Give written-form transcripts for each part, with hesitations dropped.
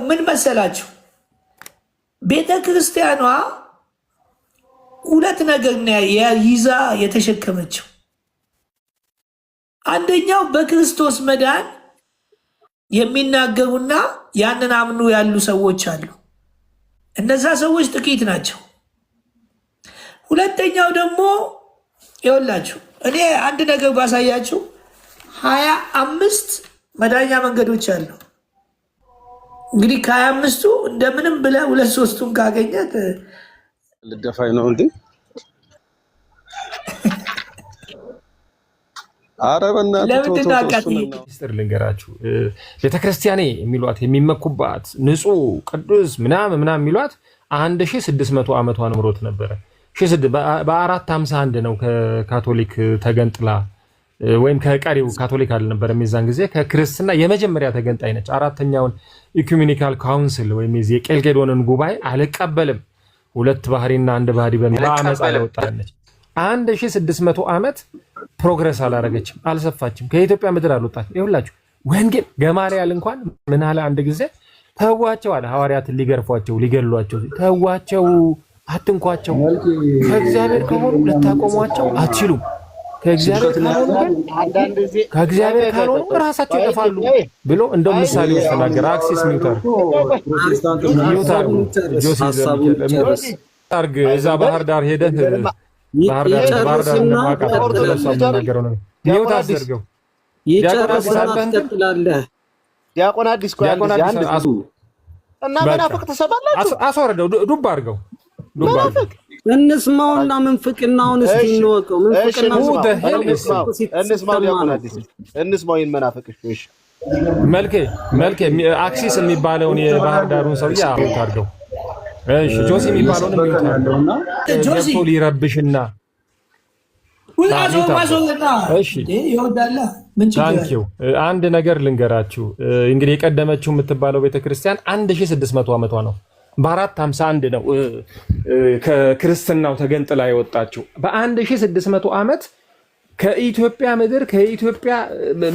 ምን መሰላችሁ ቤተ ክርስቲያኗ ሁለት ነገር ይዛ የተሸከመችው አንደኛው በክርስቶስ መዳን የሚናገሩና ያንን አምኑ ያሉ ሰዎች አሉ። እነዛ ሰዎች ጥቂት ናቸው። ሁለተኛው ደግሞ ይኸውላችሁ እኔ አንድ ነገር ባሳያችሁ 25 መዳኛ መንገዶች አሉ። እንግዲህ ከ25ቱ እንደምንም ብለህ ሁለት ሶስቱን ካገኘት ልደፋይ ነው እንዴ? አረበና ሚስጥር ልንገራችሁ። ቤተክርስቲያኔ የሚሏት የሚመኩባት ንጹህ ቅዱስ ምናምን የሚሏት 1600 ዓመቷን ምሮት ነበረ። በ451 ነው ከካቶሊክ ተገንጥላ ወይም ከቀሪው ካቶሊክ አልነበረም የዛን ጊዜ ከክርስትና የመጀመሪያ ተገንጣይ ነች። አራተኛውን ኢኩሜኒካል ካውንስል ወይም የቄልቄዶንን ጉባኤ አልቀበልም ሁለት ባህሪና አንድ ባህሪ በሚል አመጻ ለወጣለች። 1600 ዓመት ፕሮግረስ አላረገችም፣ አልሰፋችም፣ ከኢትዮጵያ ምድር አልወጣችም። ይኸውላችሁ ወንጌል ገማርያል እንኳን ምን አለ አንድ ጊዜ ተዋቸው አለ ሐዋርያትን ሊገርፏቸው ሊገድሏቸው ተዋቸው አትንኳቸው ከእግዚአብሔር ከሆኑ ልታቆሟቸው አትችሉም ከእግዚአብሔር ካልሆኑ ራሳቸው ይጠፋሉ ብሎ እንደው ምሳሌ ውስጥ ተናገረ። አክሲስ ሚውተር አርግ እዛ ባህር ዳር ሄደህ ባህር ዳር ማቀፈር ነው ሚውት አድርገው ዲያቆን አዲስ እና መናፍቅ ተሰባላችሁ አስወረደው ዱብ አድርገው እንስማውና ምንፍቅናውን እስቲ እንወቀው። ምንፍቅናው እንስማው ይመናፈቅሽ። እሺ መልኬ አክሲስ የሚባለውን የባህር ዳሩን ሰውዬ አውት አድርገው። እሺ ጆሲ የሚባለውን የሚውጣውና ጆሲ ሊረብሽና እሺ ይወዳላ ምን ችግር አንድ ነገር ልንገራችሁ። እንግዲህ የቀደመችው የምትባለው ቤተክርስቲያን 1600 ዓመቷ ነው። በ451 ነው ከክርስትናው ተገንጥላ የወጣችው። በ1600 ዓመት ከኢትዮጵያ ምድር ከኢትዮጵያ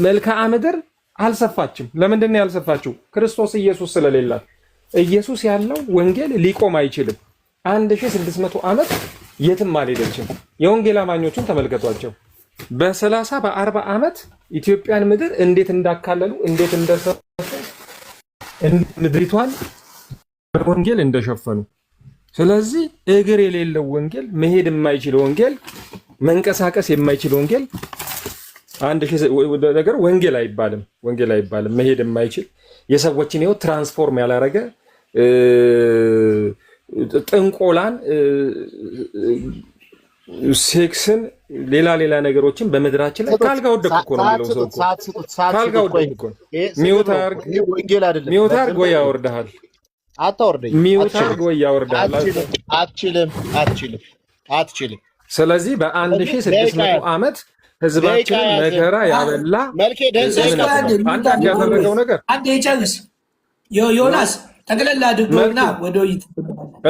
መልክዓ ምድር አልሰፋችም። ለምንድን ነው ያልሰፋችው? ክርስቶስ ኢየሱስ ስለሌላት። ኢየሱስ ያለው ወንጌል ሊቆም አይችልም። 1600 ዓመት የትም አልሄደችም። የወንጌል አማኞቹን ተመልከቷቸው። በ30 በ40 ዓመት ኢትዮጵያን ምድር እንዴት እንዳካለሉ እንዴት እንደሰፉ ምድሪቷን በወንጌል እንደሸፈኑ። ስለዚህ እግር የሌለው ወንጌል፣ መሄድ የማይችል ወንጌል፣ መንቀሳቀስ የማይችል ወንጌል ነገር ወንጌል አይባልም። መሄድ የማይችል የሰዎችን ህይወት ትራንስፎርም ያላረገ ጥንቆላን፣ ሴክስን፣ ሌላ ነገሮችን በምድራችን ላይ ካልጋ ወደቁ እኮ ነው የሚለው ሰው እኮ ካልጋ ወደቁ እኮ ሚውት አድርግ ወይ ያወርድሃል። አታወርደኝ ሚውት አድርግ ወይ ያወርድሃል። አትችልም። ስለዚህ በ1600 ዓመት ህዝባችንን መከራ ያበላ አንድ ያደረገው ነገር አንድ ይጨርስ ዮናስ ጠቅለል አድርገውና ወደ ይት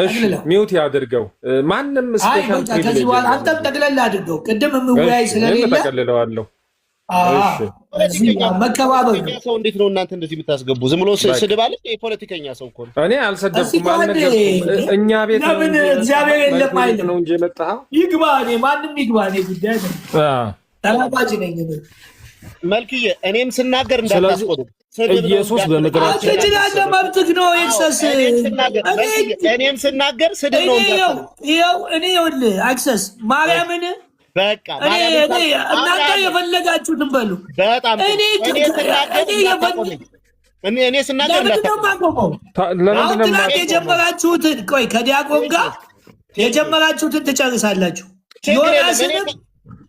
እሺ ሚውት ያድርገው። ማንም ስፔሻል ከዚህ በኋላ አንተም ጠቅለል አድርገው። ቅድም የምወያይ ስለሌለ ተቀልለዋለሁ። እሺ መከባበር ሰው እንዴት ነው እናንተ እንደዚህ የምታስገቡ? ዝም ብሎ ስድብ አለ። የፖለቲከኛ ሰው እኮ ነው። እኔ አልሰደብኩም አልነገርኩም። እኛ ቤት ነው እግዚአብሔር የለም አይደል ነው እንጂ የመጣው ይግባ። እኔ ማንም ይግባ። እኔ ጉዳይ ነው ተላባጅ ነኝ። መልክዬ እኔም ስናገር እንዳታስቆጡ። ኢየሱስ በምድራችን አትችላለህ፣ መብትህ ነው። ኤክሰስ እኔም ስናገር ስድብ ነው እንዳታስቆጡ። ይኸው እኔ ይኸውልህ አክሰስ ማርያምን በቃ እናንተ የፈለጋችሁትን በሉ። በጣም እኔ ስናገር የጀመራችሁትን ቆይ ከዲያቆን ጋር የጀመራችሁትን ትጨርሳላችሁ። ዮናስንም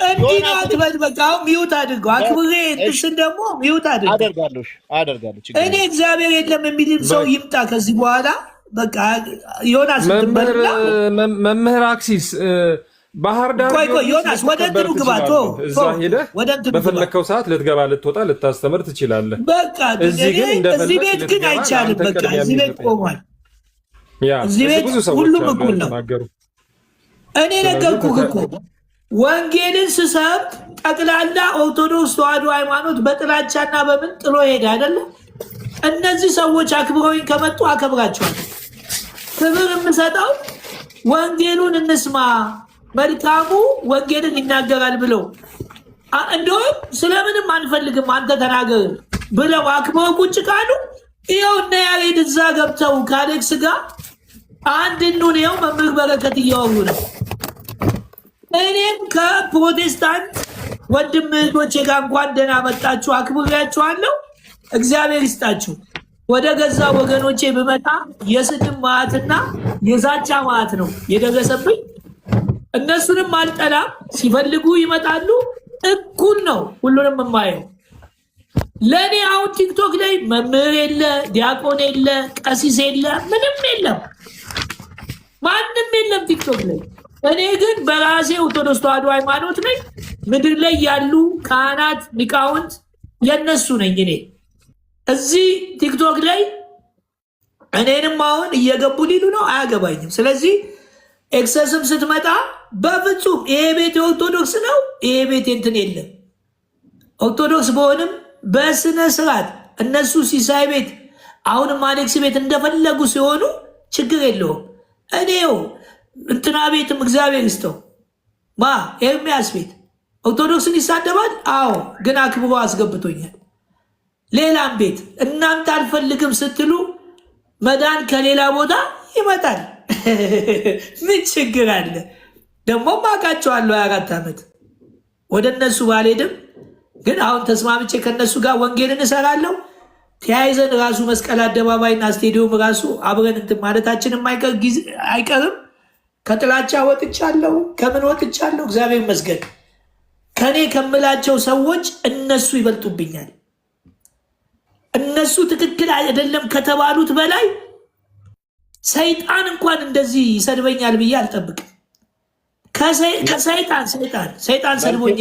እንዲህ ነው አትበል። በቃ አሁን ሚውት አድርገው። አክብሬ እንትን ደግሞ ሚውት አደርጋለሁ። እኔ እግዚአብሔር የለም የሚል ሰው ይምጣ ከዚህ በኋላ። በቃ ዮናስ መምህር አክሲስ ባህር ዳር ቆይ ዮናስ ወደ እንትኑ ግባ። እዛ ሄደህ በፈለከው ሰዓት ልትገባ ልትወጣ ልታስተምር ትችላለህ። በቃ እዚህ ቤት ግን አይቻልም። በቃ እዚህ ቤት ቆሟል። እዚህ ቤት ሁሉም እኩል ነው። እኔ ነገርኩህ እኮ ወንጌልን ስሰብክ ጠቅላላ ኦርቶዶክስ ተዋሕዶ ሃይማኖት በጥላቻና በምን ጥሎ ሄደ አይደለም። እነዚህ ሰዎች አክብረውኝ ከመጡ አከብራቸዋለሁ። ክብር የምሰጠው ወንጌሉን እንስማ፣ መልካሙ ወንጌልን ይናገራል ብለው እንደውም ስለምንም አንፈልግም አንተ ተናገር ብለው አክብረው ቁጭ ካሉ ይኸው እነ ያሬድ እዛ ገብተው ከአሌክስ ጋር አንድ እንሁን ይኸው መምህር በረከት እያወሩ ነው። እኔም ከፕሮቴስታንት ወንድም እህቶቼ ጋር እንኳን ደህና መጣችሁ አክብሬያችኋለሁ። እግዚአብሔር ይስጣችሁ። ወደ ገዛ ወገኖቼ ብመጣ የስድብ ማዕትና የዛቻ ማዕት ነው የደረሰብኝ። እነሱንም አልጠላም፣ ሲፈልጉ ይመጣሉ። እኩል ነው ሁሉንም የማየው። ለእኔ አሁን ቲክቶክ ላይ መምህር የለ፣ ዲያቆን የለ፣ ቀሲስ የለ፣ ምንም የለም፣ ማንም የለም ቲክቶክ ላይ። እኔ ግን በራሴ ኦርቶዶክስ ተዋሕዶ ሃይማኖት ነኝ። ምድር ላይ ያሉ ካህናት ሊቃውንት የነሱ ነኝ እኔ። እዚህ ቲክቶክ ላይ እኔንም አሁን እየገቡ ሊሉ ነው፣ አያገባኝም። ስለዚህ ኤክሰስም ስትመጣ በፍጹም ይሄ ቤት የኦርቶዶክስ ነው፣ ይሄ ቤት እንትን የለም። ኦርቶዶክስ በሆንም በስነ ስርዓት እነሱ ሲሳይ ቤት አሁንም አሌክስ ቤት እንደፈለጉ ሲሆኑ ችግር የለውም። እኔው እንትና ቤትም እግዚአብሔር ይስጠው ኤርሚያስ ቤት ኦርቶዶክስን ይሳደባል። አዎ ግን አክብሮ አስገብቶኛል። ሌላም ቤት እናንተ አልፈልግም ስትሉ መዳን ከሌላ ቦታ ይመጣል። ምን ችግር አለ? ደግሞ አውቃቸዋለሁ 24 ዓመት ወደ እነሱ ባልሄድም ግን አሁን ተስማምቼ ከነሱ ጋር ወንጌልን እሰራለሁ። ተያይዘን ራሱ መስቀል አደባባይና ስቴዲዮም ራሱ አብረን እንትን ማለታችንም አይቀርም። ከጥላቻ ወጥቻለሁ፣ ከምን ወጥቻለሁ። እግዚአብሔር ይመስገን። ከኔ ከምላቸው ሰዎች እነሱ ይበልጡብኛል። እነሱ ትክክል አይደለም ከተባሉት በላይ ሰይጣን እንኳን እንደዚህ ይሰድበኛል ብዬ አልጠብቅም። ሰይጣን ሰድቦኝ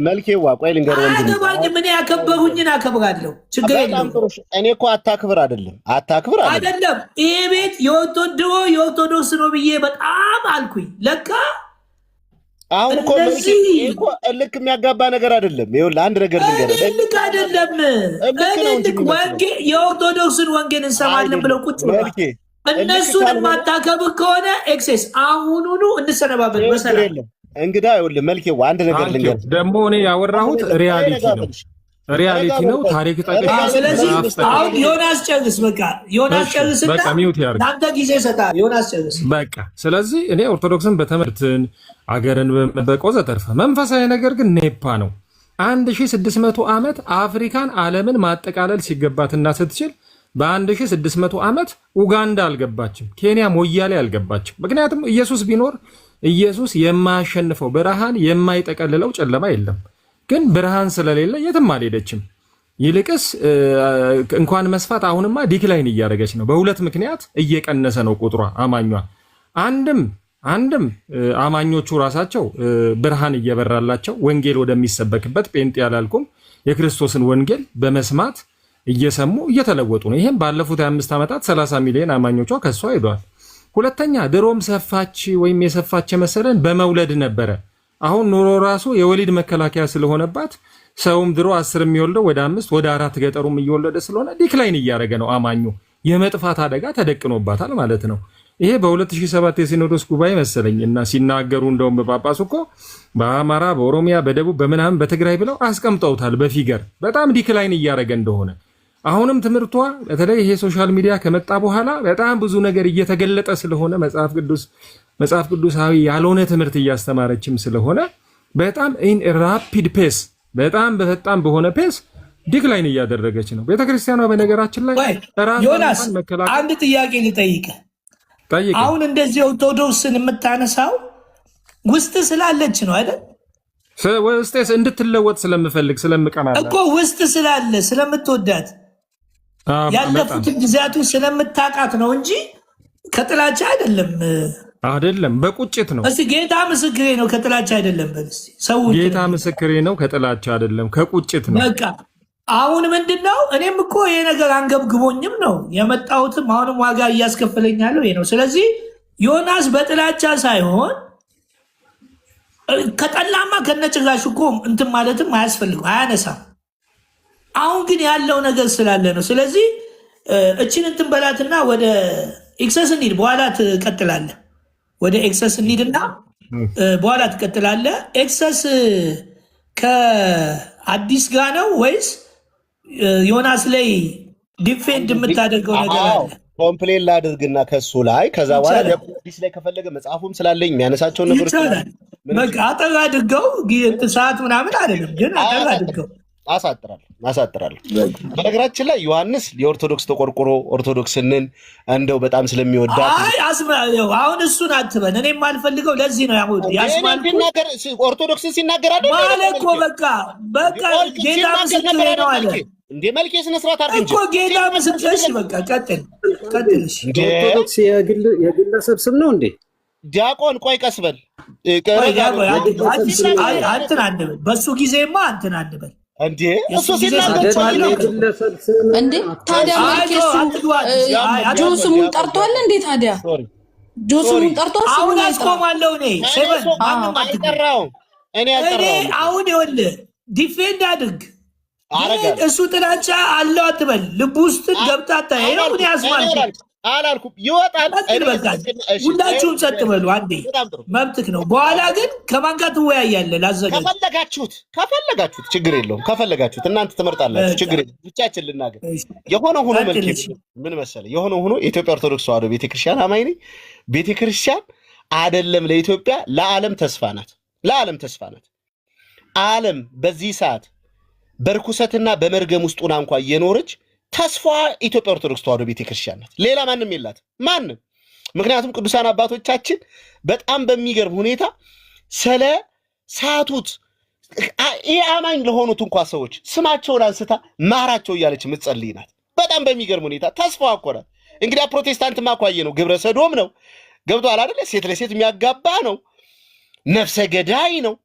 መልኬዋ ቆይ ልንገር፣ አያገባኝም። እኔ ያከበሩኝን አከብራለሁ፣ ችግር የለውም። እኔ እኮ አታክብር አይደለም። ይሄ ቤት የኦርቶዶክስ ነው ብዬ በጣም አልኩኝ። ለካ አሁን እኮ ልክ የሚያጋባ ነገር አይደለም። ይኸውልህ አንድ ነገር ልንገርህ፣ ልክ አይደለም። የኦርቶዶክስን ወንጌል እንሰማለን ብለው ቁጭ እነሱን የማታከብር ከሆነ ኤክሴስ አሁኑኑ እንሰነባበት። መሰለህ እንግዳ ይኸውልህ መልኬዋ አንድ ነገር ልንገርህ። ደግሞ እኔ ያወራሁት ሪያሊቲ ነው፣ ታሪክ ጠቅሽ። ስለዚህ አሁን ዮናስ ጨርስ፣ በቃ ዮናስ ጨርስና ለአንተ ጊዜ ይሰጣል። ዮናስ ጨርስ በቃ። ስለዚህ እኔ ኦርቶዶክስን በትምህርትን አገርን በመበቆ ዘተርፈ መንፈሳዊ ነገር ግን ኔፓ ነው። 1600 ዓመት አፍሪካን ዓለምን ማጠቃለል ሲገባትና ስትችል በ1600 ዓመት ኡጋንዳ አልገባችም፣ ኬንያ ሞያሌ አልገባችም። ምክንያቱም ኢየሱስ ቢኖር ኢየሱስ የማያሸንፈው ብርሃን የማይጠቀልለው ጨለማ የለም። ግን ብርሃን ስለሌለ የትም አልሄደችም። ይልቅስ እንኳን መስፋት አሁንማ ዲክላይን እያደረገች ነው። በሁለት ምክንያት እየቀነሰ ነው ቁጥሯ አማኟ። አንድም አማኞቹ ራሳቸው ብርሃን እየበራላቸው ወንጌል ወደሚሰበክበት ጴንጤ ያላልኩም የክርስቶስን ወንጌል በመስማት እየሰሙ እየተለወጡ ነው። ይህም ባለፉት 25 ዓመታት 30 ሚሊዮን አማኞቿ ከሷ ሄደዋል። ሁለተኛ ድሮም ሰፋች ወይም የሰፋች መሰለን በመውለድ ነበረ። አሁን ኑሮ ራሱ የወሊድ መከላከያ ስለሆነባት ሰውም ድሮ 10 የሚወልደው ወደ 5 ወደ 4 ገጠሩም እየወለደ ስለሆነ ዲክላይን እያደረገ ነው። አማኙ የመጥፋት አደጋ ተደቅኖባታል ማለት ነው። ይሄ በ2007 የሲኖዶስ ጉባኤ መሰለኝ እና ሲናገሩ እንደውም በጳጳሱ እኮ በአማራ፣ በኦሮሚያ፣ በደቡብ በምናምን በትግራይ ብለው አስቀምጠውታል በፊገር በጣም ዲክላይን እያደረገ እንደሆነ። አሁንም ትምህርቷ በተለይ ይሄ ሶሻል ሚዲያ ከመጣ በኋላ በጣም ብዙ ነገር እየተገለጠ ስለሆነ መጽሐፍ ቅዱሳዊ ያልሆነ ትምህርት እያስተማረችም ስለሆነ በጣም ኢን ራፒድ ፔስ በጣም በፈጣን በሆነ ፔስ ዲክላይን እያደረገች ነው ቤተክርስቲያኗ። በነገራችን ላይ ዮናስ አንድ ጥያቄ ልጠይቅህ። አሁን እንደዚህ ኦርቶዶክስን የምታነሳው ውስጥ ስላለች ነው አይደል? ውስጤስ እንድትለወጥ ስለምፈልግ ስለምቀና እኮ ውስጥ ስላለ ስለምትወዳት ያለፉትን ጊዜያቱን ስለምታውቃት ነው እንጂ ከጥላቻ አይደለም፣ በቁጭት ነው። እስቲ ጌታ ምስክሬ ነው ከጥላቻ አይደለም በል እስቲ። ሰው ጌታ ምስክሬ ነው ከጥላቻ አይደለም ከቁጭት ነው። በቃ አሁን ምንድነው? እኔም እኮ ይሄ ነገር አንገብግቦኝም ነው የመጣሁትም፣ አሁንም ዋጋ እያስከፈለኛለሁ ይሄ ነው። ስለዚህ ዮናስ በጥላቻ ሳይሆን ከጠላማ ከነጭራሽ እኮ እንትን ማለትም አያስፈልግም፣ አያነሳም። አሁን ግን ያለው ነገር ስላለ ነው። ስለዚህ እቺን እንትን በላትና ወደ ኤክሰስ እንሂድ፣ በኋላ ትቀጥላለህ። ወደ ኤክሰስ እንሂድና በኋላ ትቀጥላለህ። ኤክሰስ ከአዲስ ጋር ነው ወይስ ዮናስ ላይ ዲፌንድ የምታደርገው ነገር አለ? ኮምፕሌን ላድርግና ከሱ ላይ ከዛ በኋላ አዲስ ላይ ከፈለገ መጽሐፉም ስላለኝ የሚያነሳቸው ነገሮች በቃ አጠር አድርገው ሰዓት ምናምን አይደለም ግን አጠር አድርገው አሳጥራለሁ። በነገራችን ላይ ዮሐንስ የኦርቶዶክስ ተቆርቆሮ ኦርቶዶክስንን እንደው በጣም ስለሚወዳት አሁን እሱን አትበን። እኔ የማልፈልገው ለዚህ ነው ኦርቶዶክስን ሲናገር አይደል ማለት እኮ በቃ ጌታ ምስክሬ ነው አለ እንዴ መልክ የስነ ስርዓት አድርገን እኮ ጌታ ምስክሬ። እሺ በቃ ቀጥል። ኦርቶዶክስ የግለሰብ ስም ነው እንዴ? ዲያቆን ቆይ ቀስ በል አንተን አንበል። በሱ ጊዜማ አንተን አንበል እንዴ እሱ ሲናገር እንዴ ታዲያ ጆስሙን ጠርቷል እንዴ? ታዲያ ጆስሙን ጠርቷል። አሁን አስቆማለሁ እኔ ሴቨን እኔ አሁን ይኸውልህ ዲፌንድ አድርግ። እሱ ጥላቻ አለው አትበል። ልብ ውስጥ ገብታ ታየው እኔ አስማልኩ አላልኩም ይወጣል። ሁላችሁም ጸጥ በሉ አንዴ፣ መብትክ ነው። በኋላ ግን ከማን ጋር ትወያያለህ? ላዘጋጅ ከፈለጋችሁት ችግር የለውም። ከፈለጋችሁት እናንተ ትመርጣላችሁ፣ ችግር የለም። ብቻችን ልናገር። የሆነ ሆኖ ምን መሰለህ፣ የሆነ ሆኖ የኢትዮጵያ ኦርቶዶክስ ተዋሕዶ ቤተክርስቲያን አማኝ ነኝ። ቤተክርስቲያን አይደለም ለኢትዮጵያ ለዓለም ተስፋ ናት። ለዓለም ተስፋ ናት። ዓለም በዚህ ሰዓት በርኩሰትና በመርገም ውስጥ ሆና እንኳን እየኖረች ተስፋ ኢትዮጵያ ኦርቶዶክስ ተዋሕዶ ቤተክርስቲያን ናት። ሌላ ማንም የላት ማንም። ምክንያቱም ቅዱሳን አባቶቻችን በጣም በሚገርም ሁኔታ ስለ ሳቱት አማኝ ለሆኑት እንኳ ሰዎች ስማቸውን አንስታ ማራቸው እያለች የምትጸልይ ናት። በጣም በሚገርም ሁኔታ ተስፋ እኮ ናት። እንግዲህ ፕሮቴስታንት ማኳየ ነው፣ ግብረ ሰዶም ነው፣ ገብቶሃል አይደለ? ሴት ለሴት የሚያጋባ ነው፣ ነፍሰ ገዳይ ነው።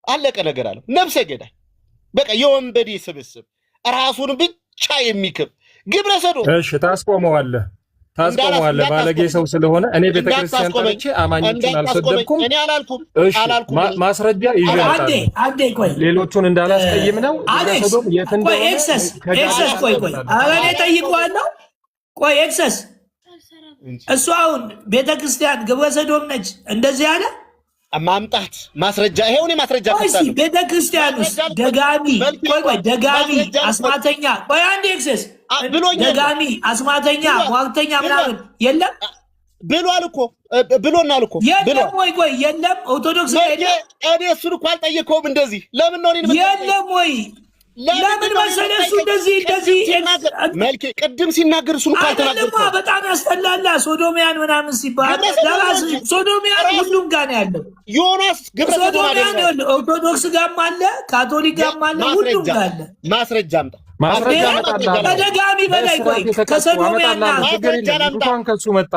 አለቀ ነገር አለው። ነፍሰ ገዳይ በቃ የወንበዴ ስብስብ ራሱን ብቻ የሚክብ ግብረ ሰዶም። እሺ ታስቆመዋለህ ባለጌ ሰው ስለሆነ። እኔ ቤተክርስቲያን ጠርቼ አማኞችን አልሰደብኩም። እኔ አላልኩም። ማስረጃ ይዘናል። አንዴ ቆይ፣ ሌሎቹን እንዳላስቀይም ነው። ግብረ ሰዶም የት እንደሆነ ኤክሰስ ቆይ እኔ ጠይቀዋለሁ። ቆይ ኤክሰስ እሱ አሁን ቤተክርስቲያን ግብረ ሰዶም ነች እንደዚህ አለ ማምጣት ማስረጃ። ይሄውን ማስረጃ ከታለ ቤተክርስቲያን ውስጥ ደጋሚ አስማተኛ አንዴ ኤክሰስ ደጋሚ አስማተኛ ሟርተኛ ምናምን የለም ብሏል እኮ ብሎናል እኮ የለም ወይ የለም። ኦርቶዶክስ እኔ እሱን እኮ አልጠየቀውም። እንደዚህ ለምን ነው የለም ወይ ለምን መሰለህ እሱ እንደዚህ መልኬ ቅድም ሲናገር እሱን እኮ አልተናገርኩም። በጣም ያስጠላላ። ሶዶሚያን ምናምን ሲባል ሶዶሚያን ሁሉም ጋር ነው ያለው። ዮናስ ግብረ ሶዶሚያን ኦርቶዶክስ ጋርም አለ፣ ካቶሊክ ጋርም አለ፣ ሁሉም ጋር አለ። ማስረጃ አምጣ። ከደጋሚ በላይ ቆይ ከሶዶሚያን እንኳን ከሱ መጣ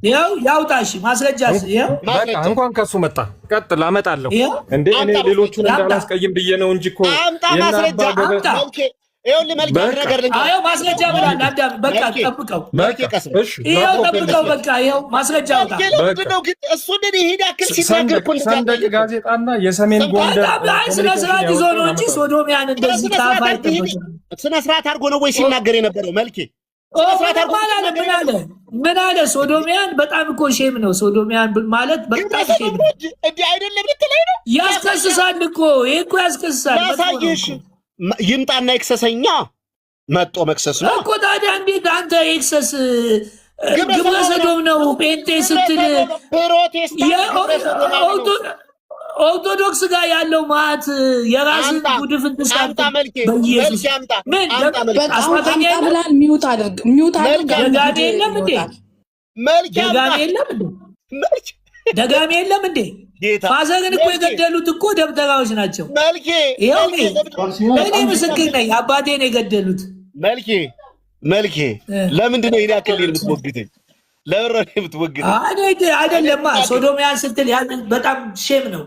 ይኸው ያውጣሽ ማስረጃ እንኳን ከሱ መጣ። ቀጥል አመጣለሁ። እንዴ እኔ ሌሎቹን እንዳላስቀይም ብዬ ነው እንጂ እኮ አምጣ ማስረጃ አምጣ። ይኸውልህ መልካም ነገር ይኸው ማስረጃ ብላል። አዳም በቃ ጠብቀው። ይኸው ጠብቀው። በቃ ይኸው ማስረጃ አውጣ። ሰንደቅ ጋዜጣና የሰሜን ጎንደር ስነ ስርዓት ይዞ ነው እንጂ ሶዶሚያን እንደዚህ ካፋ ስነ ስርዓት አድርጎ ነው ወይ ሲናገር የነበረው መልኬ? ምን አለ? ሶዶሚያን በጣም እኮ ሼም ነው። ሶዶሚያን ማለት በጣም ሼም ነው። እንዴ አይደለም ልትለኝ ነው? ያስከስሳል እኮ ይሄ እኮ ያስከስሳል። ያሳየሽ ይምጣና ኤክሰሰኛ መጦ መክሰስ ነው እኮ። ታዲያ እንዴት አንተ ኤክሰስ ግብረ ሰዶም ነው ጴንጤ ስትል ኦርቶዶክስ ጋር ያለው ማት የራስን ጉድፍ እንትሳንታ በኢየሱስ ምን አስማተኛ ብላን ሚውት አድርግ ደጋሚ የለም እንዴ? ደጋሚ የለም እንዴ? ፋዘርን እኮ የገደሉት እኮ ደብተራዎች ናቸው። ይኸው እኔ ምስክር ነኝ። አባቴን የገደሉት መልኬ ለምንድን ነው ይሄን ያክል የምትወግተኝ? ለምን ነው የምትወግተኝ? አይደለማ ሶዶሚያን ስትል ያንን በጣም ሼም ነው።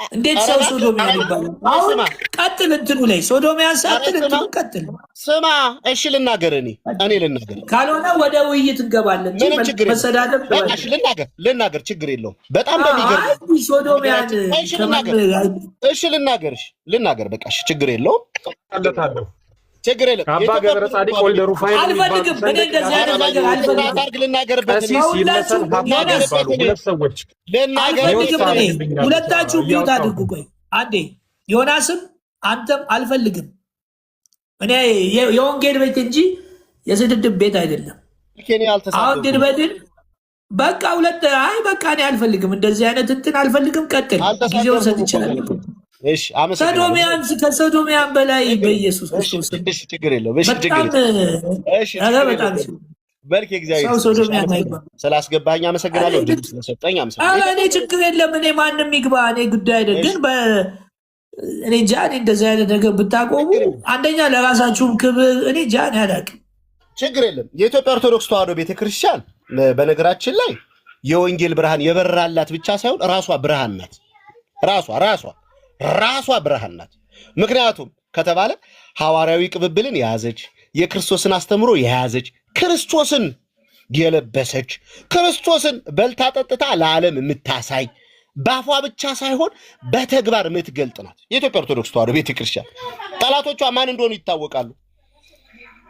እንዴት ሰው ሶዶሚያን ይባላል? አሁን ቀጥል እንትኑ ላይ ሶዶሚያን ሳትል እንትኑ ቀጥል። ስማ እሺ ልናገር፣ እኔ ልናገር፣ ካልሆነ ወደ ውይይት እንገባለን። መሰዳደብ ልናገር ችግር የለውም። በጣም በሚገርም ሶዶሚያን እሺ ልናገር በቃ እሺ ችግር የለውም። ችግር የለም። አባ ገብረ ጻዲቅ ወልደ ሩፋኤል አልፈልግም። እኔ እንደዚህ አይነት ነገር አልፈልግም። አድርግ ልናገርበት ቀሲስ ይመሰል ሀባ ይባሉ ሁለት ሰዎች አልፈልግም። እኔ ሁለታችሁ ቢዩት አድርጉ። ቆይ አንዴ ዮናስም አንተም አልፈልግም። እኔ የወንጌል ቤት እንጂ የስድድብ ቤት አይደለም። አሁን ድንበድን በቃ ሁለት አይ በቃ እኔ አልፈልግም። እንደዚህ አይነት እንትን አልፈልግም። ቀጥል፣ ጊዜውን ሰጥ ይችላል። እሺ ሰዶሚያን ከሰዶሚያን በላይ በኢየሱስ ክርስቶስ ችግር የለውም። እሺ ችግር የለውም። እሺ በጣም በልክ እግዚአብሔር ሰዶሚያን አይባል ስላስገባኝ አመሰግናለሁ። ድምጽ ስለሰጠኝ አመሰግናለሁ። እኔ ችግር የለም። እኔ ማንም ይግባ እኔ ጉዳይ አይደል። ግን እኔ ጃኒ እንደዚህ አይነት ነገር ብታቆሙ አንደኛ ለራሳችሁም ክብር እኔ ጃኒ አላውቅም። ችግር የለም። የኢትዮጵያ ኦርቶዶክስ ተዋሕዶ ቤተክርስቲያን በነገራችን ላይ የወንጌል ብርሃን የበራላት ብቻ ሳይሆን ራሷ ብርሃን ናት። ራሷ ብርሃን ናት። ምክንያቱም ከተባለ ሐዋርያዊ ቅብብልን የያዘች የክርስቶስን አስተምሮ የያዘች ክርስቶስን የለበሰች ክርስቶስን በልታ ጠጥታ ለዓለም የምታሳይ በአፏ ብቻ ሳይሆን በተግባር የምትገልጥ ናት የኢትዮጵያ ኦርቶዶክስ ተዋሕዶ ቤተክርስቲያን። ጠላቶቿ ማን እንደሆኑ ይታወቃሉ።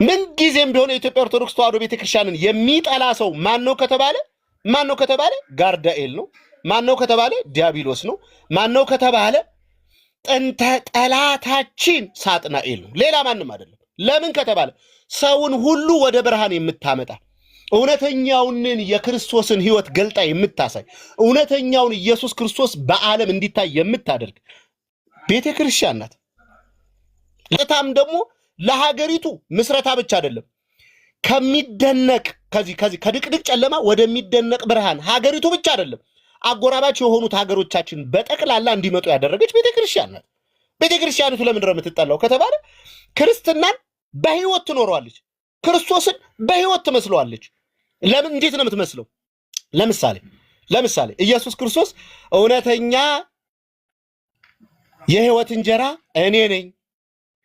ምን ጊዜም ቢሆን የኢትዮጵያ ኦርቶዶክስ ተዋሕዶ ቤተክርስቲያንን የሚጠላ ሰው ማን ነው ከተባለ ጋርዳኤል ነው። ማን ነው ከተባለ ዲያብሎስ ነው። ማን ነው ከተባለ ጥንተ ጠላታችን ሳጥናኤል ነው። ሌላ ማንም አይደለም። ለምን ከተባለ ሰውን ሁሉ ወደ ብርሃን የምታመጣ እውነተኛውን የክርስቶስን ሕይወት ገልጣ የምታሳይ እውነተኛውን ኢየሱስ ክርስቶስ በዓለም እንዲታይ የምታደርግ ቤተክርስቲያን ናት። ለታም ደግሞ ለሀገሪቱ ምስረታ ብቻ አይደለም ከሚደነቅ ከዚህ ከድቅድቅ ጨለማ ወደሚደነቅ ብርሃን ሀገሪቱ ብቻ አይደለም አጎራባች የሆኑት ሀገሮቻችን በጠቅላላ እንዲመጡ ያደረገች ቤተክርስቲያን ናት። ቤተክርስቲያኒቱ ለምንድን ነው የምትጠላው ከተባለ ክርስትናን በሕይወት ትኖረዋለች፣ ክርስቶስን በሕይወት ትመስለዋለች። ለምን? እንዴት ነው የምትመስለው? ለምሳሌ ኢየሱስ ክርስቶስ እውነተኛ የሕይወት እንጀራ እኔ ነኝ፣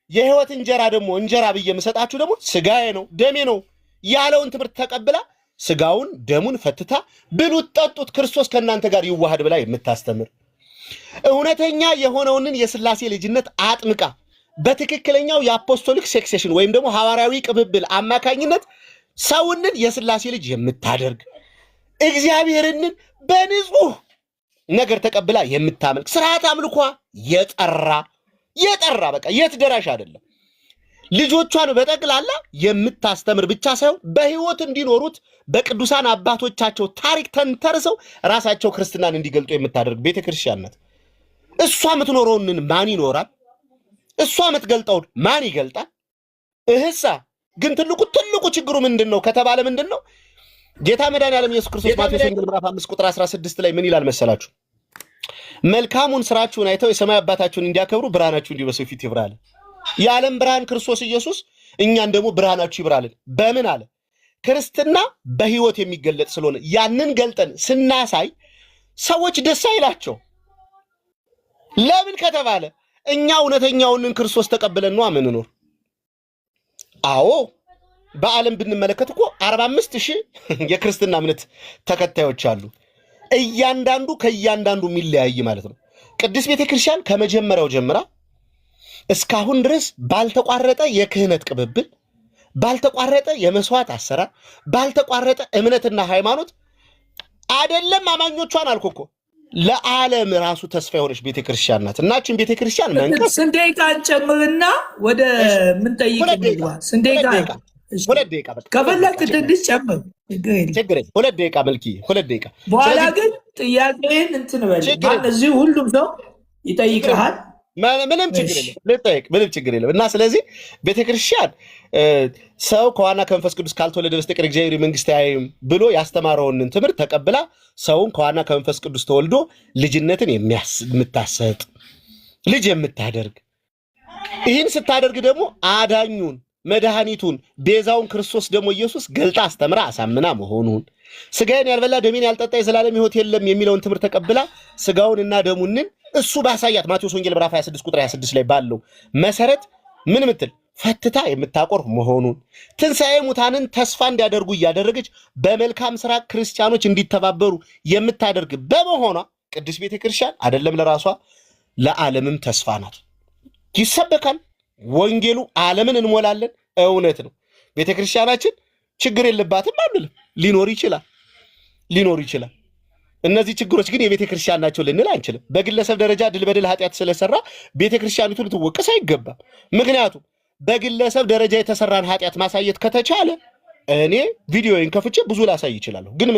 የሕይወት እንጀራ ደግሞ እንጀራ ብዬ የምሰጣችሁ ደግሞ ስጋዬ ነው ደሜ ነው ያለውን ትምህርት ተቀብላ ስጋውን ደሙን ፈትታ ብሉት ጠጡት ክርስቶስ ከእናንተ ጋር ይዋሃድ ብላ የምታስተምር እውነተኛ የሆነውን የሥላሴ ልጅነት አጥምቃ በትክክለኛው የአፖስቶሊክ ሴክሴሽን ወይም ደግሞ ሐዋርያዊ ቅብብል አማካኝነት ሰውንን የሥላሴ ልጅ የምታደርግ እግዚአብሔርን በንጹህ ነገር ተቀብላ የምታመልክ ስርዓት አምልኳ የጠራ በቃ የት ደራሽ አይደለም። ልጆቿን በጠቅላላ የምታስተምር ብቻ ሳይሆን በሕይወት እንዲኖሩት በቅዱሳን አባቶቻቸው ታሪክ ተንተርሰው ራሳቸው ክርስትናን እንዲገልጡ የምታደርግ ቤተክርስቲያን ናት። እሷ የምትኖረውን ማን ይኖራል? እሷ የምትገልጠውን ማን ይገልጣል? እህሳ ግን ትልቁ ችግሩ ምንድነው ከተባለ ምንድነው? ጌታ መድኃኒዓለም ኢየሱስ ክርስቶስ ማቴዎስ ወንጌል ምዕራፍ 5 ቁጥር 16 ላይ ምን ይላል መሰላችሁ? መልካሙን ስራችሁን አይተው የሰማይ አባታችሁን እንዲያከብሩ ብርሃናችሁ እንዲህ በሰው ፊት ይብራል። የዓለም ብርሃን ክርስቶስ ኢየሱስ እኛን ደግሞ ብርሃናችሁ ይብራልን። በምን አለ? ክርስትና በሕይወት የሚገለጥ ስለሆነ ያንን ገልጠን ስናሳይ ሰዎች ደስ አይላቸው። ለምን ከተባለ እኛ እውነተኛውን ክርስቶስ ተቀብለን ነው ምንኖር። አዎ በዓለም ብንመለከት እኮ 45,000 የክርስትና እምነት ተከታዮች አሉ። እያንዳንዱ ከእያንዳንዱ የሚለያይ ማለት ነው። ቅድስት ቤተክርስቲያን ከመጀመሪያው ጀምራ እስካሁን ድረስ ባልተቋረጠ የክህነት ቅብብል፣ ባልተቋረጠ የመስዋዕት አሰራር፣ ባልተቋረጠ እምነትና ሃይማኖት አይደለም አማኞቿን አልኮኮ ለዓለም ራሱ ተስፋ የሆነች ቤተክርስቲያን ናት። እናችን ቤተክርስቲያን መንቀስ ስንዴቃን ጨምርና ወደ ምን ጠይቅ ነው? ስንዴቃ 2 ደቂቃ በቃ ከፈለክ ትንሽ ጨምር፣ ችግር 2 ደቂቃ መልኪ 2 ደቂቃ በኋላ ግን ጥያቄን እንትን በል። እዚህ ሁሉም ሰው ይጠይቅሃል። ምንም ችግር የለም ልጠይቅ፣ ምንም ችግር የለም። እና ስለዚህ ቤተክርስቲያን ሰው ከዋና ከመንፈስ ቅዱስ ካልተወለደ በስተቀር እግዚአብሔር መንግስት አያይም ብሎ ያስተማረውን ትምህርት ተቀብላ ሰውን ከዋና ከመንፈስ ቅዱስ ተወልዶ ልጅነትን የምታሰጥ ልጅ የምታደርግ ይህን ስታደርግ ደግሞ አዳኙን መድኃኒቱን ቤዛውን ክርስቶስ ደግሞ ኢየሱስ ገልጣ አስተምራ አሳምና መሆኑን ስጋዬን ያልበላ ደሜን ያልጠጣ የዘላለም ሕይወት የለም የሚለውን ትምህርት ተቀብላ ስጋውንና ደሙንን እሱ ባሳያት ማቴዎስ ወንጌል ምዕራፍ 26 ቁጥር 26 ላይ ባለው መሰረት ምን ምትል ፈትታ የምታቆርብ መሆኑን ትንሣኤ ሙታንን ተስፋ እንዲያደርጉ እያደረገች በመልካም ስራ ክርስቲያኖች እንዲተባበሩ የምታደርግ በመሆኗ ቅዱስ ቤተክርስቲያን አይደለም ለራሷ ለዓለምም ተስፋ ናት። ይሰበካል፣ ወንጌሉ ዓለምን እንሞላለን። እውነት ነው። ቤተክርስቲያናችን ችግር የለባትም አንልም። ሊኖር ይችላል። እነዚህ ችግሮች ግን የቤተክርስቲያን ናቸው ልንል አንችልም። በግለሰብ ደረጃ ድል በድል ኃጢአት ስለሰራ ቤተክርስቲያኒቱ ልትወቀስ አይገባም። ምክንያቱም በግለሰብ ደረጃ የተሰራን ኃጢአት ማሳየት ከተቻለ እኔ ቪዲዮን ከፍቼ ብዙ ላሳይ ይችላለሁ፣ ግን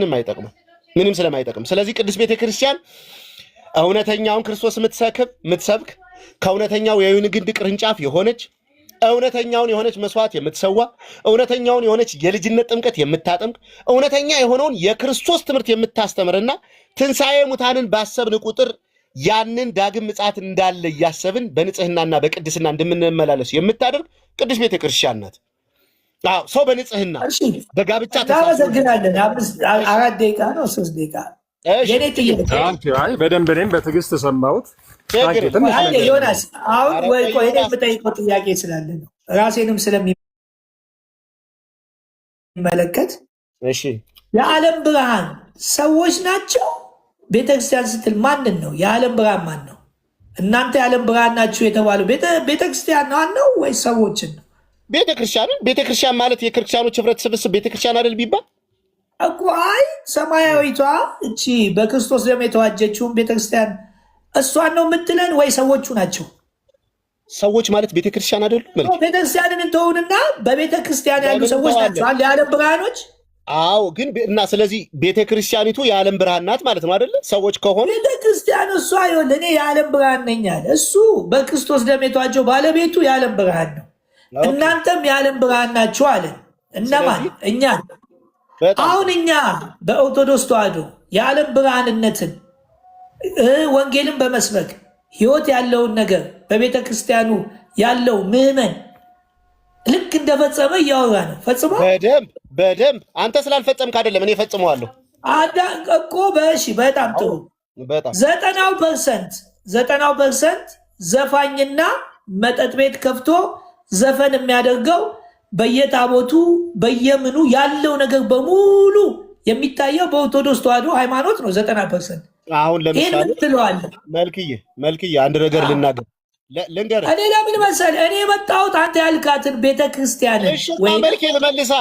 ምንም ስለማይጠቅም ስለዚህ ቅዱስ ቤተክርስቲያን እውነተኛውን ክርስቶስ የምትሰብክ ከእውነተኛው የወይን ግንድ ቅርንጫፍ የሆነች እውነተኛውን የሆነች መስዋዕት የምትሰዋ እውነተኛውን የሆነች የልጅነት ጥምቀት የምታጠምቅ እውነተኛ የሆነውን የክርስቶስ ትምህርት የምታስተምርና ትንሣኤ ሙታንን ባሰብን ቁጥር ያንን ዳግም ምጽአት እንዳለ እያሰብን በንጽህናና በቅድስና እንደምንመላለስ የምታደርግ ቅዱስ ቤተክርስቲያን ናት። ሰው በንጽህና በጋብቻ ተሳስረናለን። 4 ደቂቃ ነው 3 ደቂቃ የኔ ጥያቄ በደንብ እኔም በትዕግስት ሰማሁት። ዮናስ አሁን ወይ ቆይ እኔ የምጠይቀው ጥያቄ ስላለ ነው ራሴንም ስለሚመለከት። እሺ የዓለም ብርሃን ሰዎች ናቸው? ቤተክርስቲያን ስትል ማንን ነው? የዓለም ብርሃን ማን ነው? እናንተ የዓለም ብርሃን ናችሁ የተባለው ቤተክርስቲያን ነው ወይ ሰዎችን ነው? ቤተክርስቲያን ማለት የክርስቲያኖች ህብረት ስብስብ ቤተክርስቲያን አይደል ቢባል እኮ አይ ሰማያዊቷ እቺ በክርስቶስ ደም የተዋጀችውን ቤተክርስቲያን እሷን ነው የምትለን ወይ ሰዎቹ ናቸው? ሰዎች ማለት ቤተክርስቲያን አይደሉ? ቤተክርስቲያንን እንተውንና በቤተክርስቲያን ያሉ ሰዎች ናቸው የዓለም ብርሃኖች። አዎ ግን እና ስለዚህ ቤተክርስቲያኒቱ የዓለም ብርሃን ናት ማለት ነው አይደለ? ሰዎች ከሆኑ ቤተክርስቲያን እሷ ይኸውልህ እኔ የዓለም ብርሃን ነኝ አለ እሱ። በክርስቶስ ደም የተዋጀው ባለቤቱ የዓለም ብርሃን ነው። እናንተም የዓለም ብርሃን ናችሁ አለ። እነማን? እኛ። አሁን እኛ በኦርቶዶክስ ተዋሕዶ የዓለም ብርሃንነትን ወንጌልን በመስበክ ህይወት ያለውን ነገር በቤተ ክርስቲያኑ ያለው ምዕመን ልክ እንደፈጸመ እያወራ ነው። ፈጽሞ በደንብ አንተ ስላልፈጸምክ አይደለም እኔ ፈጽመዋለሁ እኮ። በሺ በጣም ጥሩ 90% ዘፋኝና መጠጥ ቤት ከፍቶ ዘፈን የሚያደርገው በየታቦቱ በየምኑ ያለው ነገር በሙሉ የሚታየው በኦርቶዶክስ ተዋሕዶ ሃይማኖት ነው። 90% አሁን ለምሳሌ መልክዬ አንድ ነገር ልንገርህ። እኔ ለምን መሰለህ እኔ የመጣሁት አንተ ያልካትን ቤተክርስቲያንን ወይ መልኬ ልመልስ።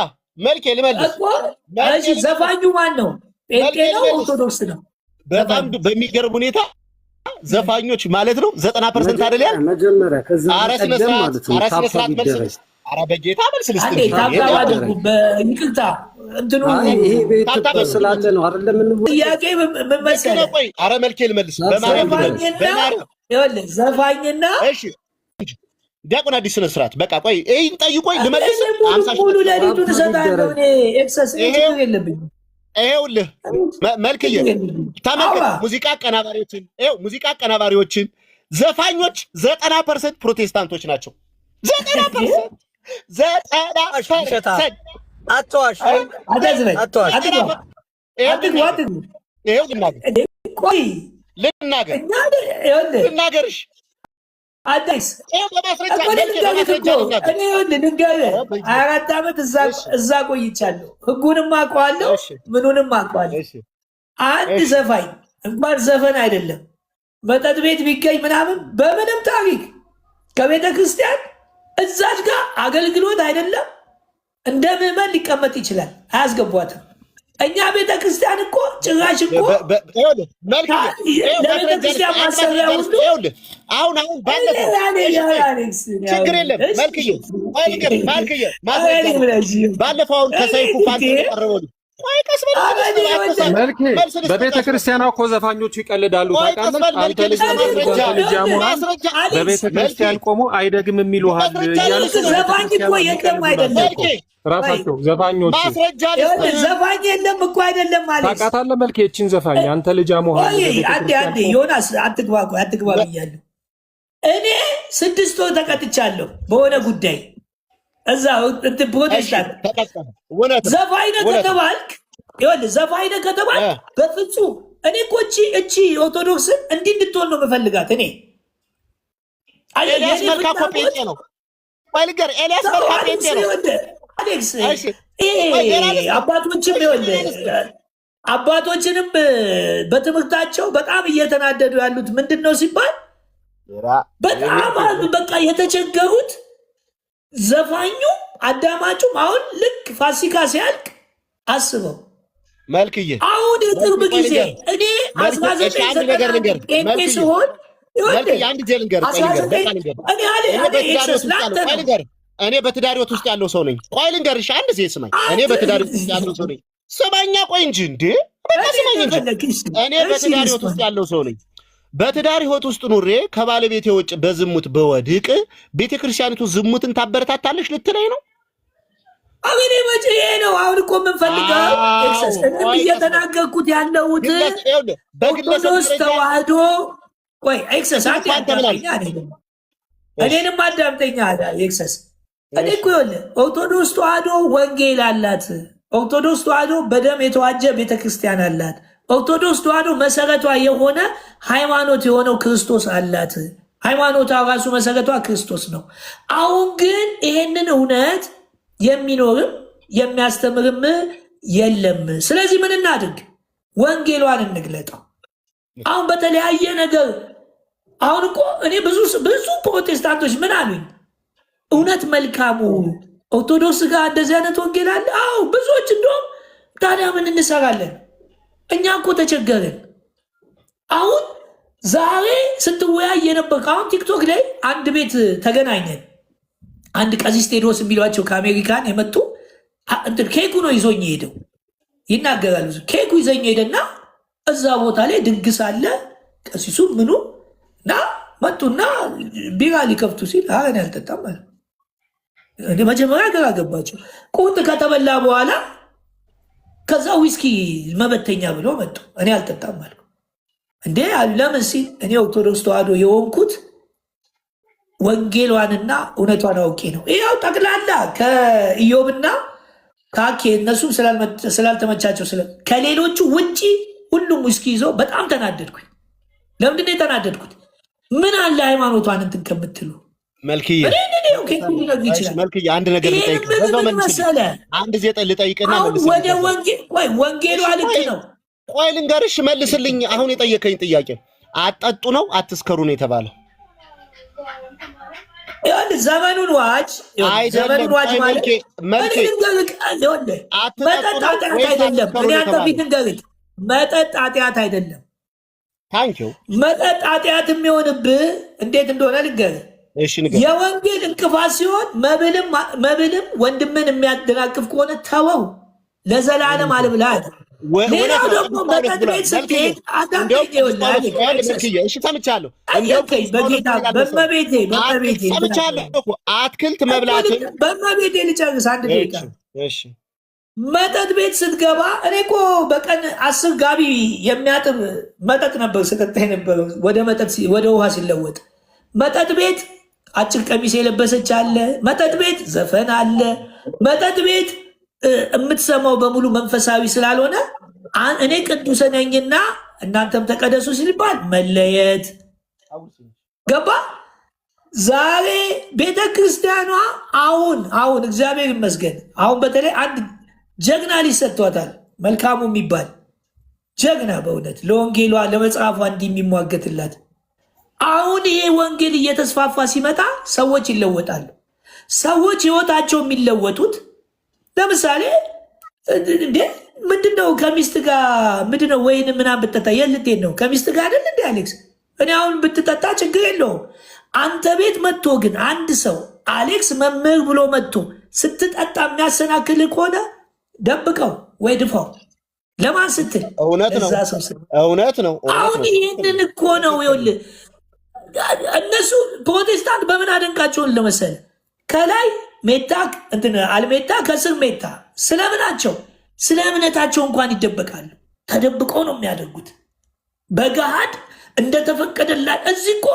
እሺ ዘፋኙ ማን ነው? ጴንጤ ነው? ኦርቶዶክስ ነው? በጣም በሚገርም ሁኔታ ዘፋኞች ማለት ነው 90% አይደል ያል መጀመሪያ ከዛ ስነስርዓት መልስ። ኧረ በጌታ መልስ ልስጥ ይቅርታ እንትኑ ይሄ ቤት ስላለ ነው አይደለም። ጥያቄ ምን መሰለህ? ኧረ መልኬ ልመልስ ዘፋኝና ዲያቆን አዲስ ስነ ስርዓት በቃ ቆይ ይሄን ጠይቆኝ ልመልስ። ሙሉ ሌሊቱን እሰጣለሁ እኔ ኤክሰስ ችግር የለብኝም። ይኸውልህ መልክዬ ተመልከት፣ ሙዚቃ አቀናባሪዎችን ዘፋኞች 90% ፕሮቴስታንቶች ናቸው። 90% አትዋሽ። ልናገርሽ አዲስ ልንገርህ 4 ዓመት እዛ ቆይቻለሁ። ህጉንም አውቀዋለሁ፣ ምኑንም አውቀዋለሁ። አንድ ዘፋኝ እንኳን ዘፈን አይደለም መጠጥ ቤት ቢገኝ ምናምን በምንም ታሪክ ከቤተ ክርስቲያን እዛች ጋር አገልግሎት አይደለም እንደ ምዕመን ሊቀመጥ ይችላል፣ አያስገቧትም። እኛ ቤተ ክርስቲያን እኮ ጭራሽ እኮ ለቤተ ክርስቲያን ማሰሪያ ሁሉ አሁን ችግር የለም። መልክዬ ባለፈው አሁን ከሰይፉ ፋንታ ቀረበሉ በቤተ ክርስቲያኗ እኮ ዘፋኞቹ ይቀልዳሉ ታውቃለህ። አንተ ልጅ በቤተ ክርስቲያን ቆሞ አይደግምም ይሉሃል እያሉ ዘፋኝ እኮ የለም አይደለም ራሳቸው ዘፋኞቹ ዘፋኝ የለም እኮ አይደለም ማለት ታውቃታለህ። መልክ የችን ዘፋኝ አንተ ልጅ አሞሃል አንዴ ዮናስ አትግባ ብያለሁ። እኔ 6 ወር ተቀጥቻለሁ በሆነ ጉዳይ እዛ ፕሮቴስታንት ዘፋኝ ነህ ከተባልክ ዘፋኝ ነህ ከተባልክ በፍጹም እኔ እኮ እቺ ኦርቶዶክስን እንዲህ እንድትሆን ነው የምፈልጋት። እኔ ኤልያስ መልካ እኮ ጴንጤ ነው። ኤልያስ መልካ ጴንጤ ነው። አሌክስ አባቶችንም በትምህርታቸው በጣም እየተናደዱ ያሉት ምንድን ነው ሲባል በጣም በቃ የተቸገሩት ዘፋኙ አዳማጩም አሁን ልክ ፋሲካ ሲያልቅ አስበው መልክዬ አሁን የቅርብ ጊዜ እኔ 19 ሲሆን እኔ በትዳር ሕይወት ውስጥ ያለው ሰው ነኝ። ቆይ ልንገርሽ አንድ ዜ ስማኝ። እኔ በትዳር ሕይወት ውስጥ ያለው ሰው ነኝ። ስማኛ ቆይ እንጂ እንዴ ስማኝ እንጂ እኔ በትዳር ሕይወት ውስጥ ያለው ሰው ነኝ። በትዳር ሕይወት ውስጥ ኑሬ ከባለቤቴ ውጭ በዝሙት በወድቅ ቤተክርስቲያኒቱ ዝሙትን ታበረታታለች ልትለኝ ነው? አገኔ መቼ ነው አሁን እኮ የምንፈልገው ኤክሰስ እየተናገርኩት ያለሁት በግለሰብ ተዋህዶ ቆይ ኤክሰስ እኔንም አዳምጠኛ ኤክሰስ እኔ እኮ ይኸውልህ ኦርቶዶክስ ተዋህዶ ወንጌል አላት። ኦርቶዶክስ ተዋህዶ በደም የተዋጀ ቤተክርስቲያን አላት። ኦርቶዶክስ ተዋህዶ መሰረቷ የሆነ ሃይማኖት የሆነው ክርስቶስ አላት። ሃይማኖቷ ራሱ መሰረቷ ክርስቶስ ነው። አሁን ግን ይሄንን እውነት የሚኖርም የሚያስተምርም የለም። ስለዚህ ምን እናድርግ? ወንጌሏን እንግለጠው። አሁን በተለያየ ነገር አሁን እኮ እኔ ብዙ ፕሮቴስታንቶች ምን አሉኝ? እውነት መልካሙ ኦርቶዶክስ ጋር እንደዚህ አይነት ወንጌል አለ? አዎ ብዙዎች እንደውም ታዲያ ምን እንሰራለን? እኛ እኮ ተቸገርን። አሁን ዛሬ ስትወያይ የነበር አሁን ቲክቶክ ላይ አንድ ቤት ተገናኘን። አንድ ቀሲስ ቴዎድሮስ የሚሏቸው ከአሜሪካን የመጡ ኬኩ ነው ይዞኝ ሄደው ይናገራሉ። ኬኩ ይዘኝ ሄደና እዛ ቦታ ላይ ድግስ አለ። ቀሲሱ ምኑ እና መጡና ቢራ ሊከፍቱ ሲል እኔ አልጠጣም ማለት እንደ መጀመሪያ ግራ ገባቸው። ቁርጥ ከተበላ በኋላ ከዛ ዊስኪ መበተኛ ብሎ መጡ። እኔ አልጠጣም ማለት እንዴ ለምን ሲል እኔ ኦርቶዶክስ ተዋህዶ የሆንኩት ወንጌሏንና እውነቷን አውቄ ነው። ይኸው ጠቅላላ ከኢዮብና ከአኬ እነሱም ስላልተመቻቸው ከሌሎቹ ውጭ ሁሉም ውስኪ ይዞ በጣም ተናደድኩኝ። ለምንድን ነው የተናደድኩት? ምን አለ ሃይማኖቷን እንትን ከምትሉ መልክዬ አንድ ነገር ልጠይቅና ወደ ወንጌሏ ልክ ነው። ቆይ ልንገርሽ መልስልኝ። አሁን የጠየቀኝ ጥያቄ አጠጡ ነው አትስከሩ ነው የተባለው? ዘመኑን ዋጅ ማለት መጠጥ ኃጢአት አይደለም። መጠጥ ኃጢአት የሚሆንብህ እንዴት እንደሆነ ልንገርህ። የወንጌል እንቅፋት ሲሆን መብልም ወንድምን የሚያደናቅፍ ከሆነ ተወው፣ ለዘላለም አልብላት። ሌላው ደግሞ መጠጥ ቤት ስትሄድ ሰምቻለሁ። በጌታ በመቤቴ አትክልት መብላት በመቤቴ ልጨርስ አንድ ደቂቃ። መጠጥ ቤት ስትገባ እኔ እኮ በቀን 10 ጋቢ የሚያጥብ መጠጥ ነበር ስጠጣ የነበረው ወደ ውሃ ሲለወጥ። መጠጥ ቤት አጭር ቀሚስ የለበሰች አለ። መጠጥ ቤት ዘፈን አለ። መጠጥ ቤት የምትሰማው በሙሉ መንፈሳዊ ስላልሆነ እኔ ቅዱስ ነኝና እናንተም ተቀደሱ ሲልባል መለየት ገባ። ዛሬ ቤተ ክርስቲያኗ አሁን እግዚአብሔር ይመስገን አሁን በተለይ አንድ ጀግና ሊሰጥቷታል። መልካሙ የሚባል ጀግና በእውነት ለወንጌሏ ለመጽሐፏ እንዲህ የሚሟገትላት። አሁን ይሄ ወንጌል እየተስፋፋ ሲመጣ ሰዎች ይለወጣሉ። ሰዎች ህይወታቸው የሚለወጡት ለምሳሌ እንዴ ምንድነው ከሚስት ጋር ምንድነው ወይን ምናምን ብትጠጣ የልቴን ነው ከሚስት ጋር አይደል እንዴ አሌክስ? እኔ አሁን ብትጠጣ ችግር የለውም። አንተ ቤት መጥቶ ግን አንድ ሰው አሌክስ መምህር ብሎ መጥቶ ስትጠጣ የሚያሰናክል ከሆነ ደብቀው ወይ ድፋው። ለማን ስትል? እውነት ነው። አሁን ይህንን እኮ ነው ይኸውልህ፣ እነሱ ፕሮቴስታንት በምን አደንቃቸውን ለመሰለ ከላይ ሜታ እንትን አልሜታ ከስር ሜታ ስለምናቸው ስለ እምነታቸው እንኳን ይደበቃሉ። ተደብቀው ነው የሚያደርጉት በገሃድ እንደተፈቀደላት። እዚህ እኮ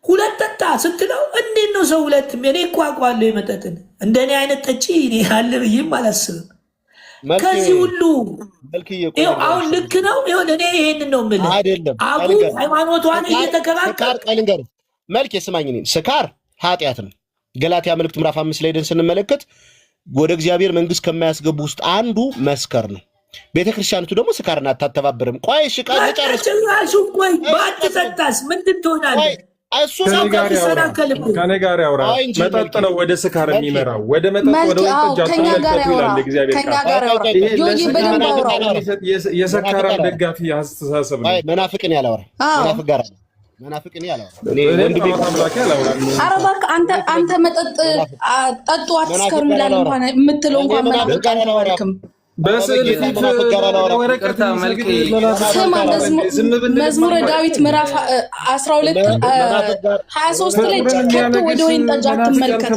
ሁለት ጠጣ ስትለው እንዴት ነው ሰው ሁለት? እኔ እኮ አውቀዋለሁ የመጠጥን እንደኔ አይነት ጠጪ እኔ አለ ብዬም አላስብም። ከዚህ ሁሉ አሁን ልክ ነው ይሁን። እኔ ይሄንን ነው የምልህ። አቡ ሃይማኖቷን እየተከራከረ መልክ የስማኝ ስካር ኃጢአት ነው። ገላትያ መልእክት ምዕራፍ 5 ላይ ደን ስንመለከት ወደ እግዚአብሔር መንግስት ከማያስገቡ ውስጥ አንዱ መስከር ነው። ቤተክርስቲያኒቱ ደግሞ ስካርን አታተባብርም። ቆይ እሺ ቃል ጨርስ። ጭራሹ ቆይ ባትጠጣስ ምንድን ትሆናለህ? ከኔ ጋር ያውራ። መጠጥ ነው ወደ ስካር የሚመራው፣ ወደ መጠጥ ወደ ወንጀል አትመለከቱ ይላል እግዚአብሔር ቃል። የሰካራም ደጋፊ አስተሳሰብ ነው። መናፍቅን ያላወራ መናፍቅ ጋር መናፍቅን ያላወራ ኧረ እባክህ አንተ መጠጥ ጠጡ አትስከሩ ይላል እንኳን የምትለው እንኳን መናፍቅ አልተባልክም። በስዕል ፊት ወረቀት መዝሙረ ዳዊት ምዕራፍ 12 23 ላይ ጨከቱ ወደ ወይን ጠጅ አትመልከት።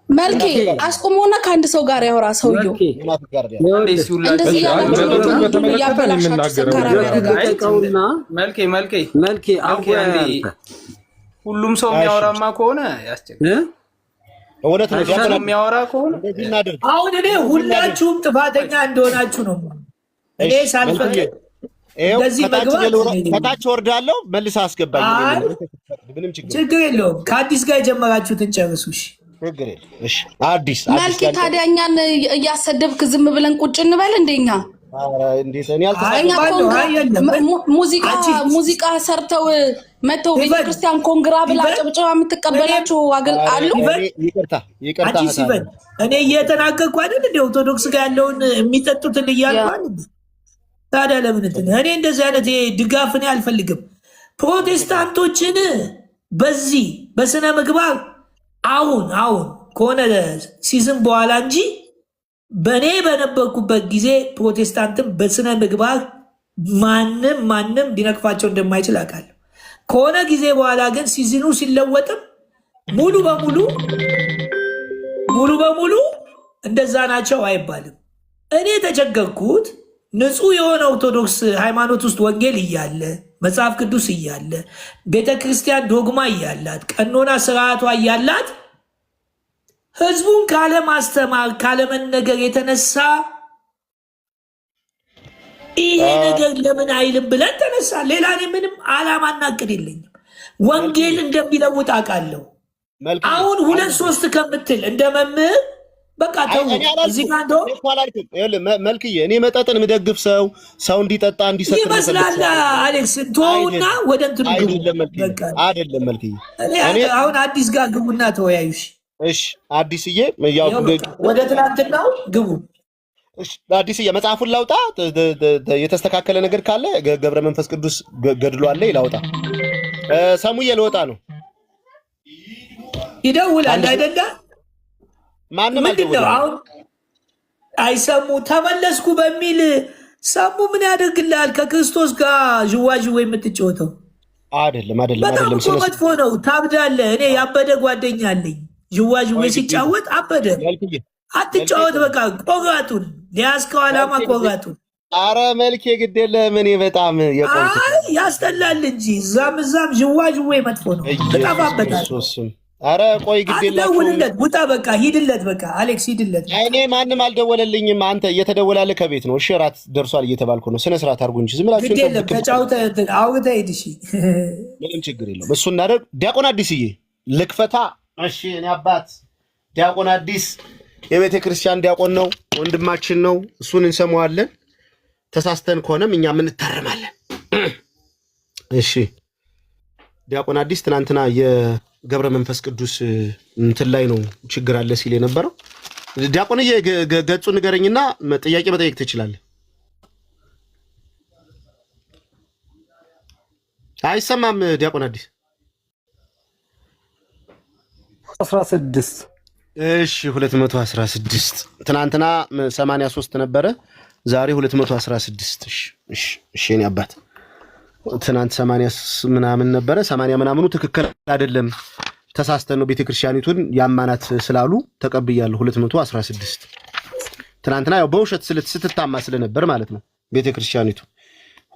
መልኬ አስቆሞና ከአንድ ሰው ጋር ያወራ ሰውየው እንደዚህ መልኬ ሁሉም ሰው የሚያወራማ ከሆነ ያስቸግራል። እውነት ነው የሚያወራ ከሆነ አሁን እኔ ሁላችሁም ጥፋተኛ እንደሆናችሁ ነው። እኔ ሳልፈልግ እንደዚህ ከታች ወርዳለሁ መልስ አስገባኝ። ምንም ችግር የለውም። ከአዲስ ጋር የጀመራችሁትን ጨርሱ። ችግር የለም። እሺ አዲስ መልኬ ታዲያ እኛን እያሰደብክ ዝም ብለን ቁጭ እንበል እንደኛ? ሙዚቃ ሰርተው መተው ቤተክርስቲያን ኮንግራ ብላ ጨብጨባ የምትቀበላችሁ አሉ። እኔ እየተናገርኩ አይደል እንደ ኦርቶዶክስ ጋር ያለውን የሚጠጡትን እያልኳል። ታዲያ ለምን እንትን እኔ እንደዚህ አይነት ድጋፍ እኔ አልፈልግም። ፕሮቴስታንቶችን በዚህ በስነ ምግባር አሁን ከሆነ ሲዝም በኋላ እንጂ በእኔ በነበርኩበት ጊዜ ፕሮቴስታንትም በስነ ምግባር ማንም ሊነቅፋቸው እንደማይችል አውቃለሁ። ከሆነ ጊዜ በኋላ ግን ሲዝኑ ሲለወጥም ሙሉ በሙሉ እንደዛ ናቸው አይባልም። እኔ የተቸገርኩት ንጹህ የሆነ ኦርቶዶክስ ሃይማኖት ውስጥ ወንጌል እያለ መጽሐፍ ቅዱስ እያለ ቤተክርስቲያን ዶግማ እያላት ቀኖና ስርዓቷ እያላት ህዝቡን ካለማስተማር ካለመነገር የተነሳ ይሄ ነገር ለምን አይልም ብለን ተነሳ። ሌላ እኔ ምንም ዓላማና እቅድ የለኝም። ወንጌል እንደሚለውጥ አውቃለሁ። አሁን 2-3 ከምትል እንደ መምህር በቃ ተው። እዚህ ጋር እንደው መልክዬ እኔ መጠጥን ምደግፍ ሰው እንዲጠጣ እንዲሰጥ ይመስላል። አሌክስ ተውና ወደ እንትኑ አይደለም መልክዬ አሁን አዲስ ጋር ግቡና ተወያዩሽ። እሺ አዲስዬ ያው ወደ ትናንትናው ግቡ። እሺ አዲስዬ መጽሐፉን ላውጣ። የተስተካከለ ነገር ካለ ገብረ መንፈስ ቅዱስ ገድሎ አለ ይላውጣ። ሰሙዬ ልወጣ ነው። ይደውላል አይደለ? ማንም አይደውልም። አሁን አይሰሙ ተመለስኩ በሚል ሰሙ ምን ያደርግልሃል? ከክርስቶስ ጋር ዥዋዥዌ የምትጫወተው አይደለም። በጣም መጥፎ ነው። ታብዳለህ። እኔ ያበደ ጓደኛ አለኝ። ዥዋዥዌ ሲጫወት አበደ። አትጫወት። በቃ ቆራጡን ሊያስከው ዓላማ ቆራጡን። አረ መልክ የግድ የለም። እኔ በጣም ያስጠላል እንጂ እዛም ዥዋዥዌ መጥፎ ነው። ተጣፋበታል። አረ ቆይ ግድ የለም። ውጣ በቃ ሂድለት። በቃ አሌክስ ሂድለት። እኔ ማንም አልደወለልኝም። አንተ እየተደወላለህ ከቤት ነው። እሺ እራት ደርሷል እየተባልኩ ነው። ስነ ስርዓት አድርጉ እንጂ ዝም ብላችሁ ግድ የለም። ተጫውተህ አውርተህ ሂድ። እሺ ምንም ችግር የለውም። እሱ እናደርግ። ዲያቆን አዲስዬ ልክፈታ። እሺ እኔ አባት ዲያቆን አዲስ የቤተ ክርስቲያን ዲያቆን ነው፣ ወንድማችን ነው። እሱን እንሰማዋለን። ተሳስተን ከሆነም እኛም እንታረማለን። እሺ ዲያቆን አዲስ ትናንትና የገብረ መንፈስ ቅዱስ እንትን ላይ ነው ችግር አለ ሲል የነበረው። ዲያቆንዬ ገጹ ንገረኝና ጥያቄ መጠየቅ ትችላለህ። አይሰማም ዲያቆን አዲስ 16 እሺ 216 ትናንትና 83 ነበረ፣ ዛሬ 216። እሺ እኔ አባት ትናንት 80 ምናምን ነበረ። 80 ምናምኑ ትክክል አይደለም፣ ተሳስተን ነው ቤተክርስቲያኒቱን ያማናት ስላሉ ተቀብያለሁ። 216 ትናንትና ያው በውሸት ስትታማ ስለነበር ማለት ነው ቤተክርስቲያኒቱ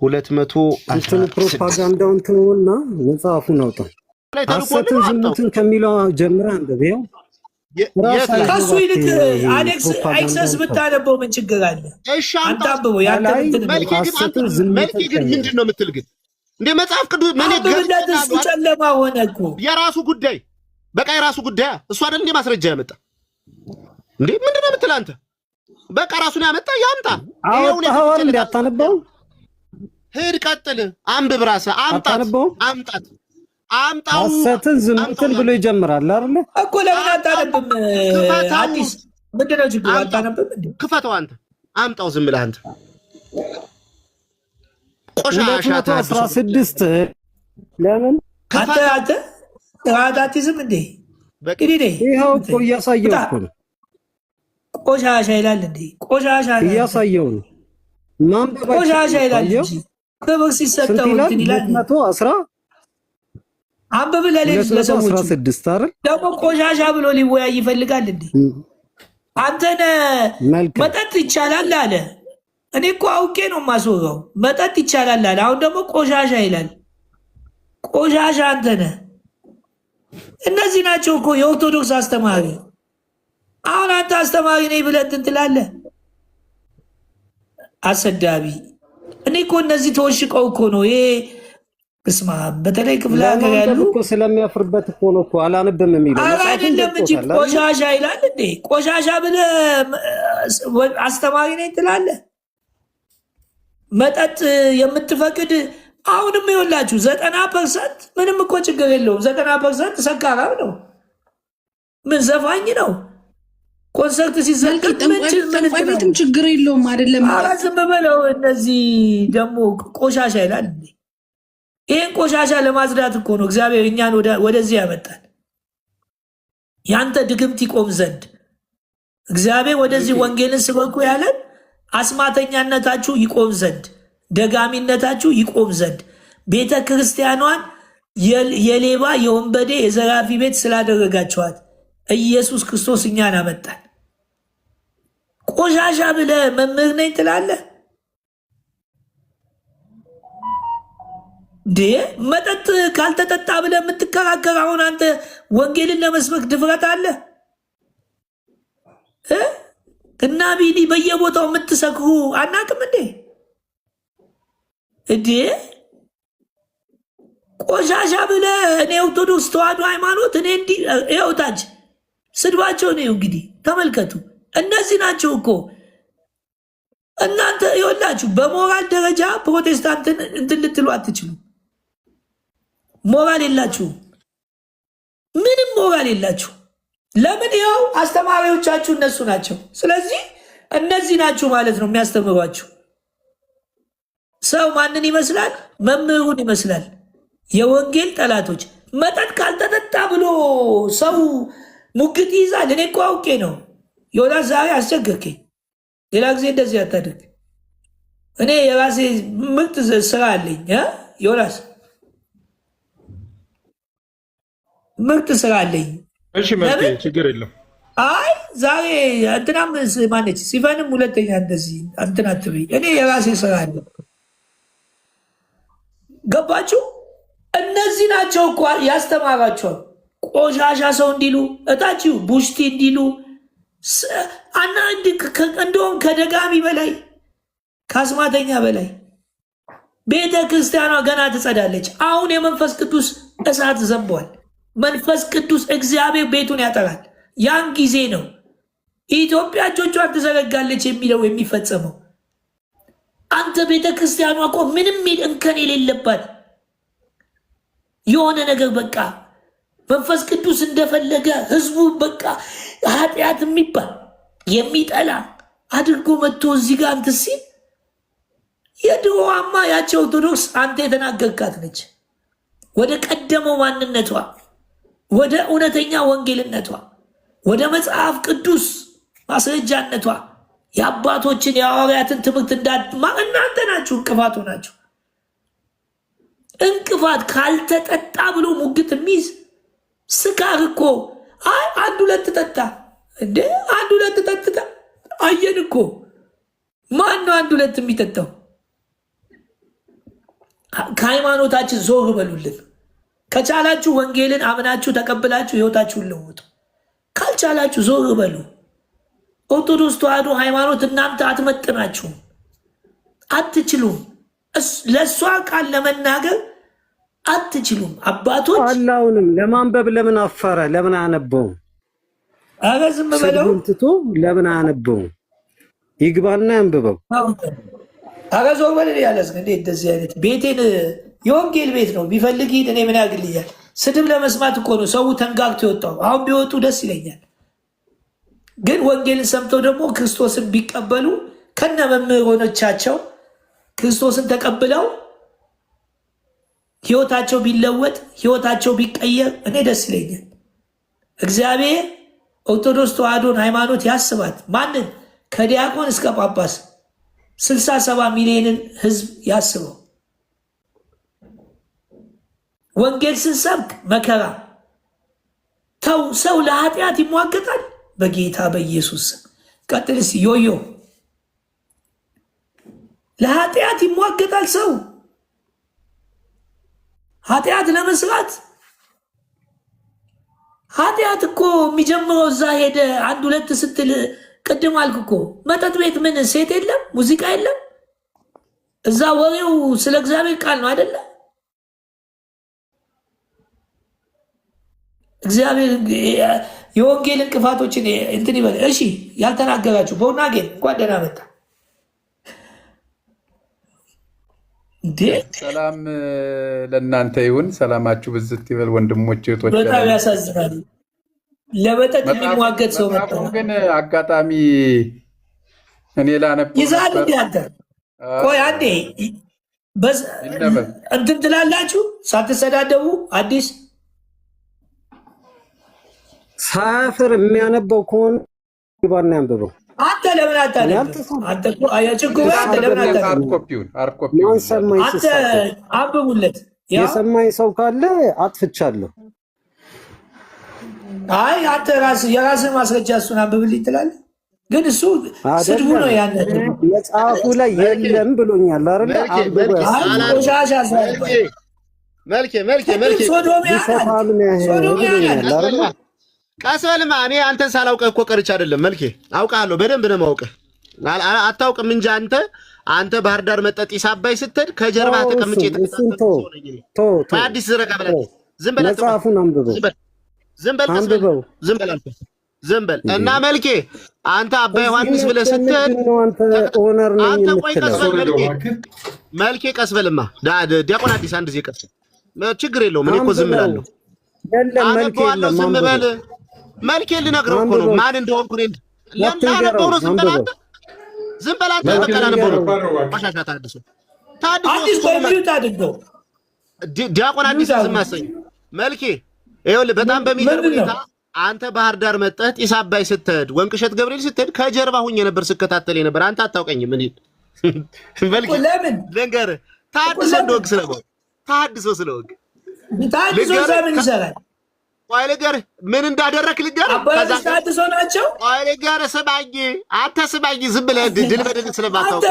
216 ፕሮፓጋንዳውን ተውና መጽሐፉን አውጣ። ሐሰትን ዝሙትን ከሚለው ጀምረህ አንብቤው። ከሱ ይልቅ አሌክስ ኤክሰስ ብታነበው ምን ችግር አለ? እሺ አንተ አንብበው። መልክ ግን ምንድን ነው የምትል ግን እንደ መጽሐፍ ቅዱስ ምን እሱ ጨለማ ሆነ እኮ የራሱ ጉዳይ፣ በቃ የራሱ ጉዳይ። እሱ አይደል እንደ ማስረጃ ያመጣ እንዴ? ምንድን ነው የምትል አንተ? በቃ ራሱን ያመጣ ያምጣ። አሁን እንዳታነበው ሄድ ቀጥል፣ አንብብ፣ ራስህ አምጣት። ሐሰትን ዝሙትን ብሎ ይጀምራል አይደል እኮ። ለምን አታነብም? አዲስ ምንድነው ችግሩ? አታነብም እንዴ? ክፈተው አንተ፣ አምጣው ዝም ብለህ አንተ። ቆሻሻ 16 ለምን አንተ አታቲዝም እንዴ? ይኸው እኮ እያሳየው እኮ ነው። ቆሻሻ ይላል እንዴ? ቆሻሻ እያሳየው ነው። ማንበብ ቆሻሻ ይላል እንጂ ክብር ሲሰጠው እንትን ይላል። 110 አንብብ ለሌሎች ለሰዎች 16 አይደል? ደግሞ ቆሻሻ ብሎ ሊወያይ ይፈልጋል እንዴ? አንተን መጠጥ ይቻላል አለ። እኔ እኮ አውቄ ነው የማስወራው። መጠጥ ይቻላል አለ። አሁን ደግሞ ቆሻሻ ይላል። ቆሻሻ አንተ ነህ። እነዚህ ናቸው እኮ የኦርቶዶክስ አስተማሪ። አሁን አንተ አስተማሪ ነኝ ብለህ እንትን ትላለህ። አሰዳቢ። እኔ እኮ እነዚህ ተወሽቀው እኮ ነው ይሄ። እስማ በተለይ ክፍለ ሀገር ያሉ እኮ ስለሚያፍርበት እኮ ነው እኮ አላነብም የሚለው። አይደለም እንጂ ቆሻሻ ይላል እንዴ? ቆሻሻ ብለህ አስተማሪ ነኝ ትላለህ። መጠጥ የምትፈቅድ አሁንም ይኸውላችሁ 90% ምንም እኮ ችግር የለውም። 90% ሰካራም ነው። ምን ዘፋኝ ነው? ኮንሰርት ሲዘጋጅ ምንም ችግር የለውም አይደለም። ዝም በለው። እነዚህ ደግሞ ቆሻሻ ይላል እንዴ? ይህን ቆሻሻ ለማጽዳት እኮ ነው እግዚአብሔር እኛን ወደዚህ ያመጣል። ያንተ ድግምት ይቆም ዘንድ እግዚአብሔር ወደዚህ ወንጌልን ስበኩ ያለን አስማተኛነታችሁ ይቆም ዘንድ፣ ደጋሚነታችሁ ይቆም ዘንድ፣ ቤተ ክርስቲያኗን የሌባ የወንበዴ የዘራፊ ቤት ስላደረጋችኋት ኢየሱስ ክርስቶስ እኛን አመጣን። ቆሻሻ ብለህ መምህር ነኝ ትላለህ። መጠጥ ካልተጠጣ ብለህ የምትከራከር አሁን አንተ ወንጌልን ለመስበክ ድፍረት አለ እና ቢኒ በየቦታው የምትሰክሩ አናቅም እንዴ? ቆሻሻ ብለህ እኔ ኦርቶዶክስ ተዋሕዶ ሃይማኖት እኔ እንዲህ ይኸውታች ስድባቸው ነው። እንግዲህ ተመልከቱ። እነዚህ ናቸው እኮ እናንተ ይኸውላችሁ። በሞራል ደረጃ ፕሮቴስታንትን እንትን ልትሉ አትችሉ። ሞራል የላችሁ፣ ምንም ሞራል የላችሁ። ለምን? ይኸው አስተማሪዎቻችሁ እነሱ ናቸው። ስለዚህ እነዚህ ናችሁ ማለት ነው የሚያስተምሯችሁ። ሰው ማንን ይመስላል? መምህሩን ይመስላል። የወንጌል ጠላቶች። መጠጥ ካልተጠጣ ብሎ ሰው ሙግት ይይዛል። እኔ እኮ አውቄ ነው። ዮናስ ዛሬ አስቸገርከኝ። ሌላ ጊዜ እንደዚህ አታድርግ። እኔ የራሴ ምርጥ ስራ አለኝ። ዮናስ ምርጥ ስራ አለኝ። እሺ ችግር የለም። አይ ዛሬ እንትናም ማነች ሲፈንም ሁለተኛ እንደዚህ እንትን አትበይ። እኔ የራሴ ስራ አለ። ገባችሁ? እነዚህ ናቸው እኮ ያስተማራቸዋል። ቆሻሻ ሰው እንዲሉ እታችሁ ቡሽቲ እንዲሉ እንደውም ከደጋሚ በላይ ከአስማተኛ በላይ ቤተ ክርስቲያኗ ገና ትጸዳለች። አሁን የመንፈስ ቅዱስ እሳት ዘንቧል። መንፈስ ቅዱስ እግዚአብሔር ቤቱን ያጠራል። ያን ጊዜ ነው ኢትዮጵያ እጆቿን ትዘረጋለች የሚለው የሚፈጸመው። አንተ ቤተ ክርስቲያኗ እኮ ምንም እንከን የሌለባት የሆነ ነገር በቃ መንፈስ ቅዱስ እንደፈለገ ህዝቡ በቃ ኃጢአት የሚባል የሚጠላ አድርጎ መጥቶ እዚህ ጋር እንትን ሲል የድሮዋማ ያቺ ኦርቶዶክስ አንተ የተናገርካት ነች። ወደ ቀደመው ማንነቷ፣ ወደ እውነተኛ ወንጌልነቷ፣ ወደ መጽሐፍ ቅዱስ ማስረጃነቷ የአባቶችን የሐዋርያትን ትምህርት እናንተ ናችሁ እንቅፋቱ ናችሁ። እንቅፋት ካልተጠጣ ብሎ ሙግት የሚይዝ ስካር እኮ አንድ ሁለት ጠጣ እንዴ? አንድ ሁለት ጠጥታ አየን እኮ። ማን ነው አንድ ሁለት የሚጠጣው? ከሃይማኖታችን ዞር በሉልን። ከቻላችሁ ወንጌልን አምናችሁ ተቀብላችሁ ህይወታችሁን ለውጡ። ካልቻላችሁ ዞር በሉ። ኦርቶዶክስ ተዋሕዶ ሃይማኖት እናንተ አትመጥናችሁም፣ አትችሉም። ለእሷ ቃል ለመናገር አትችሉም። አባቶች አላውንም ለማንበብ ለምን አፈረ? ለምን አነበው? ኧረ ዝም በለው ትቶ ለምን አነበው? ይግባና ያንብበው። አጋዞር በል ያለስ እንዴ እንደዚህ አይነት ቤቴን የወንጌል ቤት ነው ቢፈልግ እኔ ምን ያግልኛል? ስድብ ለመስማት እኮ ነው ሰው ተንጋግቶ የወጣው። አሁን ቢወጡ ደስ ይለኛል። ግን ወንጌልን ሰምተው ደግሞ ክርስቶስን ቢቀበሉ ከነ መምህሮቻቸው ክርስቶስን ተቀብለው ህይወታቸው ቢለወጥ ህይወታቸው ቢቀየር እኔ ደስ ይለኛል። እግዚአብሔር ኦርቶዶክስ ተዋሕዶን ሃይማኖት ያስባት። ማንን? ከዲያቆን እስከ ጳጳስ 67 ሚሊዮንን ህዝብ ያስበው። ወንጌል ስንሰብክ መከራ ተው። ሰው ለኃጢአት ይሟገታል። በጌታ በኢየሱስ ቀጥልስ ዮዮ ለኃጢአት ይሟገታል ሰው ኃጢአት ለመስራት። ኃጢአት እኮ የሚጀምረው እዛ ሄደ አንድ ሁለት ስትል ቅድም አልክ እኮ መጠጥ ቤት ምን ሴት የለም ሙዚቃ የለም እዛ ወሬው ስለ እግዚአብሔር ቃል ነው አይደለ? እግዚአብሔር የወንጌል እንቅፋቶችን እንትን ይበል። እሺ ያልተናገራችሁ ቦርናጌን እንኳን ደህና መጣ። ሰላም ለእናንተ ይሁን። ሰላማችሁ ብዝት ይበል ወንድሞች እህቶች። በጣም ያሳዝናል። ለመጠጥ የሚሟገት ሰው መጣ። ግን አጋጣሚ እኔ ላነብ ይዛል እንዴ አንተ? ቆይ አንዴ እንትን ትላላችሁ ሳትሰዳደቡ አዲስ ሳፍር የሚያነበው ከሆነ ይባርና ያንብበው። አንተ ለምን አታነብም? አንተ እኮ አያችኩ አንተ ለምን አታነብም? አንተ አንብቡለት። የሰማኝ ሰው ካለ አጥፍቻለሁ። አይ አንተ የራስህ ማስረጃ እሱን አንብብልኝ ትላለህ። ግን እሱ ስድቡ ነው ያን መጽሐፉ ላይ የለም ብሎኛል አይደል? አንብበው። ቆሻሻ መልኬ ሶዶሚያ አይደል? ቀስ በልማ። እኔ አንተን ሳላውቅህ እኮ ቀርቼ አይደለም መልኬ፣ አውቃለሁ። በደንብ ነው የማውቅህ። አታውቅም እንጂ አንተ ባህር ዳር መጠጥ ይሳባይ ስትሄድ ከጀርባ ተቀምጬ አዲስ ዝረጋ ብለህ ዝም በል። መጽሐፉን አንብበው። ዝም በል እና መልኬ አንተ አባ ዮሐንስ ብለህ ስትሄድ አንተ ቆይ ቀስ በል መልኬ፣ ቀስ በልማ። ዲያቆን አዲስ አንድ ጊዜ ቀስ ችግር የለውም። እኔ እኮ ዝም እላለሁ። አነበዋለሁ። ዝም በል መልኬ። ልነግረው እኮ ነው ማን እንደሆንኩ። ላነበው ነው። ዝም በል አንተ። በቃ ላነበው ነው። ቆሻሻ ታድሶ ዲያቆን አዲስ ዝም አሰኝ መልኬ። ይኸውልህ በጣም በሚገርም ሁኔታ አንተ ባህር ዳር መጠጥ ጢስ አባይ ስትሄድ ወንቅሸት ገብርኤል ስትሄድ ከጀርባ ሁኜ ነበር ስከታተል ነበር። አንተ አታውቀኝም። ምን መልኬ ልንገርህ፣ ታድሶ እንደወግ ስለወግ ታድሶ ስለወግ ታድሶ ዘመን ይሰራል። ቆይ ልንገርህ ምን እንዳደረክ ልንገርህ። ከዛ ታድሶ ናቸው። ቆይ ልንገርህ፣ ስማኝ አንተ ስማኝ። ዝም ብለህ ድል በድል ስለማታውቅ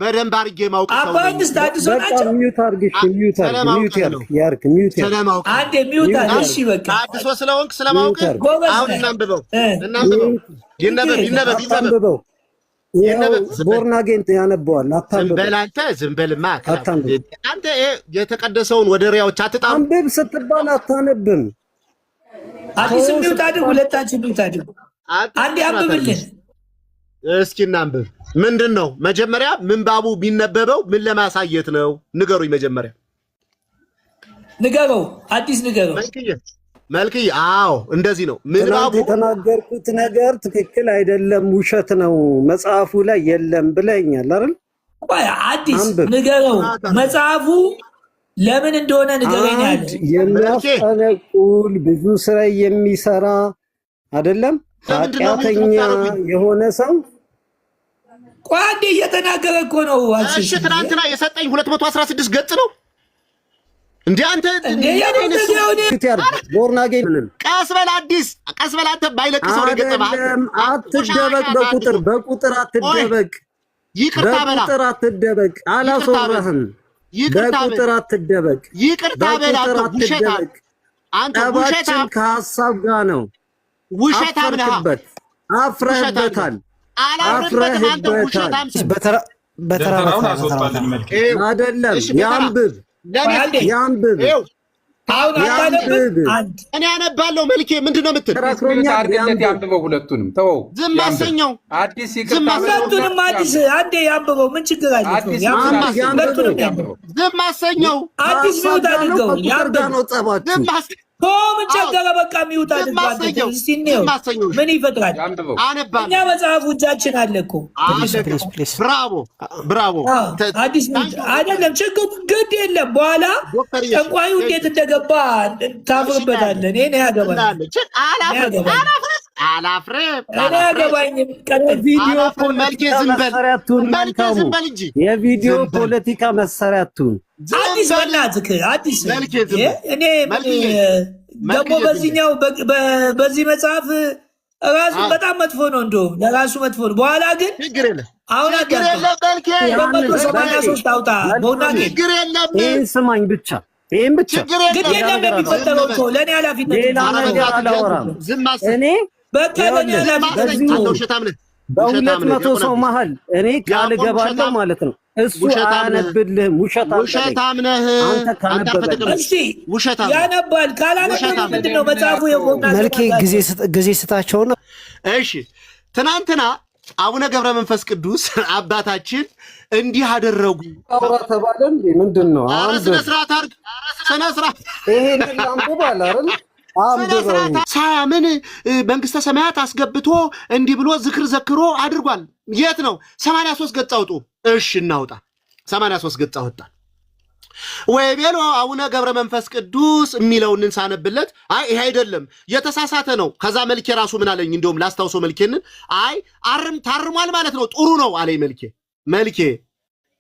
በደንብ አድርጌ ማውቅ ሰው አባንስ ታድሶ ናቸው። ታድሶ ስለሆንክ ስለማውቅ አሁን እናንብበው። ይነበብ ቦርናጌን ያነበዋል። ዝም በልማ አንተ። የተቀደሰውን ወደ ሪያዎች አትጣም። አንብብ ስትባል አታነብም። አዲስ ሚውት አድርግ። ሁለታችን ሚውት አድርግ። አንዴ አንብብልን እስኪ እናንብብ። ምንድን ነው መጀመሪያ ምንባቡ ቢነበበው ምን ለማሳየት ነው? ንገሩኝ። መጀመሪያ ንገረው። አዲስ ንገረው መልክዬ። አዎ እንደዚህ ነው ምንባቡ። የተናገርኩት ነገር ትክክል አይደለም፣ ውሸት ነው፣ መጽሐፉ ላይ የለም ብለኛል አይደል? ቆይ አዲስ ንገረው። መጽሐፉ ለምን እንደሆነ ንገረኝ። የሚያስጠነቁል ብዙ ስራ የሚሰራ አይደለም፣ ኃጢአተኛ የሆነ ሰው። ቆይ አንዴ እየተናገረ እኮ ነው። እሺ ትናንትና የሰጠኝ 216 ገጽ ነው እንዴ አንተ? ቦርናጌን ቀስ በል አዲስ፣ ቀስ በል አንተ። ባይለቅሰው ለገጠባ አትደበቅ። በቁጥር አትደበቅ። ይቅርታ በላ። በቁጥር አትደበቅ። አላስወራህም። በቁጥር አትደበቅ። ይቅርታ በላ። አንተ ውሸታም ከሐሳብ ጋር ነው። ውሸታም ነህ። አፍረህበታል። አይደለም። ያንብብ። አሁን እኔ አነባለሁ። መልኬ ምንድነው የምትል? አድርገለት ያንብበው። ሁለቱንም ተወው። ዝም አሰኘው። አዲስ ይቅርታ ሁለቱንም አዲስ አንዴ ያንብበው። ምን ችግር አለ? ዝም አሰኘው። አዲስ ሚውት አድርገው። ነው ጸባችሁ። ምን ቸገረ? በቃ ሚውት አድርገው። እስቲ እንየው ምን ይፈጥራል። እኛ መጽሐፉ እጃችን አለ እኮ። ብራቮ ብራቮ። አዲስ ሚውት አይደለም ችግር፣ ግድ የለም። በኋላ ጠንቋዩ እንዴት እንደገባ ታፍርበታለን። እኔ ያገባኝ አላፍርም። እኔ ያገባኝም። ቪዲዮ መልኬ ዝም በል እንጂ የቪዲዮ ፖለቲካ መሳሪያ አትሁን። አዲስ በእናትህ አዲስ እኔ ደግሞ በዚህኛው በዚህ መጽሐፍ ራሱ በጣም መጥፎ ነው። እንደውም ለራሱ መጥፎ ነው። በኋላ ግን አሁን በ183 አውጣ በውና ይህን ስማኝ ብቻ ይህም ብቻ ግድ የለም የሚፈጠረው እኮ ለእኔ ኃላፊነት ሌላ ነገር አላወራም። እኔ በቃ ለእኔ ኃላፊነት በ200 ሰው መሀል እኔ ቃል እገባለሁ ማለት ነው። እሱ አያነብልህም። ውሸታም ነህ አንተ። ያነባል ካላነበብ ምንድን ነው መጽሐፉ? መልኬ ጊዜ ስጣቸው ነው። እሺ ትናንትና አቡነ ገብረ መንፈስ ቅዱስ አባታችን እንዲህ አደረጉ ተባለ። ምንድን ነው ስነ ስርዓት አድርግ። ስነ ስርዓት ይሄን አንብባል አይደል? ሳያምን መንግስተ ሰማያት አስገብቶ እንዲህ ብሎ ዝክር ዘክሮ አድርጓል። የት ነው? 83 ገጽ አውጡ። እሺ እናውጣ። 83 ገጽ አወጣን። ወይ ቤሎ አቡነ ገብረ መንፈስ ቅዱስ የሚለውን ሳነብለት አይ ይሄ አይደለም የተሳሳተ ነው። ከዛ መልኬ ራሱ ምን አለኝ? እንደውም ላስታውሰው መልኬንን አይ ታርሟል ማለት ነው ጥሩ ነው አለኝ። መልኬ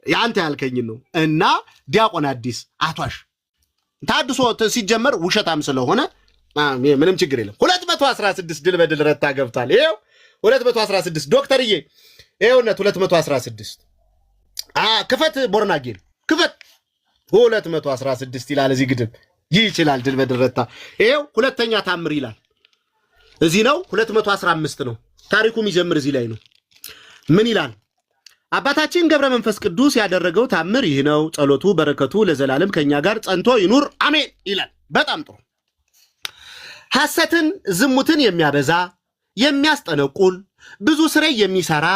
ያንተ ያልከኝ ነው። እና ዲያቆን አዲስ አቷሽ ታድሶ ሲጀመር ውሸታም ስለሆነ ምንም ችግር የለም። 216 ድል በድል ረታ ገብቷል። ይሄው 216 ዶክተርዬ ይሄውነት 216 ክፈት ቦርናጌል ክፈት 216 ይላል። እዚህ ግድም ይችላል ድል በድል ረታ። ይሄው ሁለተኛ ታምር ይላል። እዚህ ነው 215 ነው ታሪኩ የሚጀምር እዚህ ላይ ነው። ምን ይላል? አባታችን ገብረ መንፈስ ቅዱስ ያደረገው ታምር ይህ ነው። ጸሎቱ በረከቱ ለዘላለም ከኛ ጋር ጸንቶ ይኑር አሜን ይላል። በጣም ጥሩ። ሐሰትን ዝሙትን የሚያበዛ የሚያስጠነቁል ብዙ ስራ የሚሰራ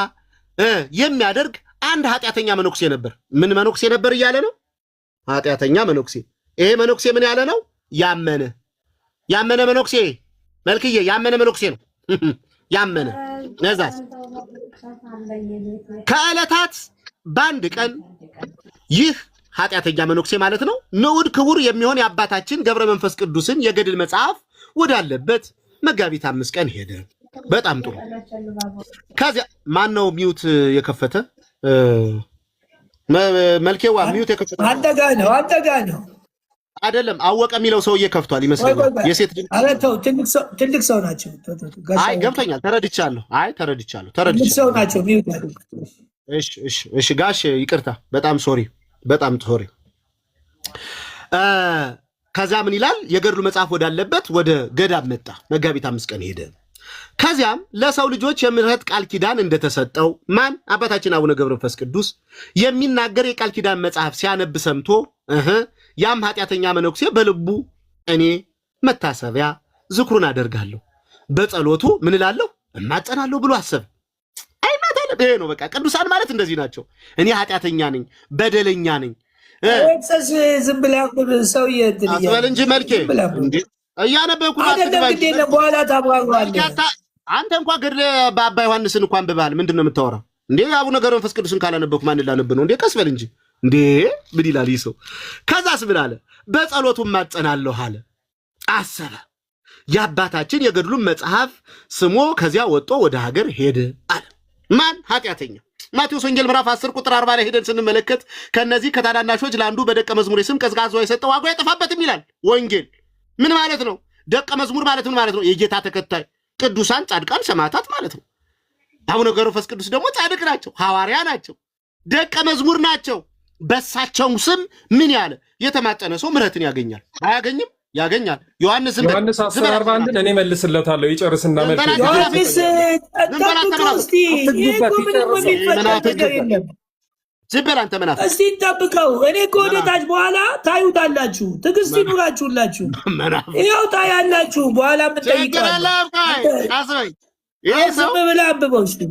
የሚያደርግ አንድ ኃጢአተኛ መነኩሴ ነበር። ምን መነኩሴ ነበር እያለ ነው? ኃጢአተኛ መነኩሴ። ይሄ መነኩሴ ምን ያለ ነው? ያመነ መነኩሴ መልክዬ ያመነ መነኩሴ ነው። ያመነ ነዛስ ከዕለታት በአንድ ቀን ይህ ኃጢአተኛ መነኩሴ ማለት ነው ንዑድ ክቡር የሚሆን የአባታችን ገብረ መንፈስ ቅዱስን የገድል መጽሐፍ ወዳለበት መጋቢት 5 ቀን ሄደ። በጣም ጥሩ። ከዚያ ማን ነው ሚውት የከፈተ? መልኬዋ ሚውት የከፈተ አንተ ጋር ነው አይደለም። አወቀ የሚለው ሰውዬ ከፍቷል ይመስለኛል። የሴት ትልቅ ሰው ናቸው። አይ ገብተኛል። ተረድቻለሁ። ትልቅ ሰው ናቸው። ሚውት እሺ ጋሽ ይቅርታ። በጣም ሶሪ። ከዛ ምን ይላል? የገድሉ መጽሐፍ ወዳለበት ወደ ገዳም መጣ። መጋቢት 5 ቀን ሄደ። ከዚያም ለሰው ልጆች የምህረት ቃል ኪዳን እንደተሰጠው ማን? አባታችን አቡነ ገብረ መንፈስ ቅዱስ የሚናገር የቃል ኪዳን መጽሐፍ ሲያነብ ሰምቶ ያም ኃጢአተኛ መነኩሴ በልቡ እኔ መታሰቢያ ዝክሩን አደርጋለሁ፣ በጸሎቱ ምን እላለሁ እማጸናለሁ ብሎ አሰብ። ይሄ ነው በቃ። ቅዱሳን ማለት እንደዚህ ናቸው። እኔ ኃጢአተኛ ነኝ፣ በደለኛ ነኝ። ዝም ብለህ ሰው አስበል እንጂ መልኬ እያነበብኩ በኋላ ታብራራለህ። አንተ እንኳን ገድለ በአባ ዮሐንስን እንኳን ብባል ምንድን ነው የምታወራው እንዴ? አቡነ ገብረ መንፈስ ቅዱስን ካላነበብኩ ማን ላነብ ነው እንዴ? ቀስ በል እንጂ እንዴ! ምን ይላል ይህ ሰው? ከዛስ ምን አለ? በጸሎቱ ማጸናለሁ አለ። አሰበ። የአባታችን የገድሉን መጽሐፍ ስሞ ከዚያ ወጦ ወደ ሀገር ሄደ አለ። ማን? ኃጢአተኛ። ማቴዎስ ወንጌል ምዕራፍ 10 ቁጥር 40 ላይ ሄደን ስንመለከት ከነዚህ ከታናናሾች ለአንዱ በደቀ መዝሙር ስም ቀዝቃዛ የሰጠው ዋጋው አይጠፋበትም ይላል ወንጌል። ምን ማለት ነው? ደቀ መዝሙር ማለት ምን ማለት ነው? የጌታ ተከታይ ቅዱሳን፣ ጻድቃን፣ ሰማዕታት ማለት ነው። አቡነ ገብረ መንፈስ ቅዱስ ደግሞ ጻድቅ ናቸው፣ ሐዋርያ ናቸው፣ ደቀ መዝሙር ናቸው። በሳቸው ስም ምን ያለ የተማጠነ ሰው ምሕረትን ያገኛል። አያገኝም? ያገኛል። ዮሐንስ 10:41 እኔ መልስለታለሁ። ይጨርስና ዝም በል አንተ መናፍቅ። እስቲ እንጠብቀው። እኔ እኮ ወደ ታች በኋላ ታዩታላችሁ። ትዕግስት ይኑራችሁላችሁ። ይኸው ታያላችሁ። በኋላ ምን ጠይቃለሁ። ይሄ ሰው ብለህ አንብበው እስቲ።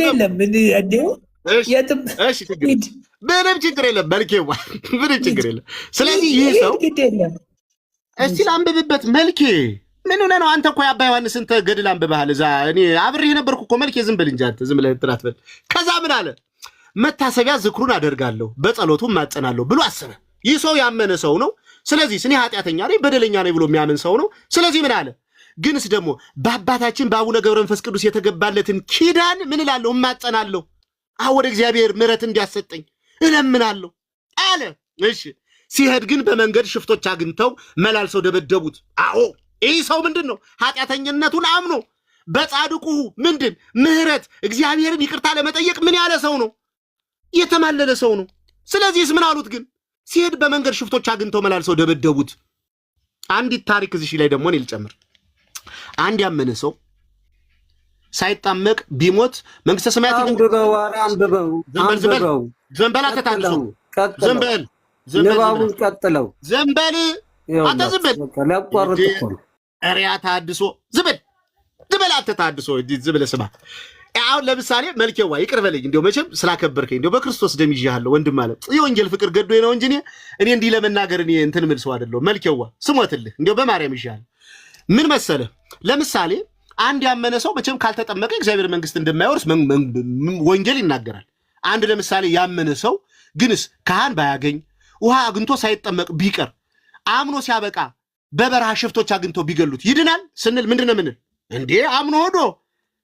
የለም ምንም ችግር የለም። መልኬዋ ምንም ችግር የለም። ስለዚህ ይህ ሰው እስቲ ላንብብበት። መልኬ ምን ሆነህ ነው አንተ? እኮ የአባ ዮሐንስን ገድል አንብበሃል። እዛ እኔ አብሬህ ነበርኩ እኮ መልኬ። ዝም በል እንጂ አንተ ዝም ብለህ እንትን አትበል። ከዛ ምን አለ? መታሰቢያ ዝክሩን አደርጋለሁ በጸሎቱም ማጸናለሁ ብሎ አሰበ። ይህ ሰው ያመነ ሰው ነው። ስለዚህ እኔ ኃጢአተኛ ነኝ በደለኛ ነኝ ብሎ የሚያምን ሰው ነው። ስለዚህ ምን አለ? ግንስ ደግሞ በአባታችን በአቡነ ገብረ መንፈስ ቅዱስ የተገባለትን ኪዳን ምን እላለሁ? እማጸናለሁ። ወደ እግዚአብሔር ምሕረት እንዲያሰጠኝ እለምናለሁ አለ። እሺ ሲሄድ ግን በመንገድ ሽፍቶች አግኝተው መላልሰው ደበደቡት። አዎ ይህ ሰው ምንድን ነው? ኃጢአተኝነቱን አምኖ በጻድቁ ምንድን ምሕረት እግዚአብሔርን ይቅርታ ለመጠየቅ ምን ያለ ሰው ነው? የተማለለ ሰው ነው። ስለዚህስ ምን አሉት? ግን ሲሄድ በመንገድ ሽፍቶች አግኝተው መላልሰው ደበደቡት። አንዲት ታሪክ እዚህ ላይ ደግሞ እኔ ልጨምር። አንድ ያመነ ሰው ሳይጣመቅ ቢሞት መንግስተ ሰማያት አንብበው ዘንበል አተታድሶ ዘንበል ንባቡን ቀጥለው ዘንበል አንተ ዘንበል ለቋርጥ እኮ ነው። አሪያ ታድሶ ዘንበል አተታድሶ ዝብል ስማ። አሁን ለምሳሌ መልኬዋ ይቅር በለኝ እንደው መቼም ስላከበርከኝ እንደው በክርስቶስ ደም ይዤሃለሁ ወንድም ማለት የወንጌል ፍቅር ገዶኝ ነው እንጂ እኔ እንዲህ ለመናገር እኔ እንትን ምል ሰው አይደለሁ። መልኬዋ ስሞትልህ እንደው በማርያም ይዤሃለሁ። ምን መሰለህ? ለምሳሌ አንድ ያመነ ሰው መቼም ካልተጠመቀ እግዚአብሔር መንግስት እንደማይወርስ ወንጌል ይናገራል። አንድ ለምሳሌ ያመነ ሰው ግንስ ካህን ባያገኝ ውሃ አግኝቶ ሳይጠመቅ ቢቀር አምኖ ሲያበቃ በበረሃ ሽፍቶች አግኝቶ ቢገሉት ይድናል ስንል ምንድን ነው ምንል? እንዴ አምኖ ሆዶ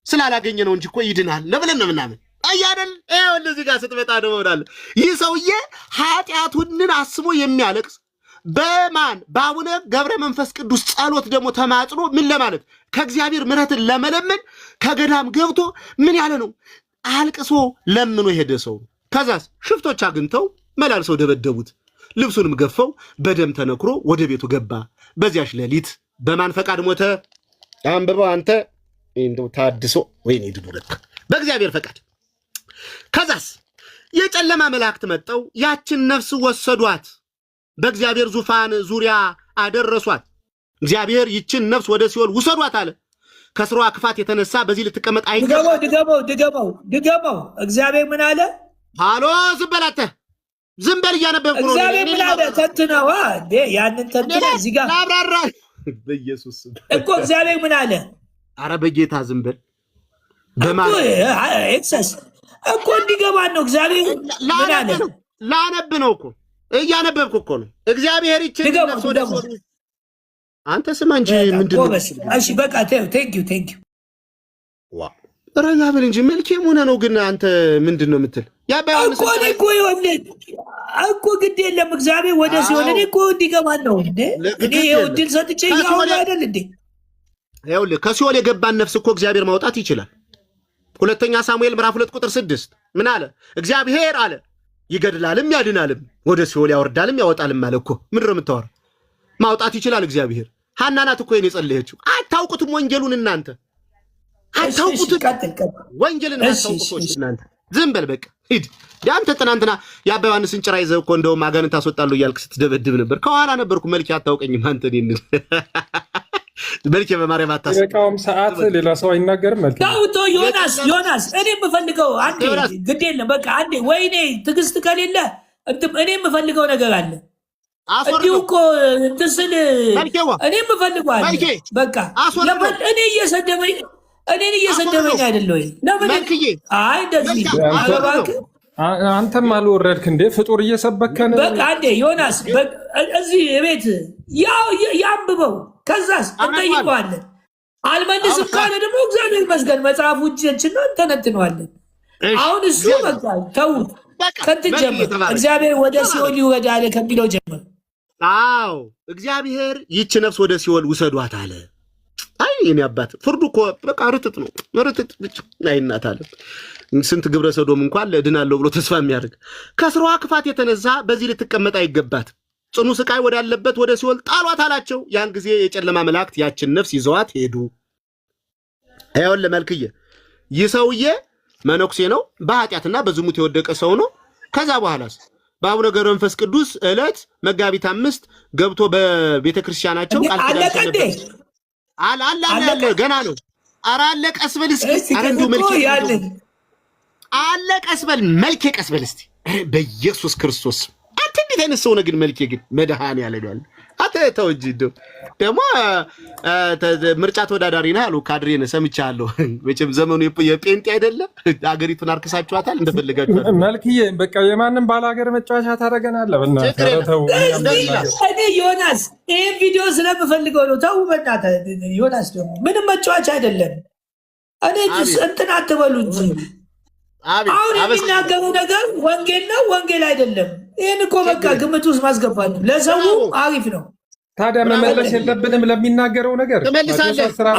ስላላገኘ ነው እንጂ እኮ ይድናል ለብለን ነው ምናምን አያደል? ይኸው እንደዚህ ጋር ስትመጣ ደግሞ እላለሁ ይህ ሰውዬ ኃጢአቱንን አስቦ የሚያለቅስ በማን በአቡነ ገብረ መንፈስ ቅዱስ ጸሎት ደግሞ ተማጽኖ ምን ለማለት ከእግዚአብሔር ምሕረትን ለመለመን ከገዳም ገብቶ ምን ያለ ነው? አልቅሶ ለምኖ የሄደ ሰው። ከዛስ ሽፍቶች አግኝተው መላልሰው ደበደቡት። ልብሱንም ገፈው በደም ተነክሮ ወደ ቤቱ ገባ። በዚያች ሌሊት በማን ፈቃድ ሞተ? አንብበው አንተ እንደው ታድሶ ወይኔ ድቡለት በእግዚአብሔር ፈቃድ። ከዛስ የጨለማ መላእክት መጠው ያችን ነፍስ ወሰዷት፣ በእግዚአብሔር ዙፋን ዙሪያ አደረሷት። እግዚአብሔር ይችን ነፍስ ወደ ሲኦል ውሰዷት አለ። ከስራዋ ክፋት የተነሳ በዚህ ልትቀመጥ አይገባም። ድገመው። እግዚአብሔር ምን አለ? ሃሎ ዝበላተ ዝም በል እያነበብኩ ነው። እግዚአብሔር ምን አለ? ተንትነዋ እንዴ ያንን ተንትነ እዚህ ጋር ላብራራ በኢየሱስ እኮ እግዚአብሔር ምን አለ? አረ በጌታ ዝም በል ኤክሰስ እኮ እንዲገባን ነው። እግዚአብሔር ምን አለ? ላነብ ነው እኮ እያነበብኩ እኮ ነው። እግዚአብሔር ይችን ነፍስ ወደ አንተ ስማ እንጂ ምንድነው? እሺ በቃ ቴንክ ዩ ዋ ረጋ በል እንጂ መልኬም ሆነ ነው። ግን አንተ ምንድነው የምትል? እኮ ግድ የለም እግዚአብሔር ወደ ሲሆን እኔ እኮ እንዲገባን ነው እንዴ። እኔ ይኸው ድል ሰጥቼ ያው አይደል እንዴ? ይኸውልህ ከሲኦል የገባን ነፍስ እኮ እግዚአብሔር ማውጣት ይችላል። ሁለተኛ ሳሙኤል ምዕራፍ 2 ቁጥር 6 ምን አለ? እግዚአብሔር አለ ይገድላልም ያድናልም ወደ ሲኦል ያወርዳልም ያወጣልም አለ እኮ። ምንድን ነው የምታወራው? ማውጣት ይችላል እግዚአብሔር። ሐና ናት እኮ የኔ ጸለየችው። አታውቁትም ወንጌሉን እናንተ አታውቁትም። ወንጌልን አታውቁት እናንተ። ዝም በል በቃ ሂድ። ያንተ ትናንትና የአባ ዮሐንስን ጭራ ይዘህ እኮ እንደውም አጋንንት አስወጣለሁ እያልክ ስትደበድብ ነበር። ከኋላ ነበርኩ። መልኬ አታውቀኝም አንተ። እኔን መልኬ በማርያም አታስበቃውም። ሰዓት ሌላ ሰው አይናገርም። መልኬ ታውቶ ዮናስ እኔ የምፈልገው አንዴ ግድ የለም በቃ አንዴ። ወይኔ ትዕግስት ከሌለ እኔ የምፈልገው ነገር አለ። እንዲሁ እኮ እንትን ስል እኔ የምፈልገው አለ። በቃ እኔ እየሰደበኝ አይደለ ወይ? ለምን አይ እንደዚህ አንተም አልወረድክ እንዴ? ፍጡር እየሰበከን በቃ አንዴ ዮናስ እዚህ ቤት ያንብበው። ከዛስ እንጠይቀዋለን። አልመልስም ካለ ደግሞ እግዚአብሔር ይመስገን መጽሐፉ እጃችን ነው እንተነትነዋለን። አሁን እሱ በቃ ተውት። ከንትን ጀምር እግዚአብሔር ወደ ሲኦል ይውረድ አለ ከሚለው ጀምር። አዎ እግዚአብሔር ይህች ነፍስ ወደ ሲኦል ውሰዷት አለ። አይ የኔ አባት ፍርዱ እኮ በቃ ርትት ነው። ርትት ብቻ እናት አለ። ስንት ግብረ ሰዶም እንኳን ለድናለሁ ብሎ ተስፋ የሚያደርግ ከስራዋ ክፋት የተነሳ በዚህ ልትቀመጥ አይገባት፣ ጽኑ ስቃይ ወዳለበት ወደ ሲኦል ጣሏት አላቸው። ያን ጊዜ የጨለማ መላእክት ያችን ነፍስ ይዘዋት ሄዱ። አይወል ለመልክዬ ይህ ሰውዬ መነኩሴ ነው። በኃጢአትና በዝሙት የወደቀ ሰው ነው። ከዛ በኋላስ በአቡነ ገብረ መንፈስ ቅዱስ ዕለት መጋቢት 5 ገብቶ በቤተክርስቲያናቸው ቃል ኪዳን አለ ገና ነው። ኧረ አለ ቀስ በል እስኪ። ኧረ እንደው መልኬ አለ ቀስ በል መልኬ ቀስ በል እስኪ በኢየሱስ ክርስቶስ። አንተ እንዴት አይነት ሰው ነህ ግን? መልኬ ግን መድኃኒዓለም ያለ አንተ ተው እንጂ ደግሞ ምርጫ ተወዳዳሪ ነህ አሉ። ካድሬ ነህ ሰምቻለሁ። መቼም ዘመኑ የጴንጤ አይደለም። አገሪቱን አርክሳችኋታል እንደፈለጋችኋት። መልክዬ በቃ የማንም ባላገር መጫወቻ ታደርጋለህ። እኔ ዮናስ ይሄን ቪዲዮ ስለምፈልገው ነው። ተው በእናትህ ዮናስ፣ ደግሞ ምንም መጫወቻ አይደለም። እኔ እንትን አትበሉ እንጂ አሁን የሚናገሩ ነገር ወንጌል ነው ወንጌል አይደለም። ይህን እኮ በቃ ግምት ውስጥ ማስገባት ነው። ለሰው አሪፍ ነው። ታዲያ መመለስ የለብንም ለሚናገረው ነገር።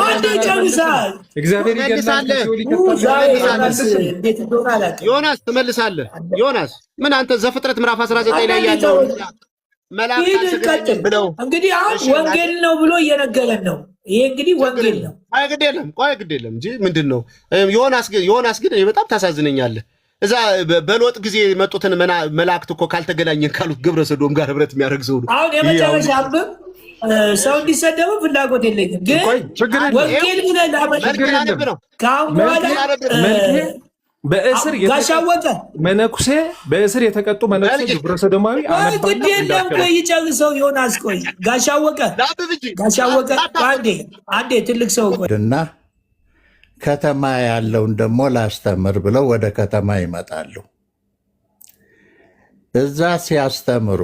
አንዴ ጨርሰሃል። እግዚአብሔር ይገላል። ዮናስ ትመልሳለህ። ዮናስ ምን አንተ ዘፍጥረት ምዕራፍ 19 ላይ ያለው እንግዲህ አሁን ወንጌል ነው ብሎ እየነገረን ነው። ይሄ እንግዲህ ወንጌል ነው። ቆይ ግድ የለም እንጂ ምንድን ነው ዮናስ ግን በጣም ታሳዝነኛለህ። እዛ በሎጥ ጊዜ የመጡትን መላእክት እኮ ካልተገናኘን ካሉት ግብረ ሰዶም ጋር ህብረት የሚያደርግ ሰው ነው። አሁን የመጨረሻ አብብ ሰው እንዲሰደቡ ፍላጎት የለኝም፣ ግን ወንጌል ብለህ ከአሁን በኋላ በእስር ጋሻወቀ መነኩሴ በእስር የተቀጡ መነኩሴ ግብረ ሰዶማዊ ግድ የለም። ቆይ ጨርሰው ዮናስ። ቆይ ጋሻወቀ አንዴ ትልቅ ሰው እና ከተማ ያለውን ደግሞ ላስተምር ብለው ወደ ከተማ ይመጣሉ። እዛ ሲያስተምሩ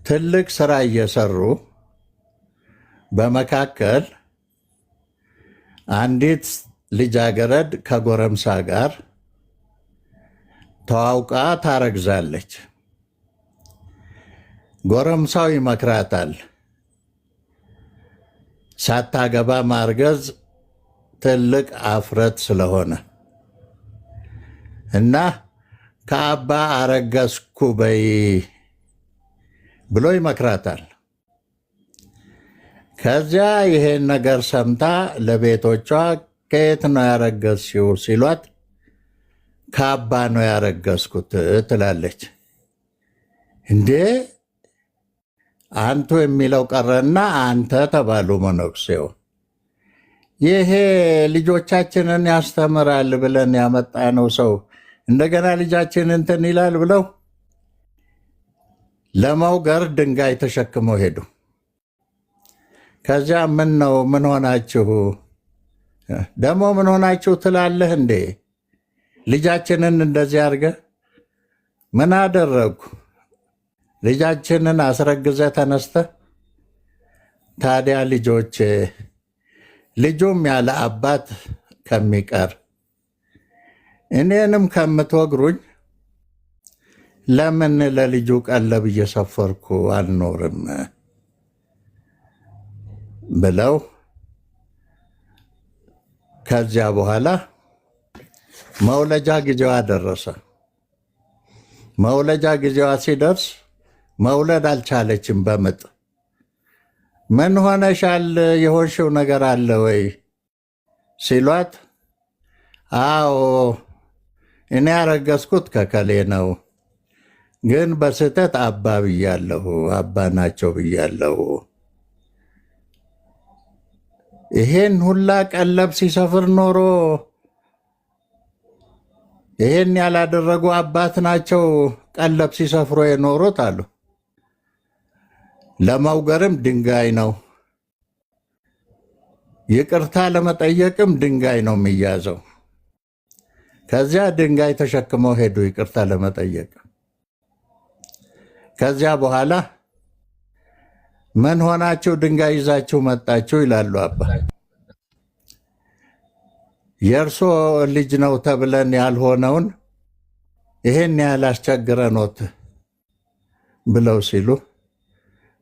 ትልቅ ስራ እየሰሩ በመካከል አንዲት ልጃገረድ ከጎረምሳ ጋር ተዋውቃ ታረግዛለች። ጎረምሳው ይመክራታል። ሳታገባ ማርገዝ ትልቅ አፍረት ስለሆነ እና ከአባ አረገዝኩ በይ ብሎ ይመክራታል። ከዚያ ይሄን ነገር ሰምታ ለቤቶቿ ከየት ነው ያረገዝሽው ሲሏት ከአባ ነው ያረገዝኩት ትላለች። እንዴ አንቱ የሚለው ቀረና አንተ ተባሉ መነኩሴው። ይሄ ልጆቻችንን ያስተምራል ብለን ያመጣነው ሰው እንደገና ልጃችን እንትን ይላል ብለው ለመውገር ድንጋይ ተሸክመው ሄዱ። ከዚያ ምን ሆናችሁ ደግሞ ምን ሆናችሁ ትላለህ እንዴ? ልጃችንን እንደዚህ አድርገ ምን አደረጉ? ልጃችንን አስረግዘ ተነስተ ታዲያ ልጁም ያለ አባት ከሚቀር እኔንም ከምትወግሩኝ ለምን ለልጁ ቀለብ እየሰፈርኩ አልኖርም ብለው ከዚያ በኋላ መውለጃ ጊዜዋ ደረሰ። መውለጃ ጊዜዋ ሲደርስ መውለድ አልቻለችም በምጥ። ምን ሆነሻል? የሆንሽው ነገር አለ ወይ ሲሏት፣ አዎ እኔ ያረገዝኩት ከከሌ ነው፣ ግን በስህተት አባ ብያለሁ፣ አባ ናቸው ብያለሁ። ይሄን ሁላ ቀለብ ሲሰፍር ኖሮ ይሄን ያላደረጉ አባት ናቸው ቀለብ ሲሰፍሮ የኖሩት አሉ። ለመውገርም ድንጋይ ነው፣ ይቅርታ ለመጠየቅም ድንጋይ ነው የሚያዘው። ከዚያ ድንጋይ ተሸክመው ሄዱ ይቅርታ ለመጠየቅ። ከዚያ በኋላ ምን ሆናችሁ ድንጋይ ይዛችሁ መጣችሁ ይላሉ አባ። የእርሶ ልጅ ነው ተብለን ያልሆነውን ይሄን ያህል አስቸግረኖት ብለው ሲሉ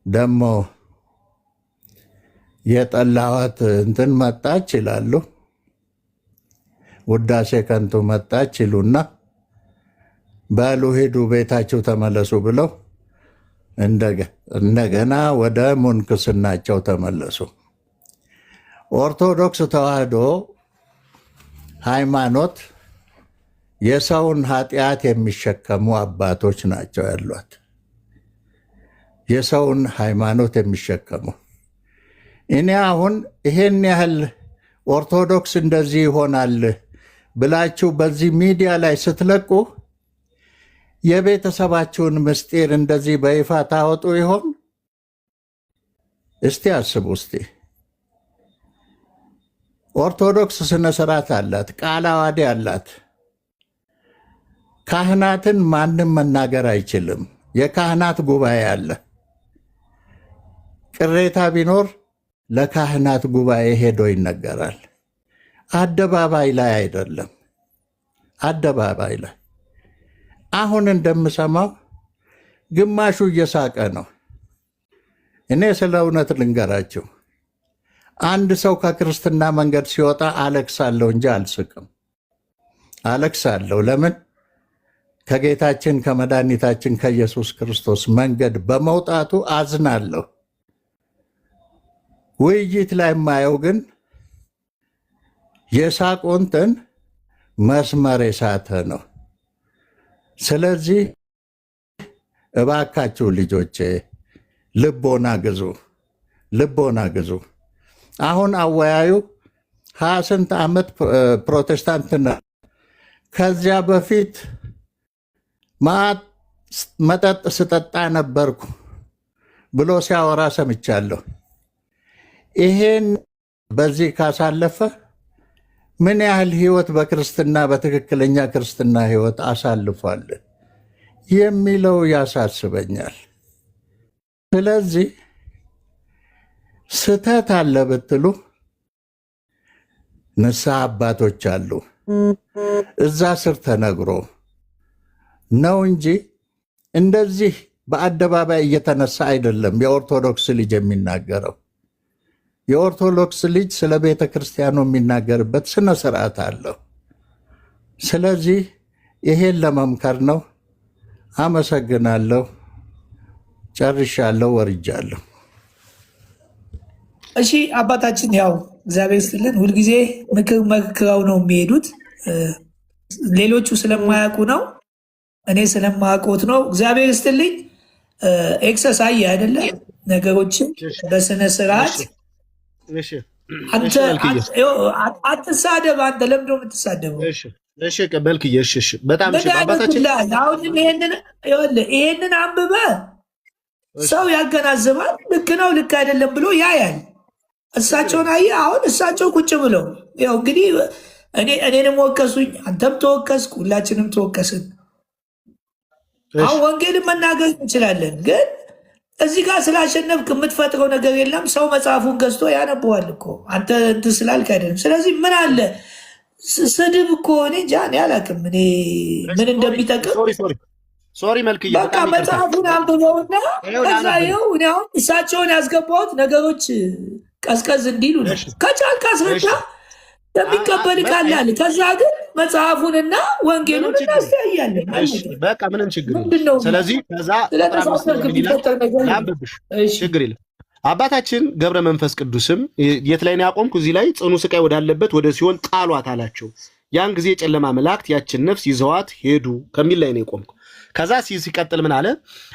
ደግሞ የጠላዋት እንትን መጣች ይላሉ። ውዳሴ ከንቱ መጣች ይሉና በሉ ሂዱ ቤታችሁ ተመለሱ ብለው እንደገና ወደ ሙንክስናቸው ተመለሱ። ኦርቶዶክስ ተዋህዶ ሃይማኖት የሰውን ኃጢአት የሚሸከሙ አባቶች ናቸው ያሏት። የሰውን ሃይማኖት የሚሸከሙ። እኔ አሁን ይሄን ያህል ኦርቶዶክስ እንደዚህ ይሆናል ብላችሁ በዚህ ሚዲያ ላይ ስትለቁ የቤተሰባችሁን ምስጢር እንደዚህ በይፋ ታወጡ ይሆን? እስቲ አስቡ። እስቲ ኦርቶዶክስ ስነ ስርዓት አላት፣ ቃለ ዓዋዲ አላት። ካህናትን ማንም መናገር አይችልም። የካህናት ጉባኤ አለ። ቅሬታ ቢኖር ለካህናት ጉባኤ ሄዶ ይነገራል። አደባባይ ላይ አይደለም፣ አደባባይ ላይ። አሁን እንደምሰማው ግማሹ እየሳቀ ነው። እኔ ስለ እውነት ልንገራችሁ፣ አንድ ሰው ከክርስትና መንገድ ሲወጣ አለቅሳለሁ እንጂ አልስቅም። አለቅሳለሁ። ለምን? ከጌታችን ከመድኃኒታችን ከኢየሱስ ክርስቶስ መንገድ በመውጣቱ አዝናለሁ። ውይይት ላይ የማየው ግን የሳቁንትን መስመር የሳተ ነው። ስለዚህ እባካችሁ ልጆቼ ልቦና ግዙ፣ ልቦና ግዙ። አሁን አወያዩ 20 ስንት ዓመት ፕሮቴስታንት ነው። ከዚያ በፊት መጠጥ ስጠጣ ነበርኩ ብሎ ሲያወራ ሰምቻለሁ። ይሄን በዚህ ካሳለፈ ምን ያህል ህይወት በክርስትና በትክክለኛ ክርስትና ህይወት አሳልፏል የሚለው ያሳስበኛል። ስለዚህ ስተት አለ ብትሉ ንስሐ አባቶች አሉ፣ እዛ ስር ተነግሮ ነው እንጂ እንደዚህ በአደባባይ እየተነሳ አይደለም የኦርቶዶክስ ልጅ የሚናገረው። የኦርቶዶክስ ልጅ ስለ ቤተ ክርስቲያኑ የሚናገርበት ስነ ስርዓት አለው። ስለዚህ ይሄን ለመምከር ነው። አመሰግናለሁ። ጨርሻለሁ፣ ወርጃለሁ። እሺ አባታችን፣ ያው እግዚአብሔር ይስጥልን። ሁልጊዜ ምክር መክረው ነው የሚሄዱት። ሌሎቹ ስለማያውቁ ነው፣ እኔ ስለማያውቁት ነው። እግዚአብሔር ይስጥልኝ። ኤክሰርሳይ አይደለ ነገሮችን በስነ ስርዓት አትሳደብ። አንተ ለምንድን ነው የምትሳደበው? በጣም አሁንም ይሄንን አንብበ ሰው ያገናዝባል። ልክ ነው ልክ አይደለም ብሎ ያያል። እሳቸውን አየህ። አሁን እሳቸው ቁጭ ብለው ያው እንግዲህ እኔንም ወቀሱኝ፣ አንተም ተወቀስክ፣ ሁላችንም ተወቀስን። አሁን ወንጌልን መናገር እንችላለን፣ ግን እዚህ ጋር ስላሸነፍክ የምትፈጥረው ነገር የለም። ሰው መጽሐፉን ገዝቶ ያነበዋል እኮ አንተ እንትን ስላልክ አይደለም። ስለዚህ ምን አለ ስድብ እኮ እኔ እንጃ እኔ አላውቅም እኔ ምን እንደሚጠቅም። በቃ መጽሐፉን አንብበውና ከዛ ይኸው እኔ አሁን እሳቸውን ያስገባሁት ነገሮች ቀዝቀዝ እንዲሉ ነው። ከቻልክ አስረዳ የሚቀበል ካላል። ከዛ ግን መጽሐፉንና ወንጌሉን እናስተያያለን። በቃ ምንም ችግር የለም። ስለዚህ ከዛ ችግር የለም። አባታችን ገብረ መንፈስ ቅዱስም የት ላይ ነው ያቆምኩ? እዚህ ላይ ጽኑ ስቃይ ወዳለበት ወደ ሲኦል ጣሏት አላቸው። ያን ጊዜ የጨለማ መላእክት ያችን ነፍስ ይዘዋት ሄዱ ከሚል ላይ ነው የቆምኩ። ከዛ ሲቀጥል ምን አለ?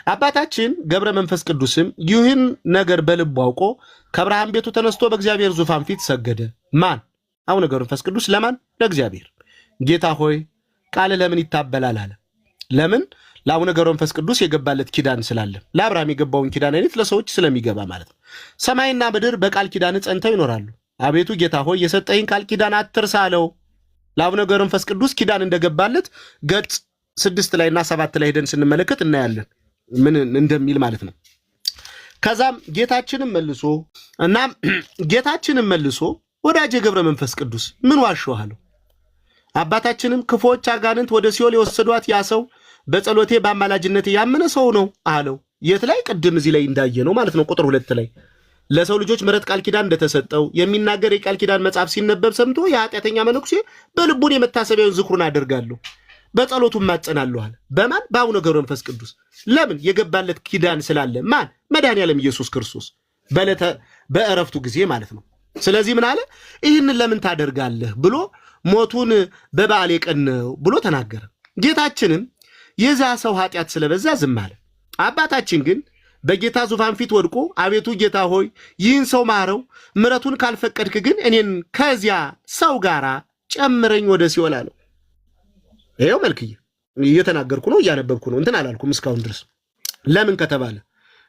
አባታችን ገብረ መንፈስ ቅዱስም ይህን ነገር በልቡ አውቆ ከአብርሃም ቤቱ ተነስቶ በእግዚአብሔር ዙፋን ፊት ሰገደ። ማን? አቡነ ገብረ መንፈስ ቅዱስ። ለማን? ለእግዚአብሔር። ጌታ ሆይ ቃል ለምን ይታበላል አለ። ለምን? ለአቡነ ገብረ መንፈስ ቅዱስ የገባለት ኪዳን ስላለ፣ ለአብርሃም የገባውን ኪዳን አይነት ለሰዎች ስለሚገባ ማለት ነው። ሰማይና ምድር በቃል ኪዳን ጸንተው ይኖራሉ። አቤቱ ጌታ ሆይ የሰጠኝን ቃል ኪዳን አትርሳ አለው። ለአቡነ ገብረ መንፈስ ቅዱስ ኪዳን እንደገባለት ገጽ 6 ላይ እና 7 ላይ ሄደን ስንመለከት እናያለን ምን እንደሚል ማለት ነው። ከዛም ጌታችንም መልሶ ወዳጄ ገብረ መንፈስ ቅዱስ ምን ዋሸዋለሁ? አባታችንም ክፉዎች አጋንንት ወደ ሲኦል የወሰዷት ያ ሰው በጸሎቴ በአማላጅነቴ ያመነ ሰው ነው አለው። የት ላይ? ቅድም እዚህ ላይ እንዳየ ነው ማለት ነው። ቁጥር 2 ላይ ለሰው ልጆች ምሕረት ቃል ኪዳን እንደተሰጠው የሚናገር የቃል ኪዳን መጽሐፍ ሲነበብ ሰምቶ የኃጢአተኛ መነኩሴ በልቡን የመታሰቢያውን ዝክሩን አደርጋለሁ በጸሎቱ ማጸናለሁ አለ። በማን? በአቡነ ገብረ መንፈስ ቅዱስ። ለምን? የገባለት ኪዳን ስላለ። ማን? መድኃኔዓለም ኢየሱስ ክርስቶስ በዕረፍቱ ጊዜ ማለት ነው። ስለዚህ ምን አለ? ይህንን ለምን ታደርጋለህ ብሎ ሞቱን በበዓል ቀን ነው ብሎ ተናገረ። ጌታችንም የዛ ሰው ኃጢአት ስለበዛ ዝም አለ። አባታችን ግን በጌታ ዙፋን ፊት ወድቆ አቤቱ ጌታ ሆይ ይህን ሰው ማረው፣ ምሕረቱን ካልፈቀድክ ግን እኔን ከዚያ ሰው ጋር ጨምረኝ ወደ ሲኦል አለው። ይሄው መልክዬ እየተናገርኩ ነው፣ እያነበብኩ ነው፣ እንትን አላልኩም እስካሁን ድረስ። ለምን ከተባለ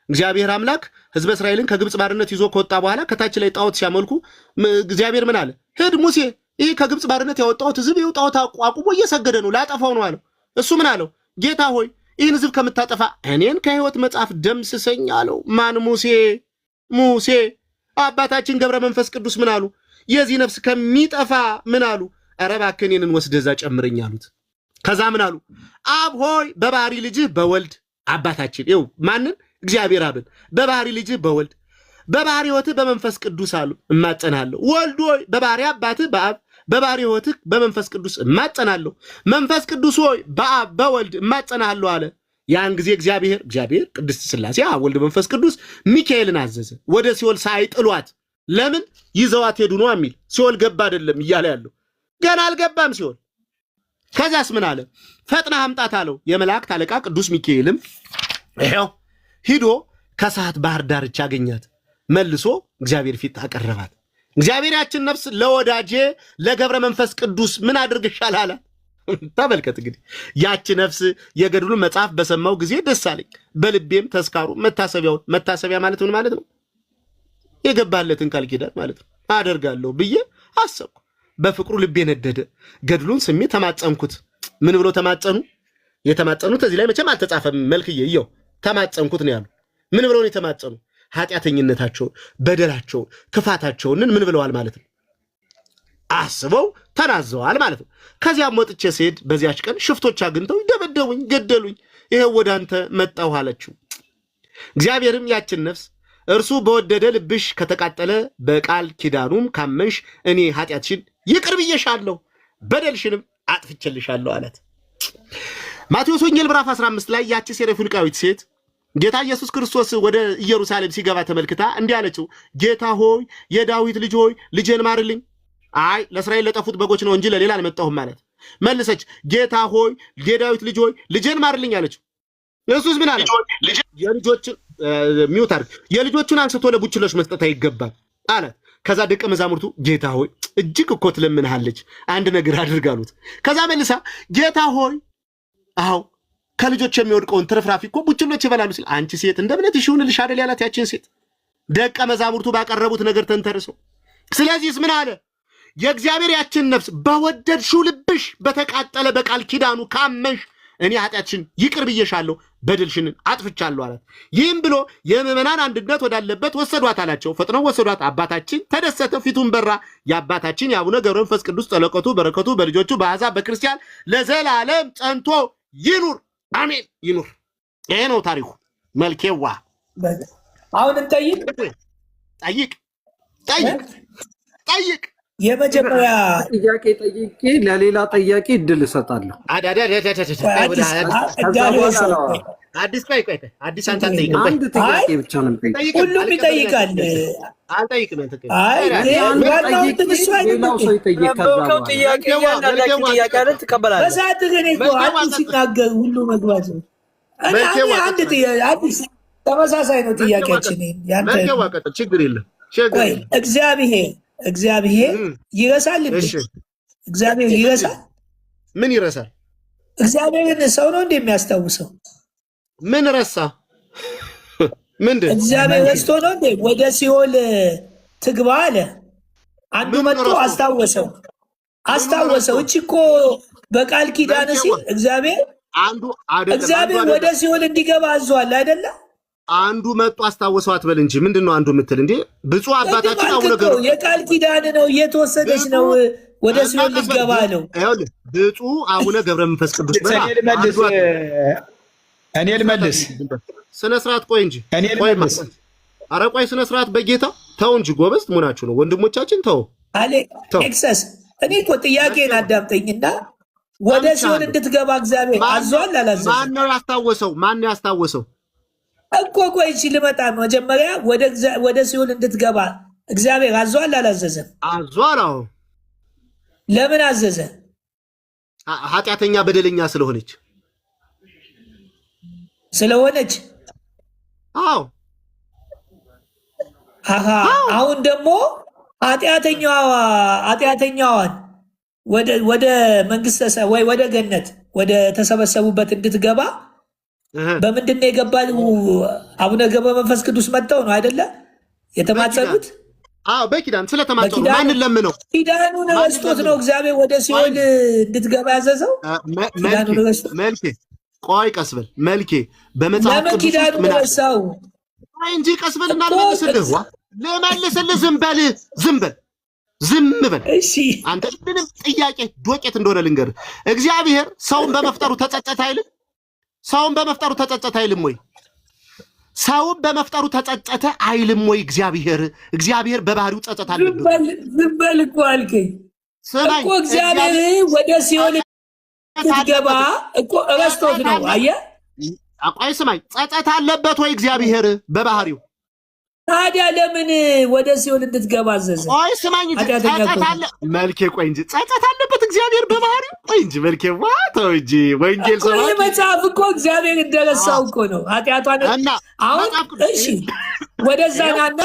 እግዚአብሔር አምላክ ሕዝበ እስራኤልን ከግብፅ ባርነት ይዞ ከወጣ በኋላ ከታች ላይ ጣዖት ሲያመልኩ እግዚአብሔር ምን አለ? ሂድ ሙሴ፣ ይህ ከግብፅ ባርነት ያወጣሁት ሕዝብ ይኸው ጣዖት አቁሞ እየሰገደ ነው፣ ላጠፋው ነው አለው። እሱ ምን አለው? ጌታ ሆይ ይህን ሕዝብ ከምታጠፋ እኔን ከሕይወት መጽሐፍ ደምስሰኝ አለው። ማን? ሙሴ። ሙሴ አባታችን ገብረ መንፈስ ቅዱስ ምን አሉ? የዚህ ነፍስ ከሚጠፋ ምን አሉ? ኧረ እባክህ እኔን ወስደህ እዛ ጨምረኝ አሉት። ከዛ ምን አሉ? አብ ሆይ በባህሪ ልጅህ በወልድ አባታችን ይኸው ማንን? እግዚአብሔር አብን በባህሪ ልጅህ በወልድ በባህሪ ሕይወትህ በመንፈስ ቅዱስ አሉ እማጸናለሁ። ወልድ ሆይ በባህሪ አባትህ በአብ በባህሪ ሕይወትህ በመንፈስ ቅዱስ እማጸናለሁ። መንፈስ ቅዱስ ሆይ በአብ በወልድ እማጸናለሁ አለ። ያን ጊዜ እግዚአብሔር ቅድስት ሥላሴ ወልድ መንፈስ ቅዱስ ሚካኤልን አዘዘ ወደ ሲኦል ሳይጥሏት። ለምን ይዘዋት ሄዱ ነው የሚል ሲኦል ገባ አይደለም እያለ ያለው ገና አልገባም ሲኦል። ከዛስ ምን አለ? ፈጥነህ አምጣት አለው። የመላእክት አለቃ ቅዱስ ሚካኤልም ይሄው ሂዶ ከሰዓት ባህር ዳርቻ አገኛት፣ መልሶ እግዚአብሔር ፊት አቀረባት። እግዚአብሔር ያችን ነፍስ ለወዳጄ ለገብረ መንፈስ ቅዱስ ምን አድርግሻል አለ። ተመልከት እንግዲህ ያቺ ነፍስ የገድሉን መጽሐፍ በሰማው ጊዜ ደስ አለኝ፣ በልቤም ተስካሩ መታሰቢያ ማለት ምን ማለት ነው? የገባለትን ቃል ኪዳን ማለት ነው አደርጋለሁ ብዬ አሰብኩ። በፍቅሩ ልቤ ነደደ። ገድሉን ስሜ ተማጸንኩት። ምን ብሎ ተማጸኑ? የተማጸኑት እዚህ ላይ መቼም አልተጻፈም። መልክዬ ይኸው ተማጸንኩት ነው ያሉ። ምን ብለው ነው የተማጸኑ? ኃጢአተኝነታቸውን፣ በደላቸውን፣ ክፋታቸውን ምን ብለዋል ማለት ነው? አስበው ተናዘዋል ማለት ነው። ከዚያም ወጥቼ ስሄድ በዚያች ቀን ሽፍቶች አግኝተው ደበደቡኝ፣ ገደሉኝ። ይሄው ወደ አንተ መጣሁ አለችው። እግዚአብሔርም ያችን ነፍስ እርሱ በወደደ ልብሽ ከተቃጠለ በቃል ኪዳኑም ካመንሽ እኔ ኃጢአትሽን ይቅር ብዬሻለሁ በደልሽንም አጥፍቼልሻለሁ አላት። ማቴዎስ ወንጌል ምዕራፍ 15 ላይ ያቺ ሴረፊኒቃዊት ሴት ጌታ ኢየሱስ ክርስቶስ ወደ ኢየሩሳሌም ሲገባ ተመልክታ እንዲህ አለችው፣ ጌታ ሆይ የዳዊት ልጅ ሆይ ልጄን ማርልኝ። አይ ለእስራኤል ለጠፉት በጎች ነው እንጂ ለሌላ አልመጣሁም ማለት። መልሰች፣ ጌታ ሆይ የዳዊት ልጅ ሆይ ልጄን ማርልኝ አለችው። ኢየሱስ ምን አለ? የልጆቹን አንስቶ ለቡችሎች መስጠት አይገባም አለ። ከዛ ደቀ መዛሙርቱ ጌታ ሆይ እጅግ እኮ ትለምንሃለች፣ አንድ ነገር አድርግ አሉት። ከዛ መልሳ ጌታ ሆይ አዎ ከልጆች የሚወድቀውን ትርፍራፊ እኮ ቡችሎች ይበላሉ ሲል፣ አንቺ ሴት እንደ እምነትሽ ይሁንልሽ አይደል ያላት ያችን ሴት ደቀ መዛሙርቱ ባቀረቡት ነገር ተንተርሰው። ስለዚህስ ምን አለ? የእግዚአብሔር ያችን ነፍስ በወደድሽው ልብሽ በተቃጠለ በቃል ኪዳኑ ካመንሽ እኔ ኃጢአትሽን ይቅር ብዬሻለሁ በደልሽን አጥፍቻለሁ አላት። ይህም ብሎ የምዕመናን አንድነት ወዳለበት ወሰዷት አላቸው። ፈጥነው ወሰዷት። አባታችን ተደሰተ፣ ፊቱን በራ። የአባታችን የአቡነ ገብረ መንፈስ ቅዱስ ጠለቀቱ በረከቱ በልጆቹ በአሕዛብ በክርስቲያን ለዘላለም ጸንቶ ይኑር አሜን። ይኑር። ይሄ ነው ታሪኩ። መልኬዋ አሁን እንጠይቅ ጠይቅ የመጀመሪያ ጥያቄ ጠይቄ ለሌላ ጥያቄ እድል እሰጣለሁ። አዲስ አንተ አንድ ጥያቄ ብቻ ነው የምጠይቀው። ሁሉም ይጠይቃል። አልጠይቅም። ሌላው ሰው ይጠይቅ። በሰዓት ግን ሲናገር ሁሉ መግባት ነው። አዲስ ተመሳሳይ ነው ጥያቄያችን። ችግር የለም። እግዚአብሔር ይረሳል? እግዚአብሔር ይረሳል? ምን ይረሳል? እግዚአብሔርን ሰው ነው እንደሚያስታውሰው? ምን ረሳ? ምንድን እግዚአብሔር ረስቶ ነው እንዴ? ወደ ሲኦል ትግባ አለ። አንዱ መጥቶ አስታወሰው። እቺ እኮ በቃል ኪዳን ሲል እግዚአብሔር ወደ ሲኦል እንዲገባ አዟል አይደለ? አንዱ መጡ አስታወሰው አትበል እንጂ ምንድነው አንዱ የምትል እንዴ? ብፁዕ አባታችን አቡነ ገብረ የቃል ኪዳን ነው እየተወሰደች ነው ወደ ሲኦል ልትገባ ነው። ይኸውልህ ብፁዕ አቡነ ገብረ መንፈስ ቅዱስ እኔ ልመልስ። ስነ ስርዓት ቆይ እንጂ ኧረ ቆይ ስነ ስርዓት በጌታ ተው እንጂ ጎበዝ መሆናችሁ ነው ወንድሞቻችን። ተው ኤክሰስ እኔ እኮ ጥያቄን አዳምጠኝና ወደ ሲኦል እንድትገባ እግዚአብሔር አዟል አላዘዘም? ማን ያስታወሰው እኮ ቆይ እሺ ልመጣ መጀመሪያ ወደ ሲኦል እንድትገባ እግዚአብሔር አዟል አላዘዘም? አዟል። አዎ ለምን አዘዘ? ኃጢአተኛ በደለኛ ስለሆነች አዎ አሁን ደግሞ ኃጢአተኛዋን ወደ መንግስተ ወይ ወደ ገነት ወደ ተሰበሰቡበት እንድትገባ በምንድን ነው የገባው? አቡነ ገብረ መንፈስ ቅዱስ መጥተው ነው አይደለ የተማጸኑት? በኪዳን ስለተማጸኑ ማንን ለምነው? ኪዳኑን ረስቶት ነው እግዚአብሔር ወደ ሲኦል እንድትገባ ያዘዘው። መልኬ ቆይ ቀስበል መልኬ በመጽሐፍ ቅዱስ ምን አለው እንጂ ቀስበል እና ለመልስልህ ዝም በል እሺ አንተ ምንም ጥያቄ ዶቄት እንደሆነ ልንገርህ። እግዚአብሔር ሰውን በመፍጠሩ ተጸጸተ አይልም? ሰውን በመፍጠሩ ተጸጸተ አይልም ወይ? ሰውን በመፍጠሩ ተጸጸተ አይልም ወይ? እግዚአብሔር በባህሪው ጸጸት አለበት። ዝም በል እኮ አልከኝ እኮ እግዚአብሔር ወደ ሲኦል ትገባ እኮ ረስቶት ነው። አየህ ቆይ ስማኝ፣ ጸጸት አለበት ወይ እግዚአብሔር በባህሪው? ታዲያ ለምን ወደ ሲኦል እንድትገባ አዘዘ? ቆይ ስማኝ እንጂ ጸጸት አለ መልኬ። ቆይ እንጂ ጸጸት አለበት እግዚአብሔር በባህሪው? ቆይ እንጂ መልኬ ዋተው እንጂ ወንጌል ሰው ይሄ መጽሐፍ እኮ እግዚአብሔር እንደረሳው እኮ ነው ኃጢአቷን። አሁን እሺ ወደዛ ናና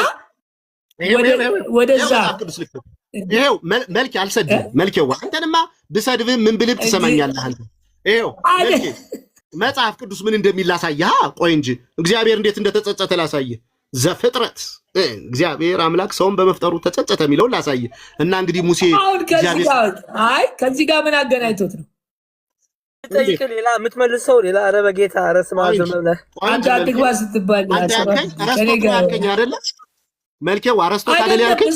ወደዛ ይሄው መልኬ አልሰድም። መልኬዋ አንተንማ ብሰድብህ ምን ብልህ ትሰማኛለህ አንተ። ይሄው መልኬ መጽሐፍ ቅዱስ ምን እንደሚል ላሳየህ። ቆይ እንጂ እግዚአብሔር እንዴት እንደተጸጸተ ላሳየህ። ዘፍጥረት እግዚአብሔር አምላክ ሰውን በመፍጠሩ ተጸጸተ የሚለውን ላሳየህ እና እንግዲህ ሙሴ ከዚህ ጋር ምን አገናኝቶት ነው? ጠይቅ ሌላ የምትመልሰው ሌላ። ኧረ በጌታ ረስ ማዘም ብለህ አንተ አትግባ ስትባል ያልከኝ አይደለ መልኬዋ አረስቶ ታደለ ያልከኝ።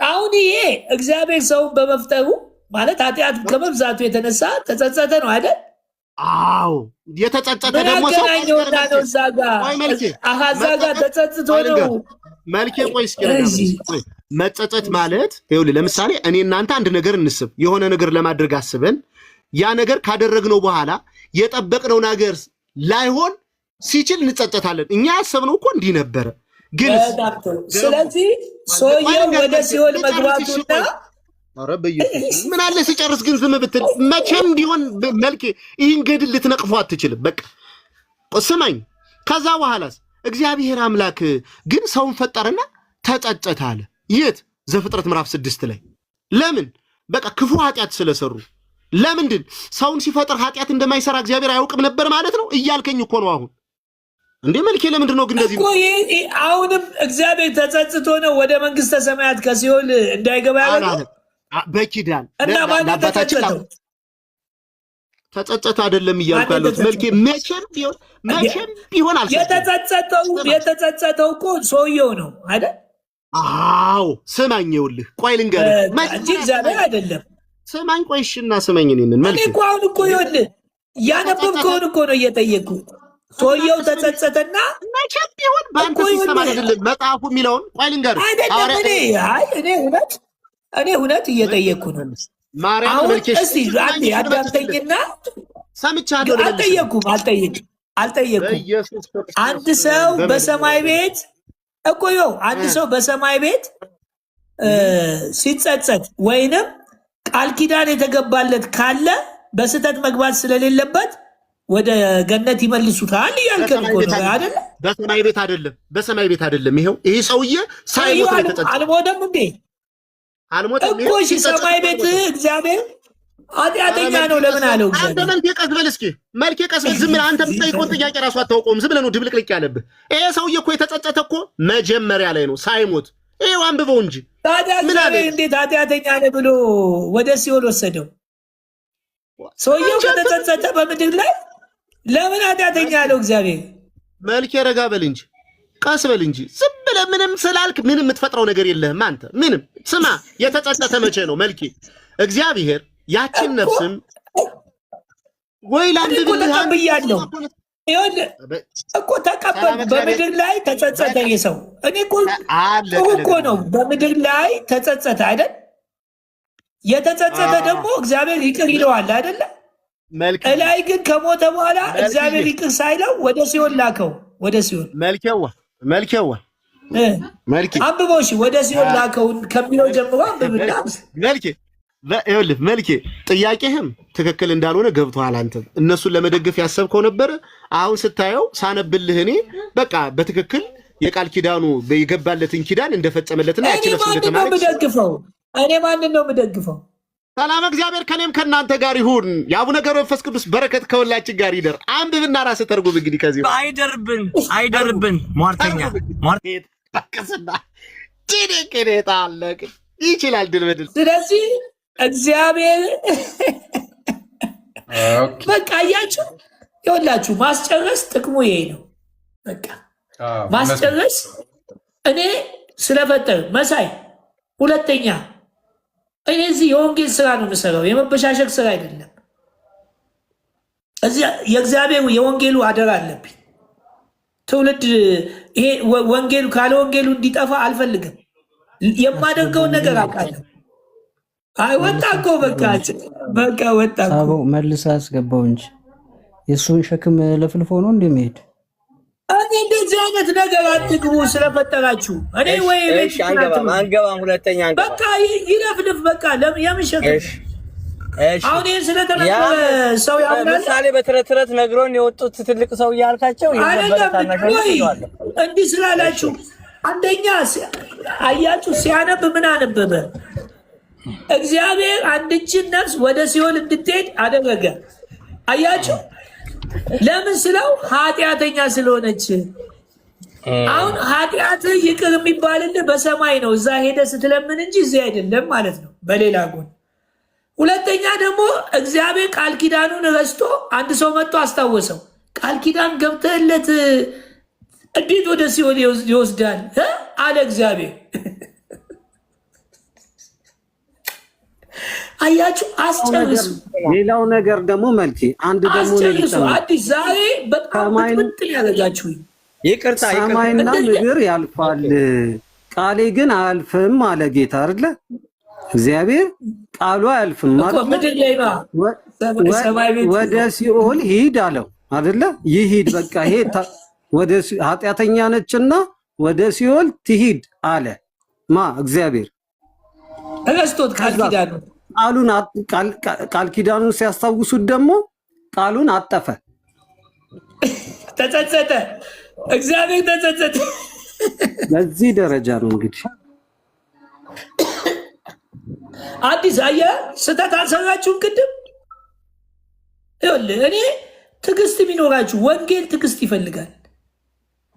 አሁን ይሄ እግዚአብሔር ሰውን በመፍጠሩ ማለት ኃጢአት ከመብዛቱ የተነሳ ተጸጸተ ነው አይደል? አዎ የተጸጸተ ደግሞ ሰው ተጸጽቶ ነው መልኬ። ቆይ እስኪ መጸጸት ማለት ይኸውልህ፣ ለምሳሌ እኔ እናንተ አንድ ነገር እንስብ፣ የሆነ ነገር ለማድረግ አስበን ያ ነገር ካደረግነው በኋላ የጠበቅነው ነገር ላይሆን ሲችል እንጸጸታለን። እኛ ያሰብነው እኮ እንዲህ ነበረ ግን። ስለዚህ ሰውየው ወደ ሲኦል መግባቱና ምን አለ ሲጨርስ ግን ዝም ብትል መቼም ቢሆን መልኬ ይህን ገድል ልትነቅፎ አትችልም። በቃ ስማኝ። ከዛ በኋላስ እግዚአብሔር አምላክ ግን ሰውን ፈጠረና ተጸጸተ አለ። የት? ዘፍጥረት ምዕራፍ 6 ላይ። ለምን? በቃ ክፉ ኃጢአት ስለሰሩ። ለምንድን ሰውን ሲፈጥር ኃጢአት እንደማይሰራ እግዚአብሔር አያውቅም ነበር ማለት ነው እያልከኝ እኮ ነው አሁን። እንዴ መልኬ ለምንድን ነው ግን እንደዚህ ነው? አሁንም እግዚአብሔር ተጸጽቶ ነው ወደ መንግስተ ሰማያት ከሲኦል እንዳይገባ ያደረገው በኪዳን እና ማለት ተጸጸተ አይደለም እያልኩ ያለሁት መልኬ። መቼም ቢሆን የተጸጸተው እኮ ሰውየው ነው አይደል? አዎ ስማኝ፣ ይኸውልህ ቆይ ልንገርህ እንጂ እግዚአብሔር አይደለም። ስማኝ ቆይ እሺና ስማኝ። እኔን መልኬ እኮ አሁን እኮ ይኸውልህ ያነበብከውን እኮ ነው እየጠየቅኩት። ሰውየው ተጸጸተና መቼም ቢሆን በአንተ ሲስተም አይደለም መጽሐፉ የሚለውን ቆይ ልንገርህ አይደለም። እኔ እውነት እየጠየቅኩ ነው። ማርያም መልኬሽ እስቲ አንዴ አዳምጠኝና ሰምቻለሁ። አልጠየቅኩም። አንድ ሰው በሰማይ ቤት አንድ ሰው በሰማይ ቤት ሲጸጸት ወይንም ቃል ኪዳን የተገባለት ካለ በስህተት መግባት ስለሌለበት ወደ ገነት ይመልሱታል እያልከን እኮ ነው አይደለ? በሰማይ ቤት አይደለም። ይሄው ይሄ ሰውዬ ሳይሞት ነው የተጸጸተው። አልሞተም እንዴ? እኮ እሺ፣ ሰማይ ቤት እግዚአብሔር ኃጢአተኛ ነው ለምን አለው? አንተ መልኬ ቀስበል እስኪ መልኬ ቀስበል። ዝም ብለህ አንተ የምትጠይቀውን ጥያቄ ራሱ አታውቀውም። ዝም ብለህ ነው ድብልቅልቅ ያለብህ። ይሄ ሰውዬ እኮ የተጸጸተ እኮ መጀመሪያ ላይ ነው ሳይሞት። ይሄው አንብበው እንጂ ታዲያ እግዚአብሔር እንዴት ኃጢአተኛ ነው ብሎ ወደ ሲኦል ወሰደው? ሰውዬው ከተጸጸተ በምድር ላይ ለምን ኃጢአተኛ አለው እግዚአብሔር? መልኬ ረጋ በል እንጂ ቀስ በል እንጂ ዝም ብለህ ምንም ስላልክ ምንም የምትፈጥረው ነገር የለህም አንተ ምንም። ስማ የተጸጸተ መቼ ነው መልኬ? እግዚአብሔር ያችን ነፍስም ወይ ተቀብያለሁ እኮ ተቀበል። በምድር ላይ ተጸጸተ የሰው እኔ እኮ ነው በምድር ላይ ተጸጸተ አይደል? የተጸጸተ ደግሞ እግዚአብሔር ይቅር ይለዋል አይደለ? እላይ ግን ከሞተ በኋላ እግዚአብሔር ይቅር ሳይለው ወደ ሲኦል ላከው። ወደ ሲኦል መልኬዋ መልኬ አንብበው። እሺ ወደ ሲኦል ላከው ከሚለው ጀምሮ አንብብና መልኬ ጥያቄህም ትክክል እንዳልሆነ ገብቶሃል። አንተም እነሱን ለመደገፍ ያሰብከው ነበረ። አሁን ስታየው ሳነብልህ እኔ በቃ በትክክል የቃል ኪዳኑ የገባለትን ኪዳን እንደፈጸመለትና ያቺ ነፍስ እንደተማረች እኔ ማንን ነው የምደግፈው? ሰላም እግዚአብሔር ከኔም ከእናንተ ጋር ይሁን። የአቡነ ገብረ መንፈስ ቅዱስ በረከት ከሁላችን ጋር ይደር። አንብብና ራስህ ተርጉም። እንግዲህ ከዚህ አይደርብን ሟርተኛ ባከሰና ዲኔ ታለቅ ይችላል ድል በድል። ስለዚህ እግዚአብሔር በቃ አያችሁ፣ ይኸውላችሁ ማስጨረስ ጥቅሙ ይሄ ነው። በቃ ማስጨረስ እኔ ስለፈጠር መሳይ ሁለተኛ እኔ እዚህ የወንጌል ስራ ነው የምሰራው፣ የመበሻሸቅ ስራ አይደለም። እዚህ የእግዚአብሔር የወንጌሉ አደራ አለብኝ። ትውልድ ይሄ ወንጌሉ ካለ ወንጌሉ እንዲጠፋ አልፈልግም። የማደርገውን ነገር አውቃለሁ። አይ ወጣ እኮ በቃ ወጣ እኮ መልስ አስገባው እንጂ የእሱን ሸክም ለፍልፎ ነው እንደሚሄድ እኔ እንደዚህ አይነት ነገር አትግቡ ስለፈጠራችሁ። እኔ ወይ አንገባም ሁለተኛ በቃ ይለፍልፍ በቃ የምን ሸክም? አሁን ይህን ስለተናገረ ሰው ያምናል። ምሳሌ በተረት ነግሮን የወጡት ትልቅ ሰው እያልካቸው እንዲህ ስላላችሁ አንደኛ አያችሁ ሲያነብ ምን አነበበ? እግዚአብሔር አንድችን ነፍስ ወደ ሲኦል እንድትሄድ አደረገ። አያችሁ ለምን ስለው ኃጢአተኛ ስለሆነች። አሁን ኃጢአት ይቅር የሚባልልህ በሰማይ ነው፣ እዛ ሄደ ስትለምን እንጂ እዚህ አይደለም ማለት ነው በሌላ ጎን። ሁለተኛ ደግሞ እግዚአብሔር ቃል ኪዳኑን ረስቶ አንድ ሰው መጥቶ አስታወሰው። ቃል ኪዳን ገብተህለት እንዴት ወደ ሲኦል ይወስዳል አለ እግዚአብሔር። አያችሁ አስጨርሱ። ሌላው ነገር ደግሞ መልኬ አንድ ደግሞ አዲስ ዛሬ በጣም ጥንጥል ያደረጋችሁ ይቅርታ ሰማይና ምድር ያልፋል ቃሌ ግን አያልፍም አለ ጌታ አይደለ? እግዚአብሔር ቃሉ አያልፍም ማለት ወደ ሲኦል ሂድ አለው አይደለ? ይሂድ በቃ ይሄ ወደ ኃጢአተኛ ነችና ወደ ሲኦል ትሂድ አለ ማ እግዚአብሔር ረስቶት ቃል ኪዳኑን ሲያስታውሱት ደግሞ ቃሉን አጠፈ። ተጸጸተ፣ እግዚአብሔር ተጸጸተ። በዚህ ደረጃ ነው እንግዲህ አዲስ አየህ ስህተት አልሰራችሁም። ቅድም ይኸውልህ እኔ ትዕግስት ቢኖራችሁ ወንጌል ትዕግስት ይፈልጋል።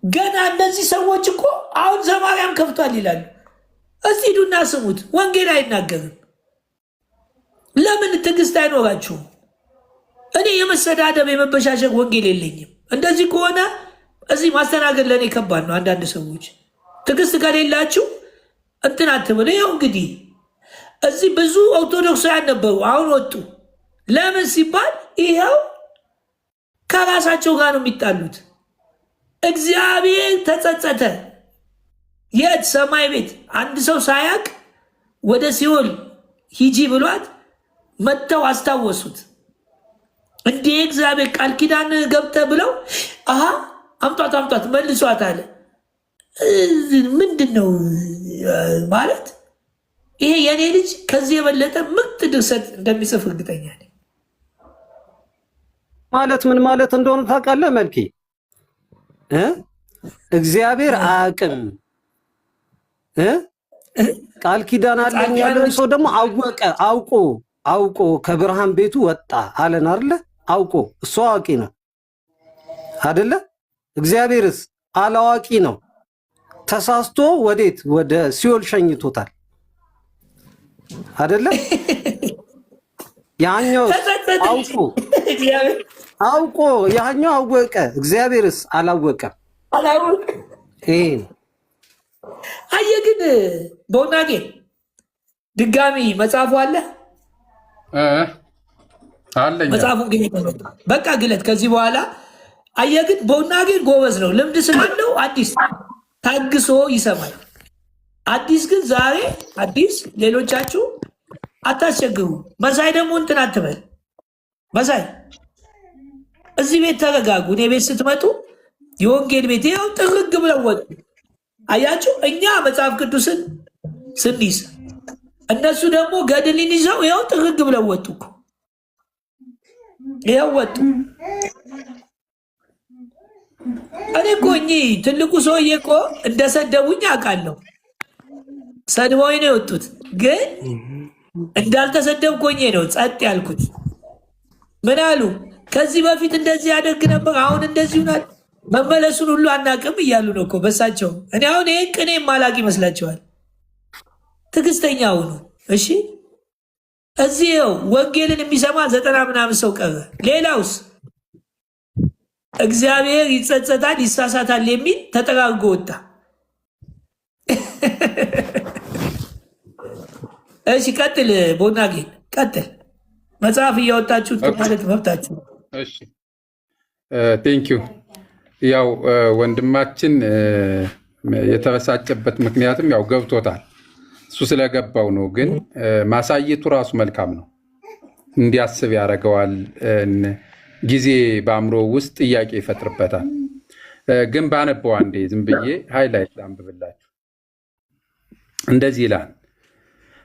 ገና እነዚህ ሰዎች እኮ አሁን ዘማርያም ከፍቷል ይላሉ። እስቲ ሂዱና ስሙት። ወንጌል አይናገርም። ለምን ትዕግስት አይኖራችሁም? እኔ የመሰዳደብ የመበሻሸቅ ወንጌል የለኝም። እንደዚህ ከሆነ እዚህ ማስተናገድ ለእኔ ከባድ ነው። አንዳንድ ሰዎች ትዕግስት ከሌላችሁ እንትን አትበሉ። ይኸው እንግዲህ እዚህ ብዙ ኦርቶዶክሳውያን ነበሩ፣ አሁን ወጡ። ለምን ሲባል ይኸው ከራሳቸው ጋር ነው የሚጣሉት። እግዚአብሔር ተጸጸተ። የት ሰማይ ቤት አንድ ሰው ሳያቅ ወደ ሲኦል ሂጂ ብሏት መጥተው አስታወሱት። እንዴ እግዚአብሔር ቃል ኪዳን ገብተ ብለው አምጧት መልሷት አለ። ምንድን ነው ማለት? ይሄ የኔ ልጅ ከዚህ የበለጠ ምርጥ ድርሰት እንደሚጽፍ እርግጠኛ ነኝ። ማለት ምን ማለት እንደሆነ ታውቃለህ መልኬ? እግዚአብሔር አያውቅም ቃል ኪዳን አለኝ ያለን ሰው ደግሞ አወቀ። አውቆ ከብርሃን ቤቱ ወጣ አለን አይደለ? አውቆ እሱ አዋቂ ነው አይደለ? እግዚአብሔርስ አላዋቂ ነው። ተሳስቶ ወዴት? ወደ ሲኦል ሸኝቶታል አይደለ? ያኛው አውቆ ያኛው አወቀ፣ እግዚአብሔርስ አላወቀም። አየህ ግን በውናጌ ድጋሚ መጽሐፉ አለ አለኝ። መጽሐፉ ግን በቃ ግለት ከዚህ በኋላ አየህ ግን በውናጌ ጎበዝ ነው፣ ልምድ ስላለው አዲስ ታግሶ ይሰማል። አዲስ ግን ዛሬ አዲስ ሌሎቻችሁ አታስቸግሩ። መሳይ ደግሞ እንትን አትበል። መሳይ እዚህ ቤት ተረጋጉ። እኔ ቤት ስትመጡ የወንጌል ቤት ይኸው ጥርግ ብለው ወጡ። አያችሁ፣ እኛ መጽሐፍ ቅዱስን ስንይዝ እነሱ ደግሞ ገድልን ይዘው ይኸው ጥርግ ብለው ወጡ እኮ ይኸው ወጡ። እኔ እኮ እኚህ ትልቁ ሰውዬ እኮ እንደሰደቡኝ አውቃለሁ። ሰድበውኝ ነው የወጡት፣ ግን እንዳልተሰደብኩኝ ነው ጸጥ ያልኩት። ምን አሉ? ከዚህ በፊት እንደዚህ ያደርግ ነበር፣ አሁን እንደዚህ ይሆናል፣ መመለሱን ሁሉ አናቅም እያሉ ነው እኮ በሳቸው። እኔ አሁን ይህን ቅኔ ማላቅ ይመስላቸዋል። ትዕግስተኛ ሁኑ እሺ። እዚህው ወንጌልን የሚሰማ 90 ምናምን ሰው ቀረ። ሌላውስ እግዚአብሔር ይጸጸታል ይሳሳታል የሚል ተጠራርጎ ወጣ። እሺ ቀጥል፣ ቦናጌን ቀጥል። መጽሐፍ እያወጣችሁ ማለት መብታችሁ። እሺ ቴንኪው። ያው ወንድማችን የተበሳጨበት ምክንያትም ያው ገብቶታል፣ እሱ ስለገባው ነው። ግን ማሳየቱ ራሱ መልካም ነው፣ እንዲያስብ ያደርገዋል። ጊዜ በአእምሮ ውስጥ ጥያቄ ይፈጥርበታል። ግን ባነበው አንዴ ዝም ብዬ ሃይላይት ላንብብላችሁ። እንደዚህ ይላል።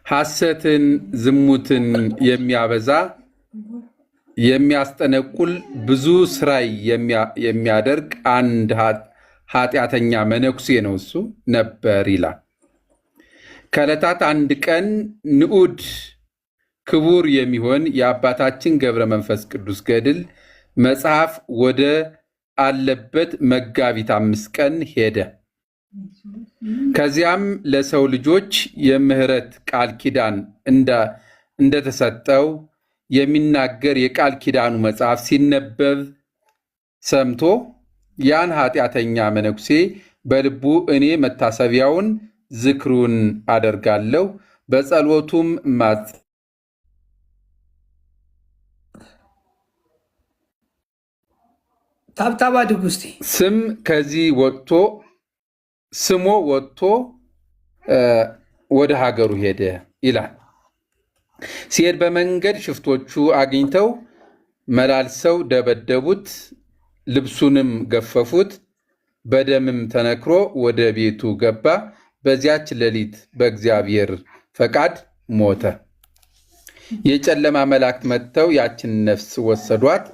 ሐሰትን፣ ዝሙትን የሚያበዛ የሚያስጠነቁል ብዙ ስራይ የሚያደርግ አንድ ኃጢአተኛ መነኩሴ ነው እሱ ነበር ይላል። ከዕለታት አንድ ቀን ንዑድ ክቡር የሚሆን የአባታችን ገብረ መንፈስ ቅዱስ ገድል መጽሐፍ ወደ አለበት መጋቢት 5 ቀን ሄደ። ከዚያም ለሰው ልጆች የምህረት ቃል ኪዳን እንደተሰጠው የሚናገር የቃል ኪዳኑ መጽሐፍ ሲነበብ ሰምቶ ያን ኃጢአተኛ መነኩሴ በልቡ እኔ መታሰቢያውን ዝክሩን አደርጋለሁ፣ በጸሎቱም ታብታባ ድጉስቲ ስም ከዚህ ስሞ ወጥቶ ወደ ሀገሩ ሄደ ይላል። ሲሄድ በመንገድ ሽፍቶቹ አግኝተው መላልሰው ደበደቡት፣ ልብሱንም ገፈፉት፣ በደምም ተነክሮ ወደ ቤቱ ገባ። በዚያች ሌሊት በእግዚአብሔር ፈቃድ ሞተ። የጨለማ መላእክት መጥተው ያችን ነፍስ ወሰዷት፣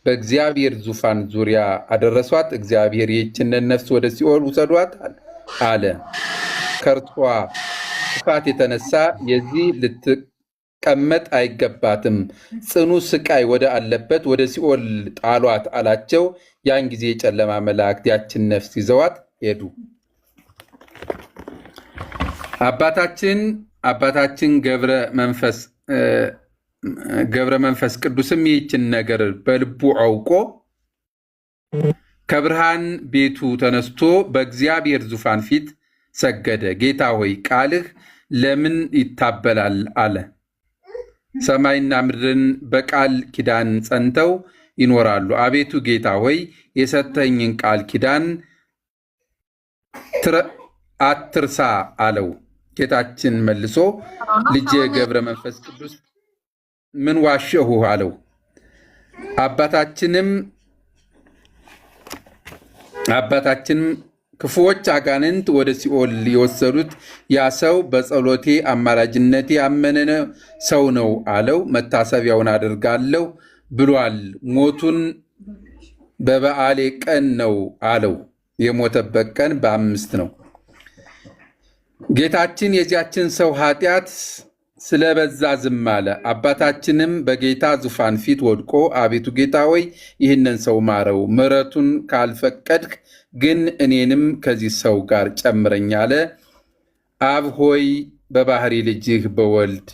በእግዚአብሔር ዙፋን ዙሪያ አደረሷት። እግዚአብሔር ይህችንን ነፍስ ወደ ሲኦል ውሰዷት አለ። ከእርሷ ክፋት የተነሳ የዚህ ልትቀመጥ አይገባትም፣ ጽኑ ስቃይ ወደ አለበት ወደ ሲኦል ጣሏት አላቸው። ያን ጊዜ የጨለማ መላእክት ያችን ነፍስ ይዘዋት ሄዱ። አባታችን ገብረ መንፈስ ቅዱስም ይህችን ነገር በልቡ አውቆ ከብርሃን ቤቱ ተነስቶ በእግዚአብሔር ዙፋን ፊት ሰገደ። ጌታ ሆይ ቃልህ ለምን ይታበላል አለ። ሰማይና ምድርን በቃል ኪዳን ጸንተው ይኖራሉ። አቤቱ ጌታ ሆይ የሰጠኝን ቃል ኪዳን አትርሳ አለው። ጌታችን መልሶ ልጄ ገብረ መንፈስ ቅዱስ ምን ዋሸሁ አለው። አባታችንም ክፉዎች አጋንንት ወደ ሲኦል የወሰዱት ያ ሰው በጸሎቴ አማላጅነቴ ያመነ ሰው ነው አለው። መታሰቢያውን አደርጋለሁ ብሏል። ሞቱን በበዓሌ ቀን ነው አለው። የሞተበት ቀን በ5 ነው። ጌታችን የዚያችን ሰው ኃጢአት ስለበዛ ዝም አለ። አባታችንም በጌታ ዙፋን ፊት ወድቆ አቤቱ ጌታ ሆይ ይህንን ሰው ማረው፣ ምሕረቱን ካልፈቀድክ ግን እኔንም ከዚህ ሰው ጋር ጨምረኝ አለ። አብ ሆይ በባህሪ ልጅህ በወልድ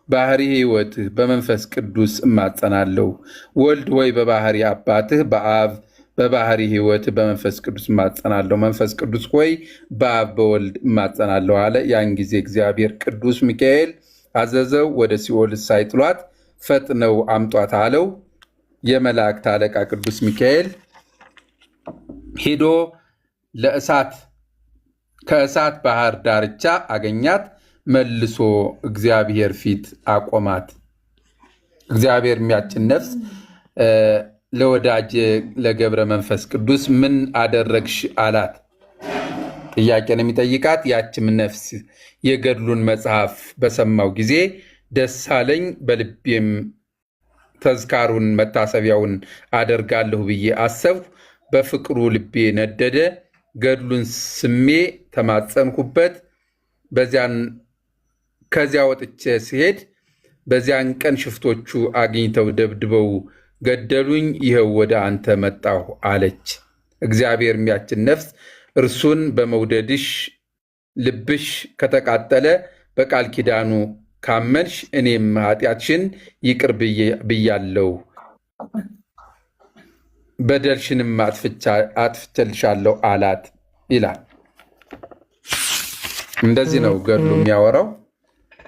ባህሪ ሕይወትህ በመንፈስ ቅዱስ እማጸናለሁ። ወልድ ሆይ በባህሪ አባትህ በአብ በባህሪ ሕይወትህ በመንፈስ ቅዱስ እማጸናለሁ። መንፈስ ቅዱስ ሆይ በአብ በወልድ እማጸናለሁ አለ። ያን ጊዜ እግዚአብሔር ቅዱስ ሚካኤል አዘዘው፣ ወደ ሲኦል ሳይጥሏት ፈጥነው አምጧት አለው። የመላእክት አለቃ ቅዱስ ሚካኤል ሄዶ ከእሳት ባህር ዳርቻ አገኛት፣ መልሶ እግዚአብሔር ፊት አቆማት። እግዚአብሔር የሚያችን ነፍስ ለወዳጅ ለገብረ መንፈስ ቅዱስ ምን አደረግሽ አላት። ጥያቄ ነው የሚጠይቃት። ያችም ነፍስ የገድሉን መጽሐፍ በሰማው ጊዜ ደስ አለኝ፣ በልቤም ተዝካሩን መታሰቢያውን አደርጋለሁ ብዬ አሰብሁ። በፍቅሩ ልቤ ነደደ። ገድሉን ስሜ ተማጸንኩበት። ከዚያ ወጥቼ ሲሄድ በዚያን ቀን ሽፍቶቹ አግኝተው ደብድበው ገደሉኝ። ይኸው ወደ አንተ መጣሁ አለች። እግዚአብሔር ያችን ነፍስ እርሱን በመውደድሽ ልብሽ ከተቃጠለ በቃል ኪዳኑ ካመንሽ እኔም ኃጢአትሽን ይቅር ብያለሁ፣ በደልሽንም አጥፍቼልሻለሁ አላት ይላል። እንደዚህ ነው ገድሉ የሚያወራው።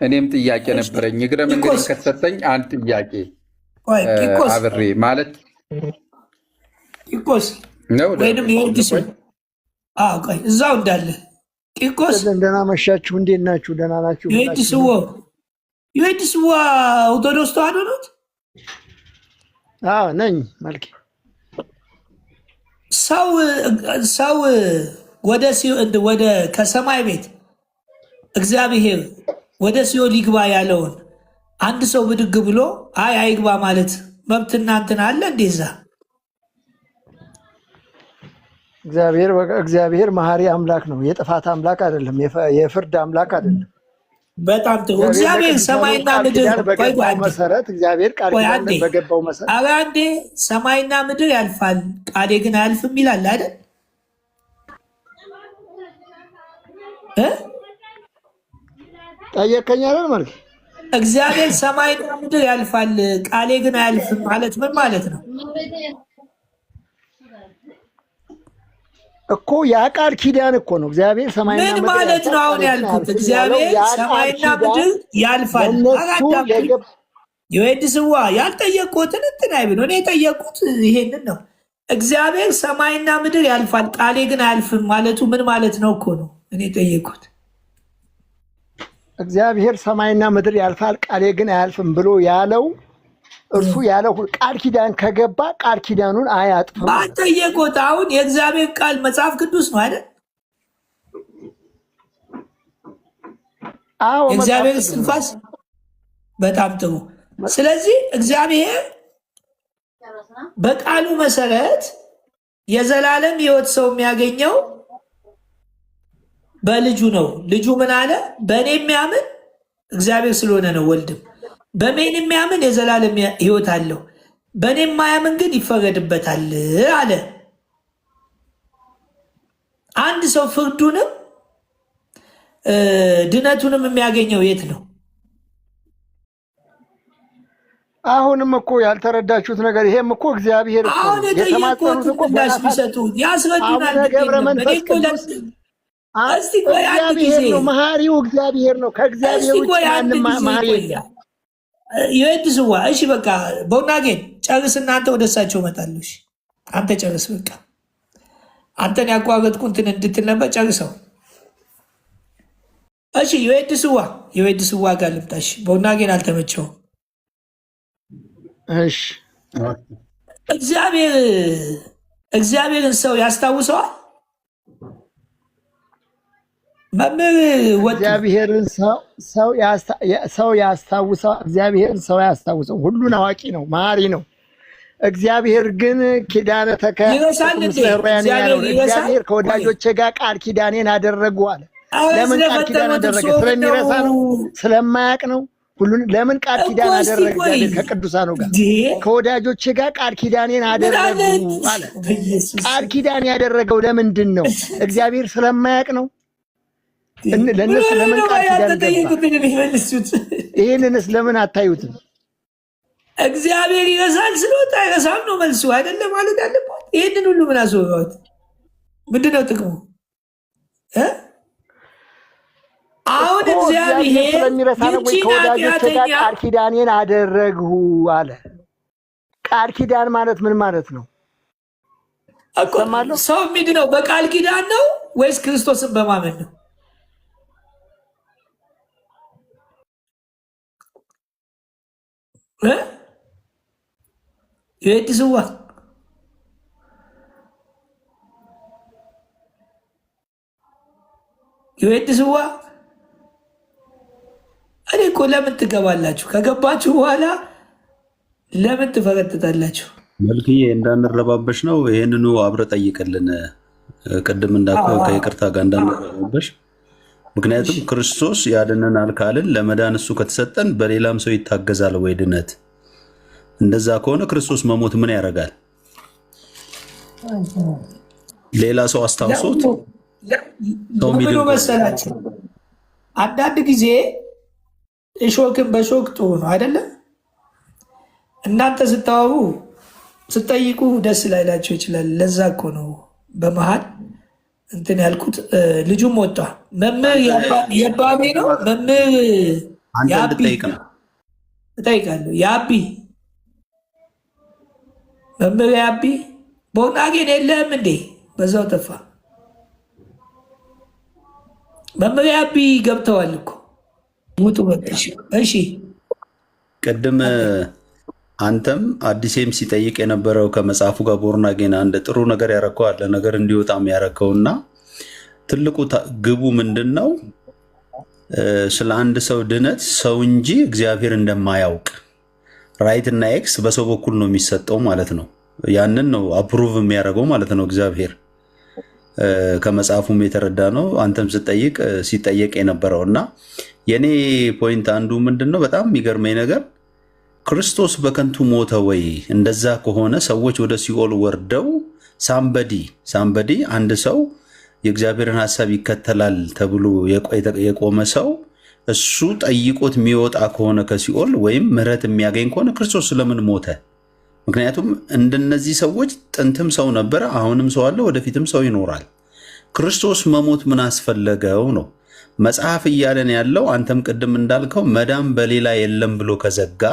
እኔም ጥያቄ ነበረኝ። እግረ መንገድ ከተሰጠኝ አንድ ጥያቄ አብሬ ማለት ቂርቆስ ነው ወይንም ይወድስ እዛው እንዳለ ቂርቆስ ደህና መሻችሁ። እንዴት ናችሁ? ደህና ናችሁ? ይወድስዋ ኦርቶዶክስ ተዋሕዶ ነው? አዎ ነኝ። መልኬ ሰው ወደ ከሰማይ ቤት እግዚአብሔር ወደ ሲኦል ይግባ ያለውን አንድ ሰው ብድግ ብሎ አይግባ ማለት መብትና እንትን አለ እንደዛ? እግዚአብሔር መሐሪ አምላክ ነው። የጥፋት አምላክ አይደለም። የፍርድ አምላክ አይደለም። በጣም ጥሩ። እግዚአብሔር ሰማይና ምድር መሰረት እግዚአብሔር ቃል በገባው መሰረት አንዴ ሰማይና ምድር ያልፋል ቃሌ ግን አያልፍም ይላል አይደል? ጠየቀኝ አይደል? ማለት እግዚአብሔር ሰማይና ምድር ያልፋል ቃሌ ግን አያልፍም ማለት ምን ማለት ነው እኮ? ያ ቃል ኪዳን እኮ ነው። እግዚአብሔር ሰማይና ምድር ምን ማለት ነው? አሁን ያልኩት እግዚአብሔር ሰማይና ምድር ያልፋል። የወድስዋ ያልጠየቁትን እንትን አይብሎ እኔ የጠየቁት ይሄንን ነው። እግዚአብሔር ሰማይና ምድር ያልፋል ቃሌ ግን አያልፍም ማለቱ ምን ማለት ነው እኮ ነው እኔ የጠየቁት። እግዚአብሔር ሰማይና ምድር ያልፋል ቃሌ ግን አያልፍም ብሎ ያለው እርሱ ያለው ቃል ኪዳን ከገባ ቃል ኪዳኑን አያጥፍም። ባጠየቁት አሁን የእግዚአብሔር ቃል መጽሐፍ ቅዱስ ነው አይደል? አዎ የእግዚአብሔር እስትንፋስ። በጣም ጥሩ። ስለዚህ እግዚአብሔር በቃሉ መሰረት የዘላለም ሕይወት ሰው የሚያገኘው በልጁ ነው። ልጁ ምን አለ? በእኔ የሚያምን እግዚአብሔር ስለሆነ ነው ወልድም በእኔ የሚያምን የዘላለም ሕይወት አለው፣ በእኔ የማያምን ግን ይፈረድበታል አለ። አንድ ሰው ፍርዱንም ድነቱንም የሚያገኘው የት ነው? አሁንም እኮ ያልተረዳችሁት ነገር ይሄም እኮ እግዚአብሔር እኮ አሁን የጠየቁት ምላሽ ቢሰጡ ያስረዱናል። ገብረ መንፈስ ቅዱስ እግዚአብሔር ነው፣ መሐሪው እግዚአብሔር ነው። ከእግዚአብሔር ውጭ ማንም መሐሪ የለም። ይወድስዋ እሺ፣ በቃ በውናጌን ጨርስ። እናንተ ወደ እሳቸው እመጣለሁ። አንተ ጨርስ። በቃ አንተን ያቋረጥኩ እንትን እንድትል ነበር። ጨርሰው። እሺ፣ የወድስዋ ጋር ልምጣሽ። በውናጌን አልተመቸውም። እሺ፣ እግዚአብሔርን ሰው ያስታውሰዋል። እግዚአብሔርን ሰው ያስታውሰው። እግዚአብሔርን ሰው ያስታውሰው። ሁሉን አዋቂ ነው፣ መሐሪ ነው። እግዚአብሔር ግን ኪዳነ እግዚአብሔር ከወዳጆቼ ጋር ቃል ኪዳኔን አደረጉ አለ። ለምን ቃል ኪዳን አደረገ? ስለሚረሳ ነው? ስለማያውቅ ነው? ሁሉን ለምን ቃል ኪዳን አደረገ? እግዚአብሔር ከቅዱሳኑ ጋር ከወዳጆቼ ጋር ቃል ኪዳኔን አደረጉ አለ። ቃል ኪዳን ያደረገው ለምንድን ነው? እግዚአብሔር ስለማያውቅ ነው? ለእነሱ ለምን ቃል ኪዳን የሚመልሱት? ይህንንስ ለምን አታዩትም? እግዚአብሔር ይረሳል ስለወጣ አይረሳም ነው መልሱ አይደለም ማለት ያለባት። ይህንን ሁሉ ምን አስወራት? ምንድነው ጥቅሙ? አሁን እግዚአብሔር ስለሚረሳ ነው ወይ ከወዳጆቼ ጋር ቃል ኪዳኔን አደረግሁ አለ። ቃል ኪዳን ማለት ምን ማለት ነው? ሰው የሚድነው በቃል ኪዳን ነው ወይስ ክርስቶስን በማመን ነው? የድስዋ ይወድስዋ እኔ እኮ ለምን ትገባላችሁ? ከገባችሁ በኋላ ለምን ትፈረጥጣላችሁ? መልክዬ እንዳንረባበሽ ነው። ይህንኑ አብረ ጠይቅልን። ቅድም እንዳልከው ከይቅርታ ጋር እንዳንረባበሽ። ምክንያቱም ክርስቶስ ያድነናል ካልን ለመዳን እሱ ከተሰጠን በሌላም ሰው ይታገዛል ወይ ድነት? እንደዛ ከሆነ ክርስቶስ መሞት ምን ያደርጋል? ሌላ ሰው አስታውሶት ብሎ መሰላቸው። አንዳንድ ጊዜ እሾክን በሾክ ጥሩ ነው አይደለም? እናንተ ስታወሩ ስጠይቁ ደስ ላይላቸው ይችላል። ለዛ እኮ ነው በመሀል እንትን ያልኩት። ልጁም ወጣ። መምህር የባቤ ነው። መምህር እጠይቃለሁ። የአቢ መምህር የአቢ በውናጌን የለም እንዴ? በዛው ጠፋ። መምህር የአቢ ገብተዋል እኮ ሙጡ። እሺ ቅድም አንተም አዲሴም ሲጠይቅ የነበረው ከመጽሐፉ ጋር ቦርናጌን አንድ ጥሩ ነገር ያረከው አለ ነገር እንዲወጣም ያረከውና ትልቁ ግቡ ምንድን ነው? ስለ አንድ ሰው ድነት ሰው እንጂ እግዚአብሔር እንደማያውቅ ራይት እና ኤክስ በሰው በኩል ነው የሚሰጠው ማለት ነው። ያንን ነው አፕሩቭ የሚያደርገው ማለት ነው እግዚአብሔር። ከመጽሐፉም የተረዳ ነው። አንተም ሲጠየቅ የነበረው እና የኔ ፖይንት አንዱ ምንድን ነው በጣም የሚገርመኝ ነገር ክርስቶስ በከንቱ ሞተ ወይ? እንደዛ ከሆነ ሰዎች ወደ ሲኦል ወርደው ሳምበዲ አንድ ሰው የእግዚአብሔርን ሐሳብ ይከተላል ተብሎ የቆመ ሰው እሱ ጠይቆት የሚወጣ ከሆነ ከሲኦል ወይም ምሕረት የሚያገኝ ከሆነ ክርስቶስ ስለምን ሞተ? ምክንያቱም እንደነዚህ ሰዎች ጥንትም ሰው ነበረ፣ አሁንም ሰው አለ፣ ወደፊትም ሰው ይኖራል። ክርስቶስ መሞት ምን አስፈለገው ነው መጽሐፍ እያለን ያለው። አንተም ቅድም እንዳልከው መዳን በሌላ የለም ብሎ ከዘጋ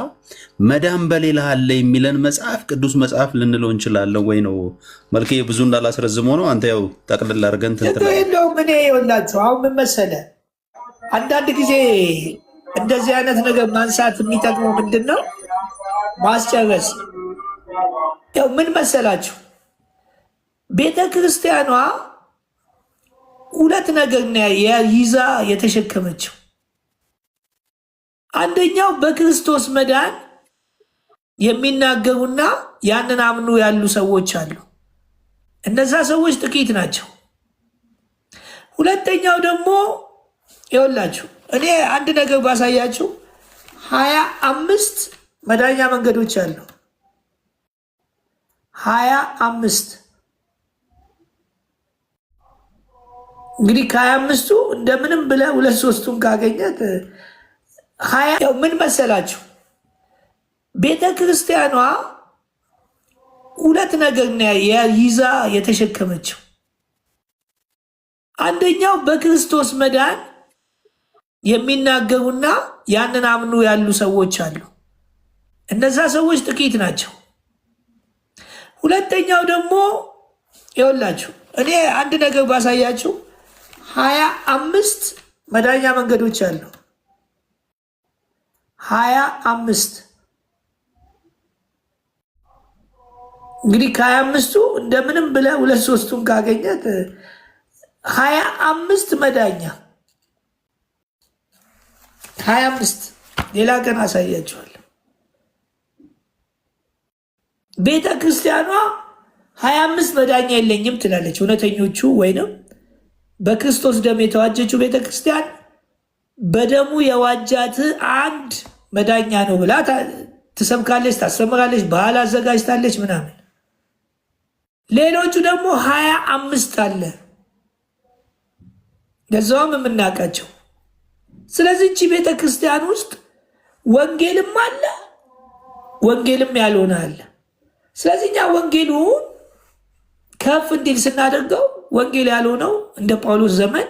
መዳን በሌላ አለ የሚለን መጽሐፍ ቅዱስ መጽሐፍ ልንለው እንችላለን ወይ ነው? መልክ ብዙ እንዳላስረዝመው ነው። አንተ ያው ጠቅልል አድርገን ትንትለው ምን ይኸውላችሁ፣ አሁን ምን መሰለህ፣ አንዳንድ ጊዜ እንደዚህ አይነት ነገር ማንሳት የሚጠቅመው ምንድን ነው? ማስጨረስ። ያው ምን መሰላችሁ፣ ቤተ ክርስቲያኗ ሁለት ነገር ይዛ የተሸከመችው። አንደኛው በክርስቶስ መዳን የሚናገሩና ያንን አምኑ ያሉ ሰዎች አሉ። እነዛ ሰዎች ጥቂት ናቸው። ሁለተኛው ደግሞ ይኸውላችሁ፣ እኔ አንድ ነገር ባሳያችሁ 25 መዳኛ መንገዶች አሉ። 25 እንግዲህ ከ25ቱ እንደምንም ብለህ 2-3ቱን ካገኘት 20። ያው ምን መሰላችሁ፣ ቤተ ክርስቲያኗ ሁለት ነገር ይዛ የተሸከመችው። አንደኛው በክርስቶስ መዳን የሚናገሩና ያንን አምኑ ያሉ ሰዎች አሉ። እነዛ ሰዎች ጥቂት ናቸው። ሁለተኛው ደግሞ ይኸውላችሁ፣ እኔ አንድ ነገር ባሳያችሁ 25 መዳኛ መንገዶች አሉ። 25 እንግዲህ ከ25ቱ እንደምንም ብለህ 2-3ቱን ካገኘት 25 መዳኛ 25። ሌላ ቀን አሳያችኋለሁ። ቤተ ክርስቲያኗ 25 መዳኛ የለኝም ትላለች። እውነተኞቹ ወይንም በክርስቶስ ደም የተዋጀችው ቤተ ክርስቲያን በደሙ የዋጃት አንድ መዳኛ ነው ብላ ትሰብካለች፣ ታስተምራለች፣ ባህል አዘጋጅታለች ምናምን። ሌሎቹ ደግሞ 25 አለ፣ ለዛውም የምናውቃቸው። ስለዚህ እቺ ቤተ ክርስቲያን ውስጥ ወንጌልም አለ፣ ወንጌልም ያልሆነ አለ። ስለዚህ እኛ ወንጌሉን ከፍ እንዲል ስናደርገው ወንጌል ያልሆነው እንደ ጳውሎስ ዘመን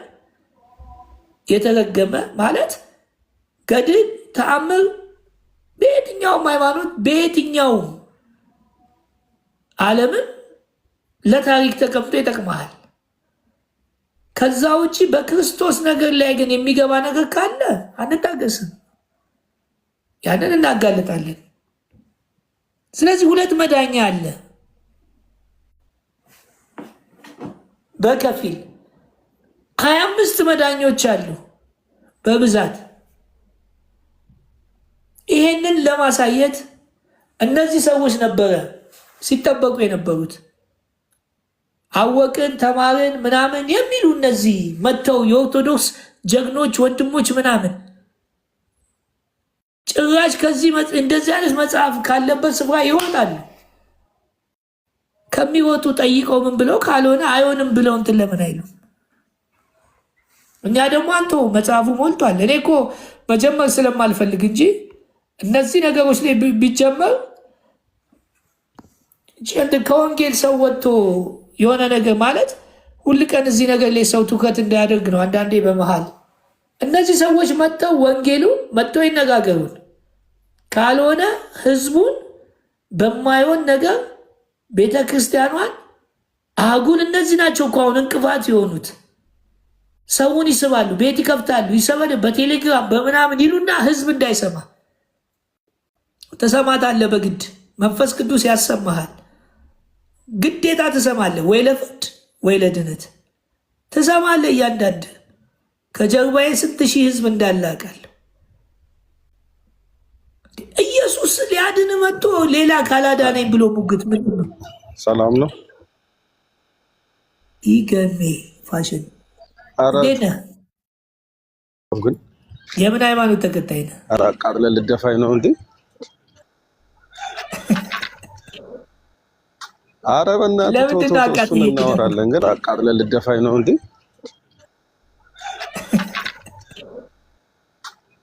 የተረገመ ማለት ገድል፣ ተአምር በየትኛውም ሃይማኖት በየትኛውም ዓለምን ለታሪክ ተቀምጦ ይጠቅመሃል። ከዛ ውጭ በክርስቶስ ነገር ላይ ግን የሚገባ ነገር ካለ አንታገስም፣ ያንን እናጋልጣለን። ስለዚህ ሁለት መዳኛ አለ በከፊል 25 መዳኞች አሉ በብዛት። ይሄንን ለማሳየት እነዚህ ሰዎች ነበረ ሲጠበቁ የነበሩት። አወቅን ተማርን ምናምን የሚሉ እነዚህ መጥተው የኦርቶዶክስ ጀግኖች ወንድሞች ምናምን ጭራሽ ከዚህ እንደዚህ አይነት መጽሐፍ ካለበት ስፍራ ይወጣሉ። ከሚወጡ ጠይቀው ምን ብለው ካልሆነ አይሆንም ብለው እንትን ለምን አይሉ? እኛ ደግሞ አንተ መጽሐፉ ሞልቷል። እኔ እኮ መጀመር ስለማልፈልግ እንጂ እነዚህ ነገሮች ላይ ቢጀመር ከወንጌል ሰው ወጥቶ የሆነ ነገር ማለት ሁል ቀን እዚህ ነገር ላይ ሰው ትኩረት እንዳያደርግ ነው። አንዳንዴ በመሃል እነዚህ ሰዎች መጥተው ወንጌሉ መጥተው ይነጋገሩን፣ ካልሆነ ህዝቡን በማይሆን ነገር ቤተ ክርስቲያኗን አጉል እነዚህ ናቸው እኮ አሁን እንቅፋት የሆኑት። ሰውን ይስባሉ፣ ቤት ይከፍታሉ፣ ይሰበድ በቴሌግራም በምናምን ይሉና ህዝብ እንዳይሰማ ትሰማታለህ። በግድ መንፈስ ቅዱስ ያሰማሃል። ግዴታ ትሰማለህ፣ ወይ ለፍርድ ወይ ለድነት ትሰማለህ። እያንዳንድ ከጀርባዬ 6000 ህዝብ እንዳላቃል። ኢየሱስ ሊያድን መጥቶ ሌላ ካላዳነኝ ብሎ ሙግት ምንድን ነው? ሰላም ነው። ይገሜ ፋሽን እንዴት ነህ? ግን የምን ሃይማኖት ተከታይ ነህ? ኧረ አቃጥለህ ልደፋኝ ነው እንዴ? ኧረ በእናትህ እሱን እናወራለን። ግን አቃጥለህ ልደፋኝ ነው እንዴ?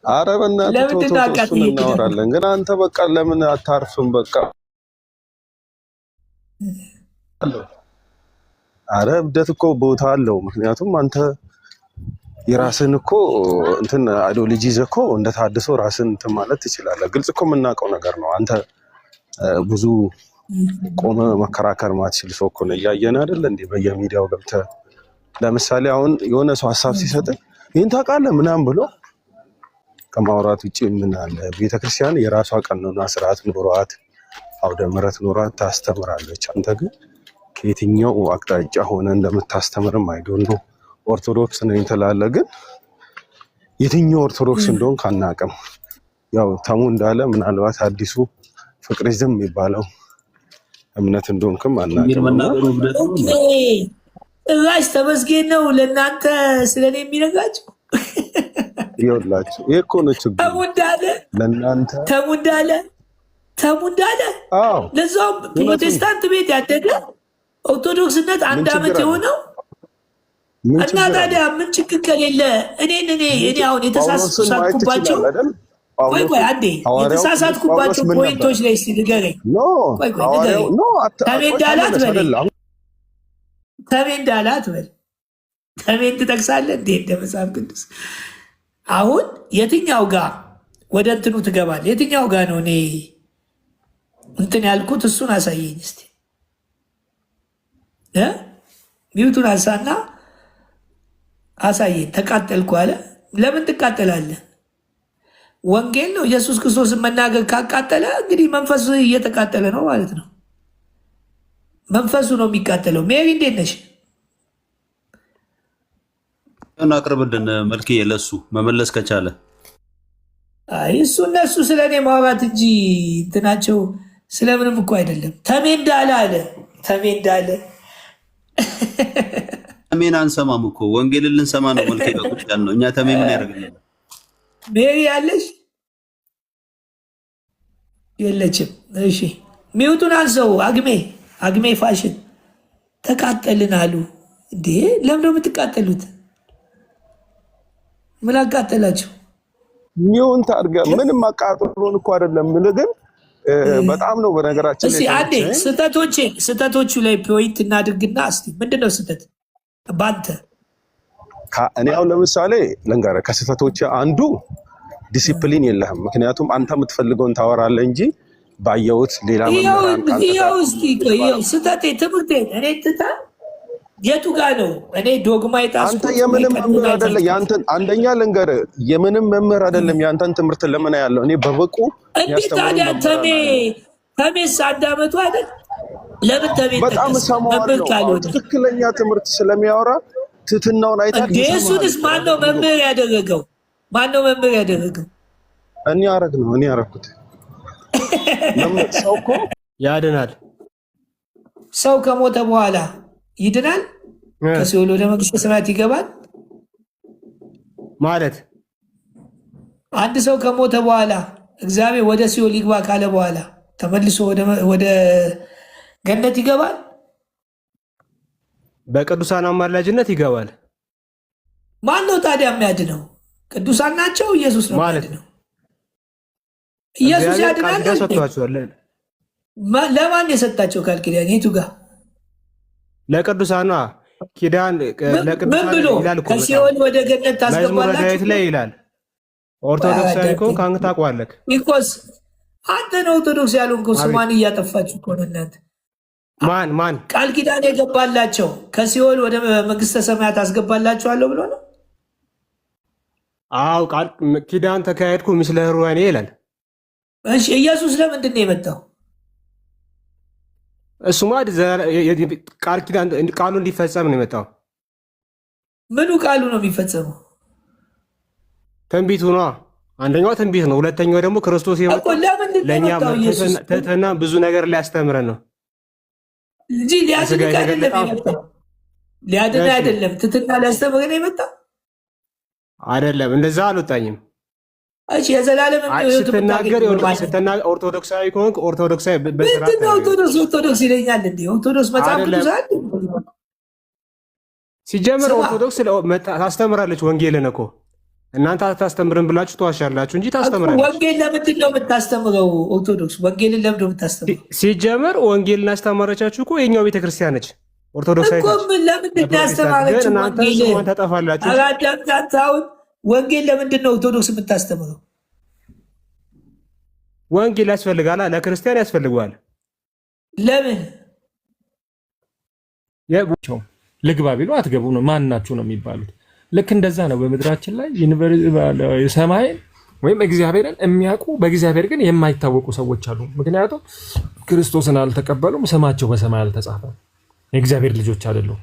ኧረ በእናትህ እሱን እናወራለን። ግን አንተ በቃ ለምን አታርፍም? በቃ ኧረ እብደት እኮ ቦታ አለው። ምክንያቱም አንተ የራስን እኮ እንትን አይዲዮሎጂ ይዘህ እኮ እንደታድሶ ራስን እንትን ማለት ትችላለህ። ግልጽ እኮ የምናውቀው ነገር ነው። አንተ ብዙ ቆመ መከራከር ማትችል ሰው እኮ ነው። እያየን አይደል እንዴ? በየሚዲያው ገብተህ ለምሳሌ አሁን የሆነ ሰው ሀሳብ ሲሰጥ ይህን ታውቃለህ ምናምን ብሎ ከማውራት ውጭ ምን አለ? ቤተክርስቲያን የራሷ ቀኖና ስርዓት ኖሯት አውደ ምሕረት ኖሯት ታስተምራለች። አንተ ግን ከየትኛው አቅጣጫ ሆነ እንደምታስተምርም አይዶን ነው። ኦርቶዶክስ ነኝ ትላለህ፣ ግን የትኛው ኦርቶዶክስ እንደሆን ካናቅም ያው ተሙ እንዳለ ምናልባት አዲሱ ፍቅሪዝም የሚባለው እምነት እንደሆንክም አናቅም። እራሽ ተመስገን ነው ለእናንተ ስለኔ የሚነጋቸው ይኸውላችሁ። ይሄ እኮ ነው ችግሩ። ለእናንተ ተሙ እንዳለ ለዛውም ፕሮቴስታንት ቤት ያደገ ኦርቶዶክስነት 1 ዓመት የሆነው እና ታዲያ ምን ችግር ከሌለ እኔ አሁን የተሳሳትኩባቸው ቆይ አንዴ የተሳሳትኩባቸው ፖይንቶች ላይ እስኪ ንገረኝ። ተሜ እንዳላት በል ተሜን ትጠቅሳለህ እንዴ እንደ መጽሐፍ ቅዱስ? አሁን የትኛው ጋር ወደ እንትኑ ትገባለህ? የትኛው ጋር ነው እኔ እንትን ያልኩት? እሱን አሳየኝ እስቲ። ሚውቱን አንሳና አሳየኝ። ተቃጠልኩ አለ። ለምን ትቃጠላለህ? ወንጌል ነው። ኢየሱስ ክርስቶስን መናገር ካቃጠለ እንግዲህ መንፈሱ እየተቃጠለ ነው ማለት ነው። መንፈሱ ነው የሚቃጠለው። ሜሪ እንዴት ነሽ? አቅርብልን መልክዬ፣ ለሱ መመለስ ከቻለ። አይ እሱ እነሱ ስለ እኔ ማውራት እንጂ እንትናቸው ስለምንም እኮ አይደለም። ተሜ እንዳለ አለ። ተሜ እንዳለ ተሜን አንሰማም እኮ ወንጌልን ልንሰማ ነው። መልክዬ ቁጭ ያል ነው። እኛ ተሜ ምን ያደርግልናል? ሜሪ ያለሽ የለችም። እሺ ሚውቱን አንሰው። አግሜ ፋሽን ተቃጠልን አሉ እንዴ? ለምን ነው የምትቃጠሉት? ምን አቃጠላችሁ? ሚውን ታርጋ ምንም አቃጥሎን እኮ አይደለም። ምን ግን በጣም ነው በነገራችን ላይ አንዴ ስህተቶቹ ላይ ፖይንት እናድርግና እስቲ ምንድነው ስህተት ባንተ? እኔ አሁን ለምሳሌ ልንገርህ፣ ከስህተቶች አንዱ ዲሲፕሊን የለህም። ምክንያቱም አንተ የምትፈልገውን ታወራለህ እንጂ ባየሁት ሌላ ስህተቴ ትምህርቴ እኔ ትታ የቱ ጋር ነው? እኔ ዶግማ አንተ የምንም መምህር አይደለም። ያንተን አንደኛ ልንገርህ፣ የምንም መምህር አይደለም። ያንተን ትምህርት ለምን ያለው እኔ በበቁ ታዲያ ተሜስ 1 ዓመቱ አይደል? ለምን ተሜ በጣም ሰማዋለሁ። ትክክለኛ ትምህርት ስለሚያወራ ትትናውን አይታል። ኢየሱስስ ማን ነው መምህር ያደረገው? ማን ነው መምህር ያደረገው? እኔ ያረኩት። ሰው እኮ ያድናል። ሰው ከሞተ በኋላ ይድናል? ከሲኦል ወደ መንግስተ ሰማያት ይገባል ማለት? አንድ ሰው ከሞተ በኋላ እግዚአብሔር ወደ ሲኦል ይግባ ካለ በኋላ ተመልሶ ወደ ገነት ይገባል? በቅዱሳን አማላጅነት ይገባል። ማን ነው ታዲያ የሚያድነው? ቅዱሳን ናቸው? ኢየሱስ ነው የሚያድነው? ኢየሱስ ያድናል? ለማን የሰጣቸው ቃል ኪዳን? የቱ ጋር? ለቅዱሳኗ ኪዳን ምን ብሎ ከሲኦል ወደ ገነት ታስገባላችሁ ላይ ይላል። ኦርቶዶክሳዊ እኮ ካንተ ታውቀዋለህ። ኢኮስ አንተ ነው ኦርቶዶክስ ያልሆንከው። ስሟን እያጠፋችሁ እኮ ነው እናንተ። ማን ቃል ኪዳን የገባላቸው ከሲኦል ወደ መንግስተ ሰማያት አስገባላችኋለሁ ብሎ ነው? አዎ ቃል ኪዳን ተካሄድኩ ምስለ ሕሩያኔ ይላል። እሺ ኢየሱስ ለምንድን ነው የመጣው? እሱማ ቃል ኪዳን ቃሉ እንዲፈጸም ነው የመጣው። ምኑ ቃሉ ነው የሚፈጸመው? ትንቢቱ ነው። አንደኛው ትንቢት ነው። ሁለተኛው ደግሞ ክርስቶስ የመጣው ለእኛ ትህትና ብዙ ነገር ሊያስተምረን ነው እንጂ ሊያድን አይደለም። ትህትና ሊያስተምረን የመጣው አይደለም። እንደዛ አልወጣኝም። እሺ የዘላለም ስትናገር ኦርቶዶክሳዊ ከሆንክ ኦርቶዶክሳዊ ኦርቶዶክስ ይለኛል እንዴ? ኦርቶዶክስ መጽሐፍ ቅዱስ አለ ሲጀምር። ኦርቶዶክስ ታስተምራለች ወንጌልን እኮ እናንተ አታስተምርን ብላችሁ ተዋሻላችሁ እንጂ ታስተምራለች። ወንጌል ለምንድን ነው የምታስተምረው? ኦርቶዶክስ ወንጌልን ለምንድን ነው የምታስተምረው? ሲጀምር ወንጌልን አስተማረቻችሁ እኮ የኛው ቤተክርስቲያን ነች። ኦርቶዶክሳዊ ለምንድን ነው ያስተማረች? እናንተ ተጠፋላችሁ። ወንጌል ለምንድን ነው ኦርቶዶክስ የምታስተምረው? ወንጌል ያስፈልጋል፣ ለክርስቲያን ያስፈልገዋል። ለምን ልግባ ቢሉ አትገቡ ነው ማናችሁ ነው የሚባሉት። ልክ እንደዛ ነው በምድራችን ላይ ሰማይን ወይም እግዚአብሔርን የሚያውቁ በእግዚአብሔር ግን የማይታወቁ ሰዎች አሉ። ምክንያቱም ክርስቶስን አልተቀበሉም፣ ስማቸው በሰማይ አልተጻፈም፣ የእግዚአብሔር ልጆች አይደሉም።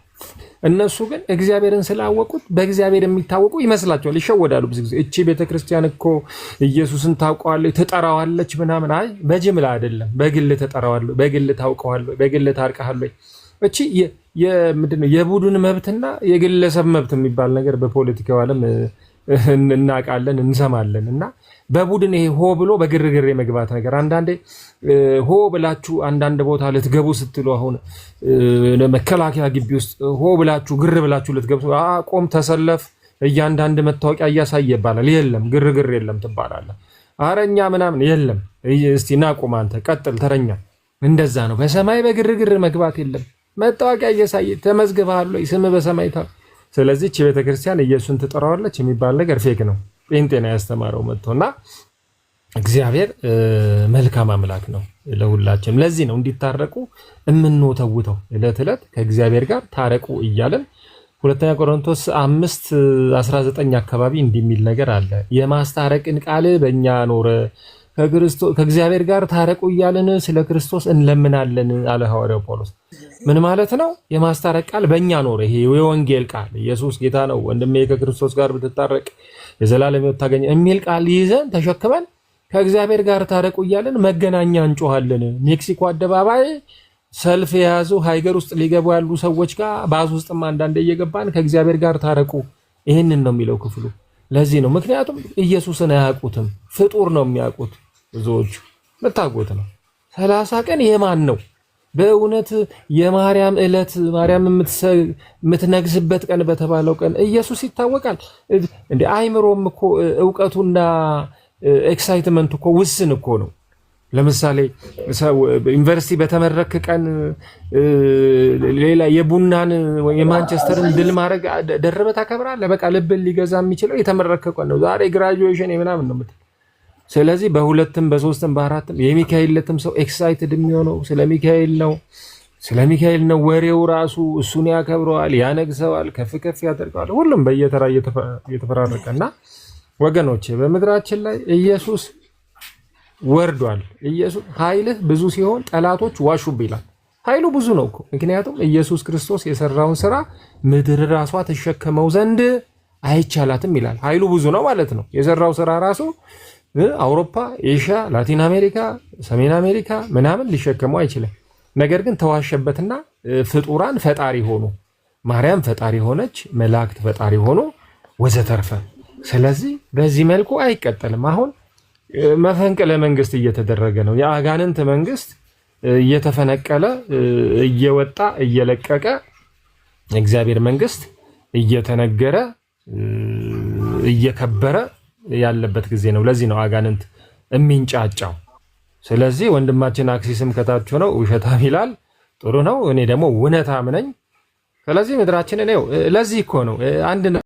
እነሱ ግን እግዚአብሔርን ስላወቁት በእግዚአብሔር የሚታወቁ ይመስላቸዋል፣ ይሸወዳሉ ብዙ ጊዜ። እቺ ቤተክርስቲያን እኮ ኢየሱስን ታውቀዋለች፣ ትጠራዋለች ምናምን። አይ በጅምላ አይደለም፣ በግል ትጠራዋለች፣ በግል ታውቀዋለች፣ በግል ታርቀሃለች። እቺ ምንድነው የቡድን መብትና የግለሰብ መብት የሚባል ነገር በፖለቲካው ዓለም እናውቃለን እንሰማለን። እና በቡድን ይሄ ሆ ብሎ በግርግር የመግባት ነገር አንዳንዴ ሆ ብላችሁ አንዳንድ ቦታ ልትገቡ ስትሉ አሁን መከላከያ ግቢ ውስጥ ሆ ብላችሁ ግር ብላችሁ ልትገቡ ቆም ተሰለፍ እያንዳንድ መታወቂያ እያሳየ ይባላል። የለም ግርግር የለም ትባላለ። አረኛ ምናምን የለም። እስቲ ናቁም አንተ ቀጥል ተረኛ። እንደዛ ነው። በሰማይ በግርግር መግባት የለም። መታወቂያ እያሳየ ተመዝግበሃል ወይ ስም በሰማይ ታ። ስለዚህ እቺ ቤተክርስቲያን ኢየሱስን ትጠራዋለች የሚባል ነገር ፌክ ነው። ጴንጤና ያስተማረው መጥቶና እግዚአብሔር መልካም አምላክ ነው ለሁላችንም። ለዚህ ነው እንዲታረቁ የምንወተውተው ዕለት ዕለት ከእግዚአብሔር ጋር ታረቁ እያለን ሁለተኛ ቆሮንቶስ 5:19 አካባቢ እንዲሚል ነገር አለ። የማስታረቅን ቃል በእኛ ኖረ ከእግዚአብሔር ጋር ታረቁ እያለን ስለ ክርስቶስ እንለምናለን አለ ሐዋርያው ጳውሎስ። ምን ማለት ነው? የማስታረቅ ቃል በእኛ ኖረ። ይሄ የወንጌል ቃል ኢየሱስ ጌታ ነው፣ ወንድሜ ከክርስቶስ ጋር ብትታረቅ የዘላለም ሕይወት ታገኝ የሚል ቃል ይዘን ተሸክመን ከእግዚአብሔር ጋር ታረቁ እያለን መገናኛ እንጮሃለን። ሜክሲኮ አደባባይ ሰልፍ የያዙ ሃይገር ውስጥ ሊገቡ ያሉ ሰዎች ጋር ባዝ ውስጥም አንዳንዴ እየገባን ከእግዚአብሔር ጋር ታረቁ። ይህንን ነው የሚለው ክፍሉ። ለዚህ ነው ምክንያቱም ኢየሱስን አያውቁትም፣ ፍጡር ነው የሚያውቁት ብዙዎቹ። መታጎት ነው 30 ቀን የማን ነው? በእውነት የማርያም ዕለት ማርያም የምትነግስበት ቀን በተባለው ቀን ኢየሱስ ይታወቃል እንዴ? አይምሮም እኮ እውቀቱና ኤክሳይትመንቱ እኮ ውስን እኮ ነው። ለምሳሌ ዩኒቨርሲቲ በተመረክ ቀን ሌላ የቡናን የማንቸስተርን ድል ማድረግ ደርበህ ታከብራለህ። በቃ ልብን ሊገዛ የሚችለው የተመረከ ቀን ነው። ዛሬ ግራጁዌሽን ምናምን ነው የምትል። ስለዚህ በሁለትም በሶስትም በአራትም የሚካኤል ዕለትም ሰው ኤክሳይትድ የሚሆነው ስለ ሚካኤል ነው። ስለ ሚካኤል ነው ወሬው ራሱ። እሱን ያከብረዋል፣ ያነግሰዋል፣ ከፍ ከፍ ያደርገዋል። ሁሉም በየተራ እየተፈራረቀና ወገኖቼ በምድራችን ላይ ኢየሱስ ወርዷል። ኢየሱስ ኃይልህ ብዙ ሲሆን ጠላቶች ዋሹብ ይላል። ኃይሉ ብዙ ነው እኮ። ምክንያቱም ኢየሱስ ክርስቶስ የሰራውን ስራ ምድር ራሷ ተሸከመው ዘንድ አይቻላትም ይላል። ኃይሉ ብዙ ነው ማለት ነው። የሰራው ስራ ራሱ አውሮፓ፣ ኤሽያ፣ ላቲን አሜሪካ፣ ሰሜን አሜሪካ ምናምን ሊሸከመው አይችልም። ነገር ግን ተዋሸበትና ፍጡራን ፈጣሪ ሆኑ፣ ማርያም ፈጣሪ ሆነች፣ መላእክት ፈጣሪ ሆኑ ወዘተርፈ። ስለዚህ በዚህ መልኩ አይቀጠልም። አሁን መፈንቅለ መንግስት እየተደረገ ነው። የአጋንንት መንግስት እየተፈነቀለ እየወጣ እየለቀቀ እግዚአብሔር መንግስት እየተነገረ እየከበረ ያለበት ጊዜ ነው። ለዚህ ነው አጋንንት የሚንጫጫው። ስለዚህ ወንድማችን አክሲስም ከታች ነው ውሸታም ይላል። ጥሩ ነው። እኔ ደግሞ እውነታም ነኝ። ስለዚህ ምድራችን ነው። ለዚህ እኮ ነው አንድ